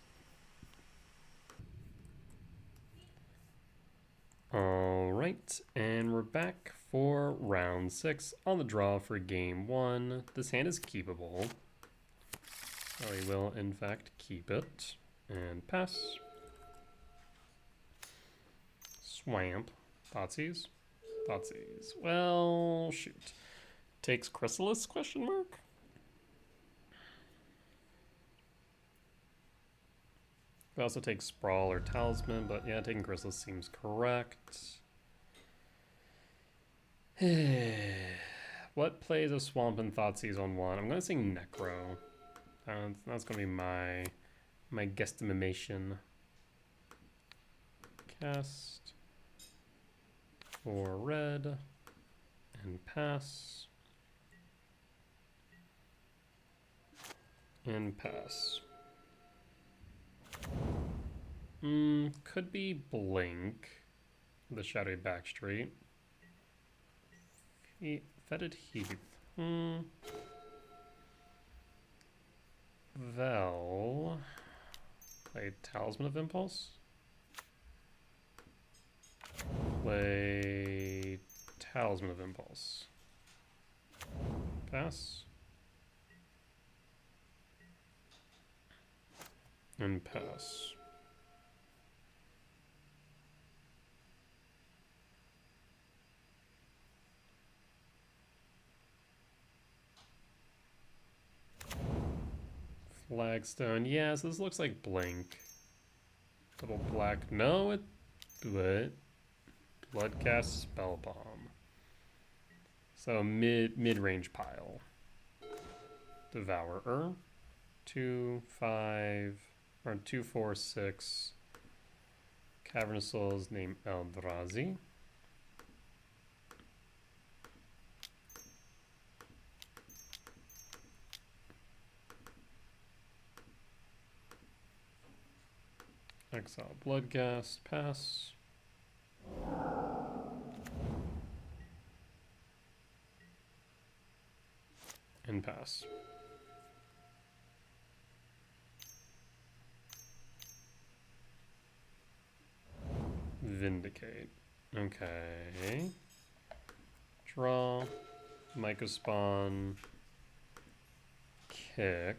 Alright, and we're back for round 6 on the draw for game 1. This hand is keepable. So we will, in fact, keep it. And pass. Swamp. Thoughtseize? Thoughtseize. Well, shoot. Takes Chrysalis, question mark? We also take Sprawl or Talisman, but yeah, taking Chrysalis seems correct. What plays a Swamp and Thoughtseize on 1? I'm going to say Necro. That's going to be my guesstimation. Cast. For red. And pass. And pass. Could be Blink. The Shadowy Backstreet. Fetid Heath. Vel. Play Talisman of Impulse. Play Talisman of Impulse. Pass. And pass. Flagstone. Yeah, so this looks like Blink. Double black. No, it... What? Bloodcast Spell Bomb. So mid-range pile. Devourer. 2, 5, or 2, 4, 6. Cavernous Souls named Eldrazi. Exile Bloodghast, pass. And pass. Vindicate. Okay. Draw. Mycospawn. Kick.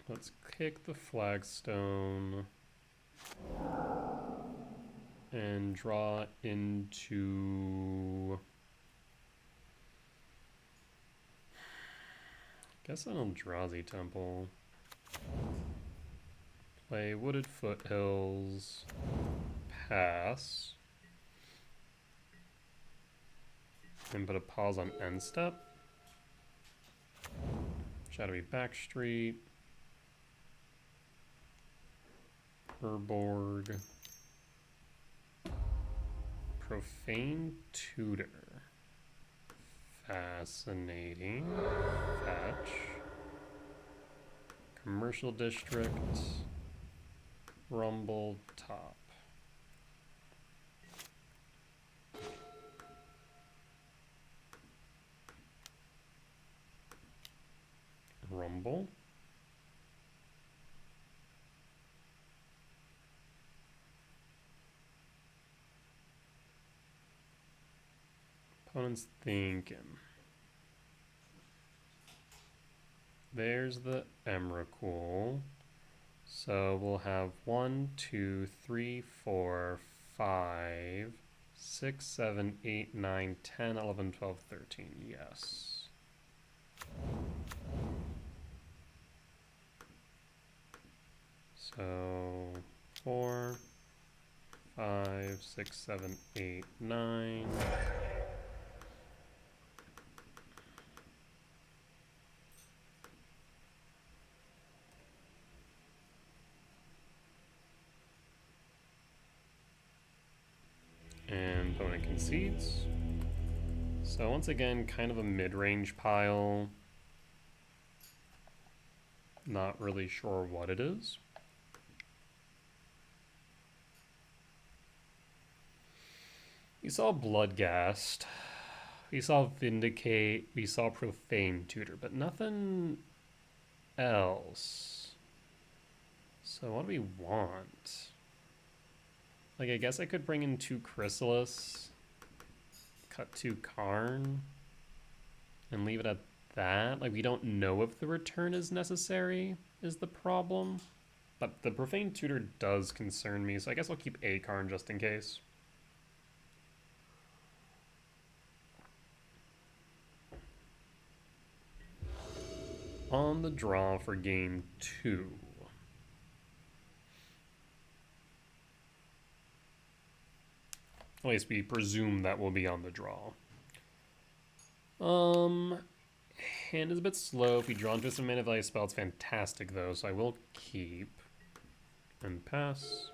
Let's kick the flagstone. And draw into... Guess an Eldrazi temple. Play Wooded Foothills. Pass. And put a pause on end step. Shadowy Backstreet. Urborg. Profane Tutor. Fascinating. Fetch. Commercial District. Rumble Top. Rumble. Opponent's thinking. There's the Emrakul. So we'll have 1, 2, 3, 4, 5, 6, 7, 8, 9, 10, 11, 12, 13. Yes. So 4, 5, 6, 7, 8, 9. And opponent concedes. So once again, kind of a mid-range pile. Not really sure what it is. We saw Bloodghast. We saw Vindicate. We saw Profane Tutor, but nothing else. So what do we want? Like, I guess I could bring in 2 Chrysalis, cut 2 Karn, and leave it at that. Like, we don't know if the return is necessary, is the problem. But the Profane Tutor does concern me, so I guess I'll keep a Karn just in case. On the draw for game 2. At least we presume that will be on the draw. Hand is a bit slow. If we draw into some mana value spell, it's fantastic though, so I will keep. And pass.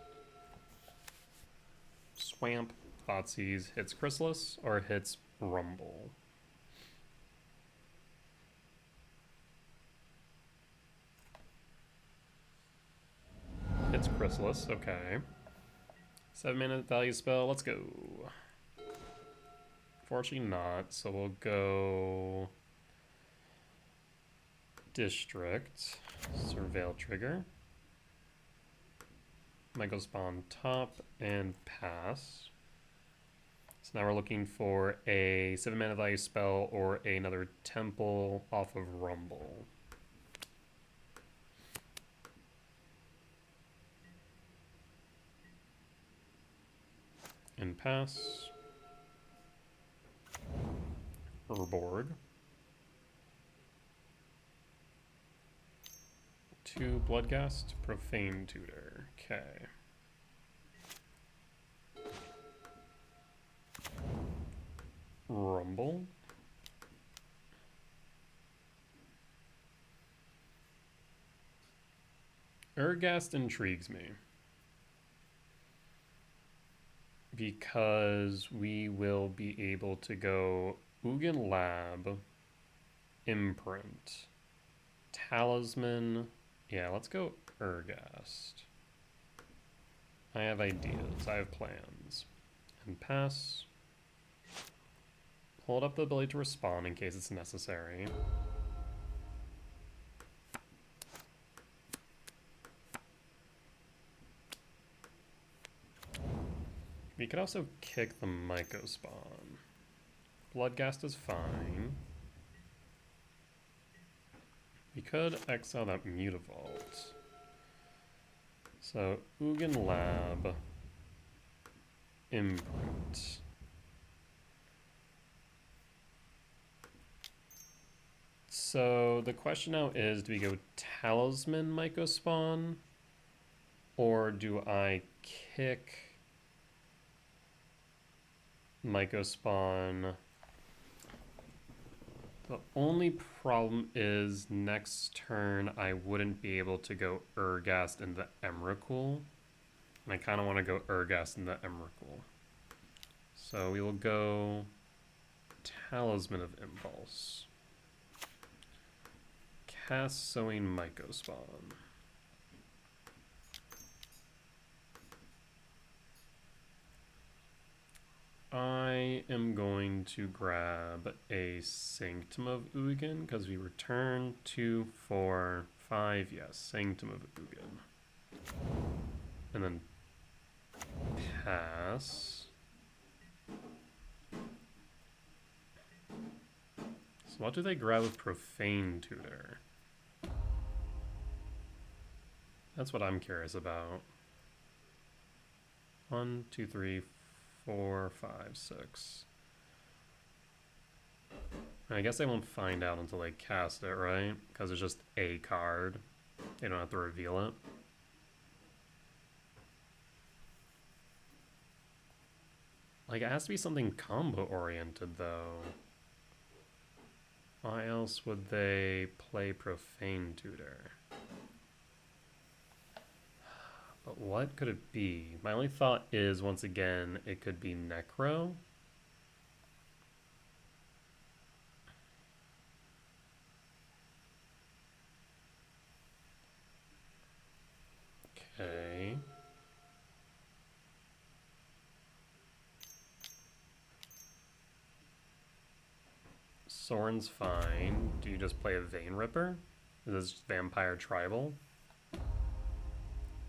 Swamp. Thoughtseize hits Chrysalis or hits Rumble. Hits Chrysalis, okay. 7 mana value spell, let's go. Fortunately not, so we'll go District, Surveil Trigger. Mycospawn top and pass. So now we're looking for a 7 mana value spell or another temple off of Rumble. And pass. Urborg. 2 Bloodghast, Profane Tutor. Okay. Rumble. Urghast intrigues me. Because we will be able to go Ugin Lab, Imprint, Talisman. Yeah, let's go Urghast. I have ideas. I have plans. And pass. Hold up the ability to respond in case it's necessary. We could also kick the Myco spawn. Bloodghast is fine. We could exile that Mutavault. So, Ugin Lab. Imprint. So, the question now is, do we go Talisman Myco spawn? Or do I kick Myco spawn? The only problem is next turn I wouldn't be able to go Urghast into Emrakul. And I kind of want to go Urghast into Emrakul. So we will go Talisman of Impulse. Cast Sowing Myco spawn. I am going to grab a Sanctum of Ugin because we return 2, 4, 5. Yes, Sanctum of Ugin. And then pass. So what do they grab with Profane Tutor? That's what I'm curious about. 1, 2, 3, 4, 5, 6. I guess they won't find out until they cast it, right? Because it's just a card. They don't have to reveal it. Like, it has to be something combo-oriented, though. Why else would they play Profane Tutor? But what could it be? My only thought is, once again, it could be Necro. Okay. Sorin's fine. Do you just play a Vein Ripper? Is this Vampire Tribal?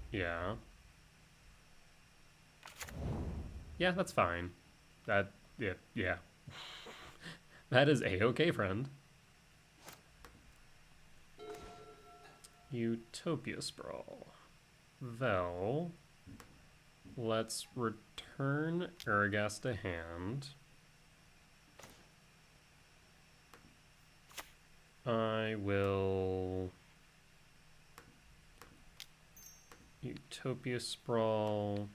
Yeah. Yeah, that's fine. Yeah. That is a-okay, friend. Utopia Sprawl. Vel. Let's return Urghast to hand. I will Utopia Sprawl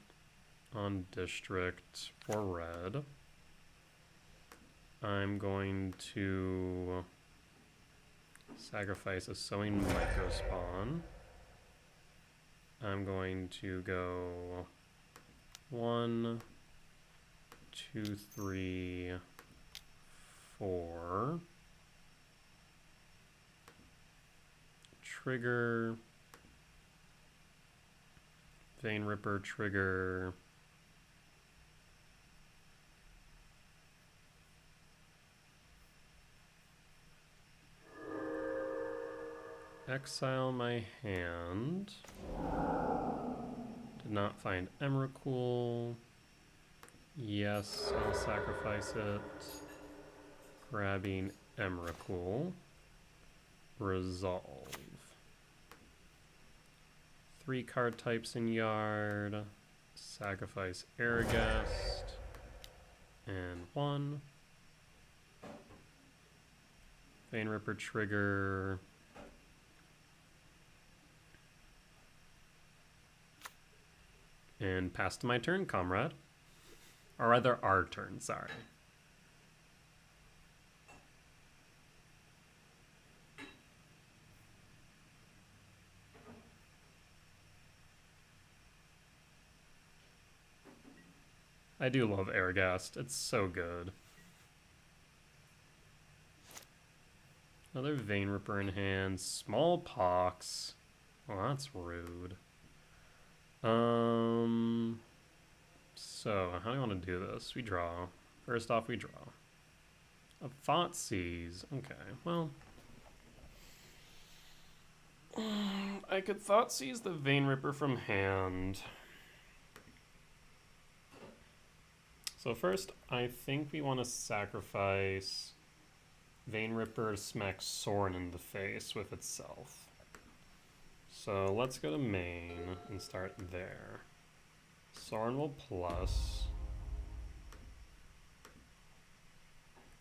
on District for red. I'm going to sacrifice a Sowing Myco spawn. I'm going to go 1, 2, 3, 4. Trigger. Vein Ripper, trigger. Exile my hand. Did not find Emrakul. Yes, I'll sacrifice it. Grabbing Emrakul. Resolve. 3 card types in yard. Sacrifice Aragast. And 1. Vein Ripper trigger. And pass to my turn, comrade. Or rather, our turn, sorry. I do love Aragast. It's so good. Another Vein Ripper in hand. Smallpox. Well, that's rude. So, how do you want to do this? We draw. First off, we draw. A Thoughtseize. Okay, well. I could Thoughtseize the Vein Ripper from hand. So first, I think we want to sacrifice Vein Ripper to smack Sorin in the face with itself. So let's go to main and start there. Sorin will plus.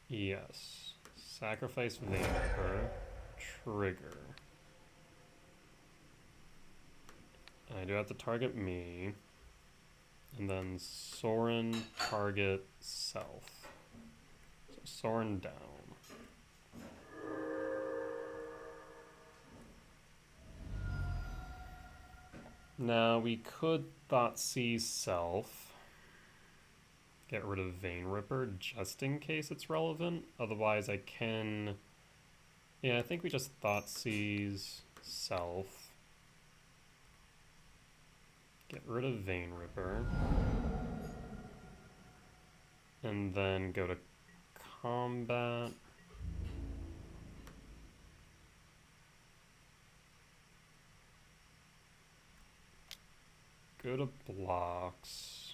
Yes. Sacrifice Vein Ripper. Trigger. I do have to target me. And then Sorin target self. So Sorin down. Now we could Thoughtseize self. Get rid of Vein Ripper just in case it's relevant. Otherwise I can... Yeah, I think we just Thoughtseize self. Get rid of Vein Ripper. And then go to combat. Go to blocks.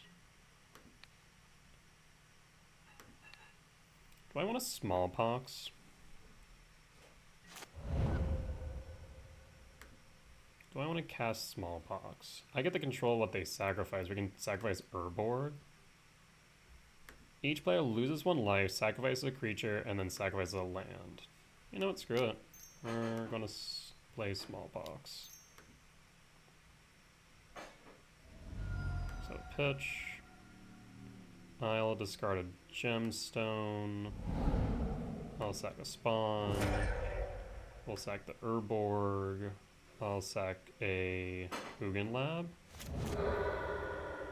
Do I want a Smallpox? Do I want to cast Smallpox? I get to control what they sacrifice. We can sacrifice Urborg. Each player loses 1 life, sacrifices a creature, and then sacrifices a land. You know what? Screw it. We're going to play Smallpox. So pitch. I'll discard a Gemstone. I'll sack a Spawn. We'll sack the Urborg. I'll sack a Hugin Lab.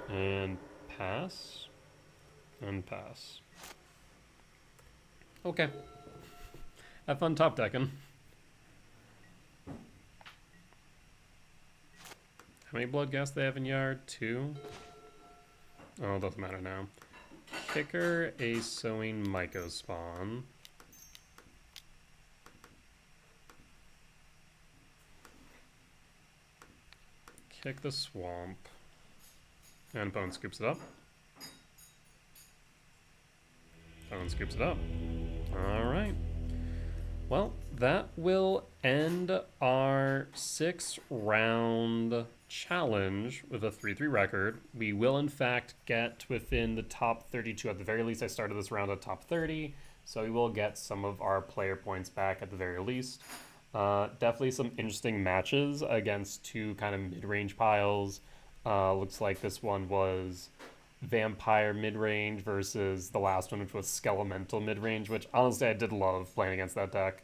And pass. And pass. Okay. Have fun top decking. How many blood gas they have in yard? 2? Oh, it doesn't matter now. Kicker a Sowing Myco Spawn. Kick the Swamp. And Bone scoops it up. Bone scoops it up. Alright. Well, that will end our 6-round challenge with a 3-3 record. We will, in fact, get within the top 32. At the very least, I started this round at top 30, so we will get some of our player points back at the very least. Definitely some interesting matches against 2 kind of mid-range piles. Looks like this one was Vampire mid-range versus the last one, which was Skelemental mid-range, which honestly I did love playing against that deck.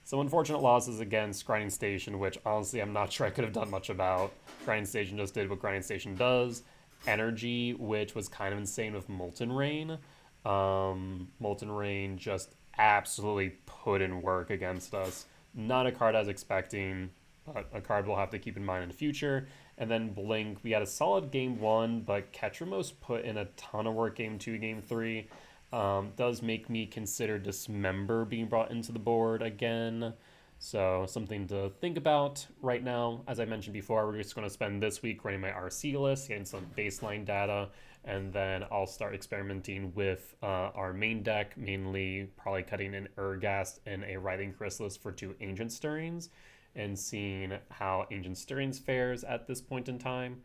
Some unfortunate losses against Grinding Station, which honestly I'm not sure I could have done much about. Grinding Station just did what Grinding Station does. Energy, which was kind of insane with Molten Rain. Molten Rain just absolutely put in work against us. Not a card I was expecting, but a card we'll have to keep in mind in the future. And then Blink, we had a solid game 1, but Ketramos put in a ton of work game 2, game 3. Does make me consider Dismember being brought into the board again. So something to think about right now. As I mentioned before, we're just going to spend this week running my RC list, getting some baseline data, and then I'll start experimenting with our main deck, mainly probably cutting an Urghast and a Writhing Chrysalis for 2 Ancient Stirrings, and seeing how Ancient Stirrings fares at this point in time,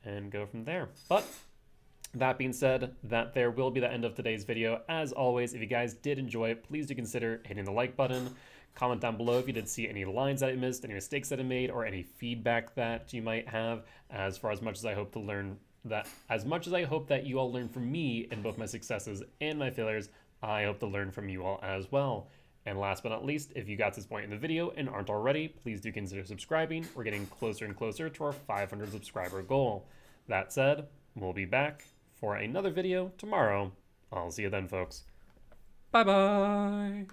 and go from there. But that being said, that there will be the end of today's video. As always, if you guys did enjoy it, please do consider hitting the like button. Comment down below if you did see any lines that I missed, any mistakes that I made, or any feedback that you might have. As much as I hope that you all learn from me in both my successes and my failures, I hope to learn from you all as well. And last but not least, if you got to this point in the video and aren't already, please do consider subscribing. We're getting closer and closer to our 500 subscriber goal. That said, we'll be back for another video tomorrow. I'll see you then, folks. Bye-bye!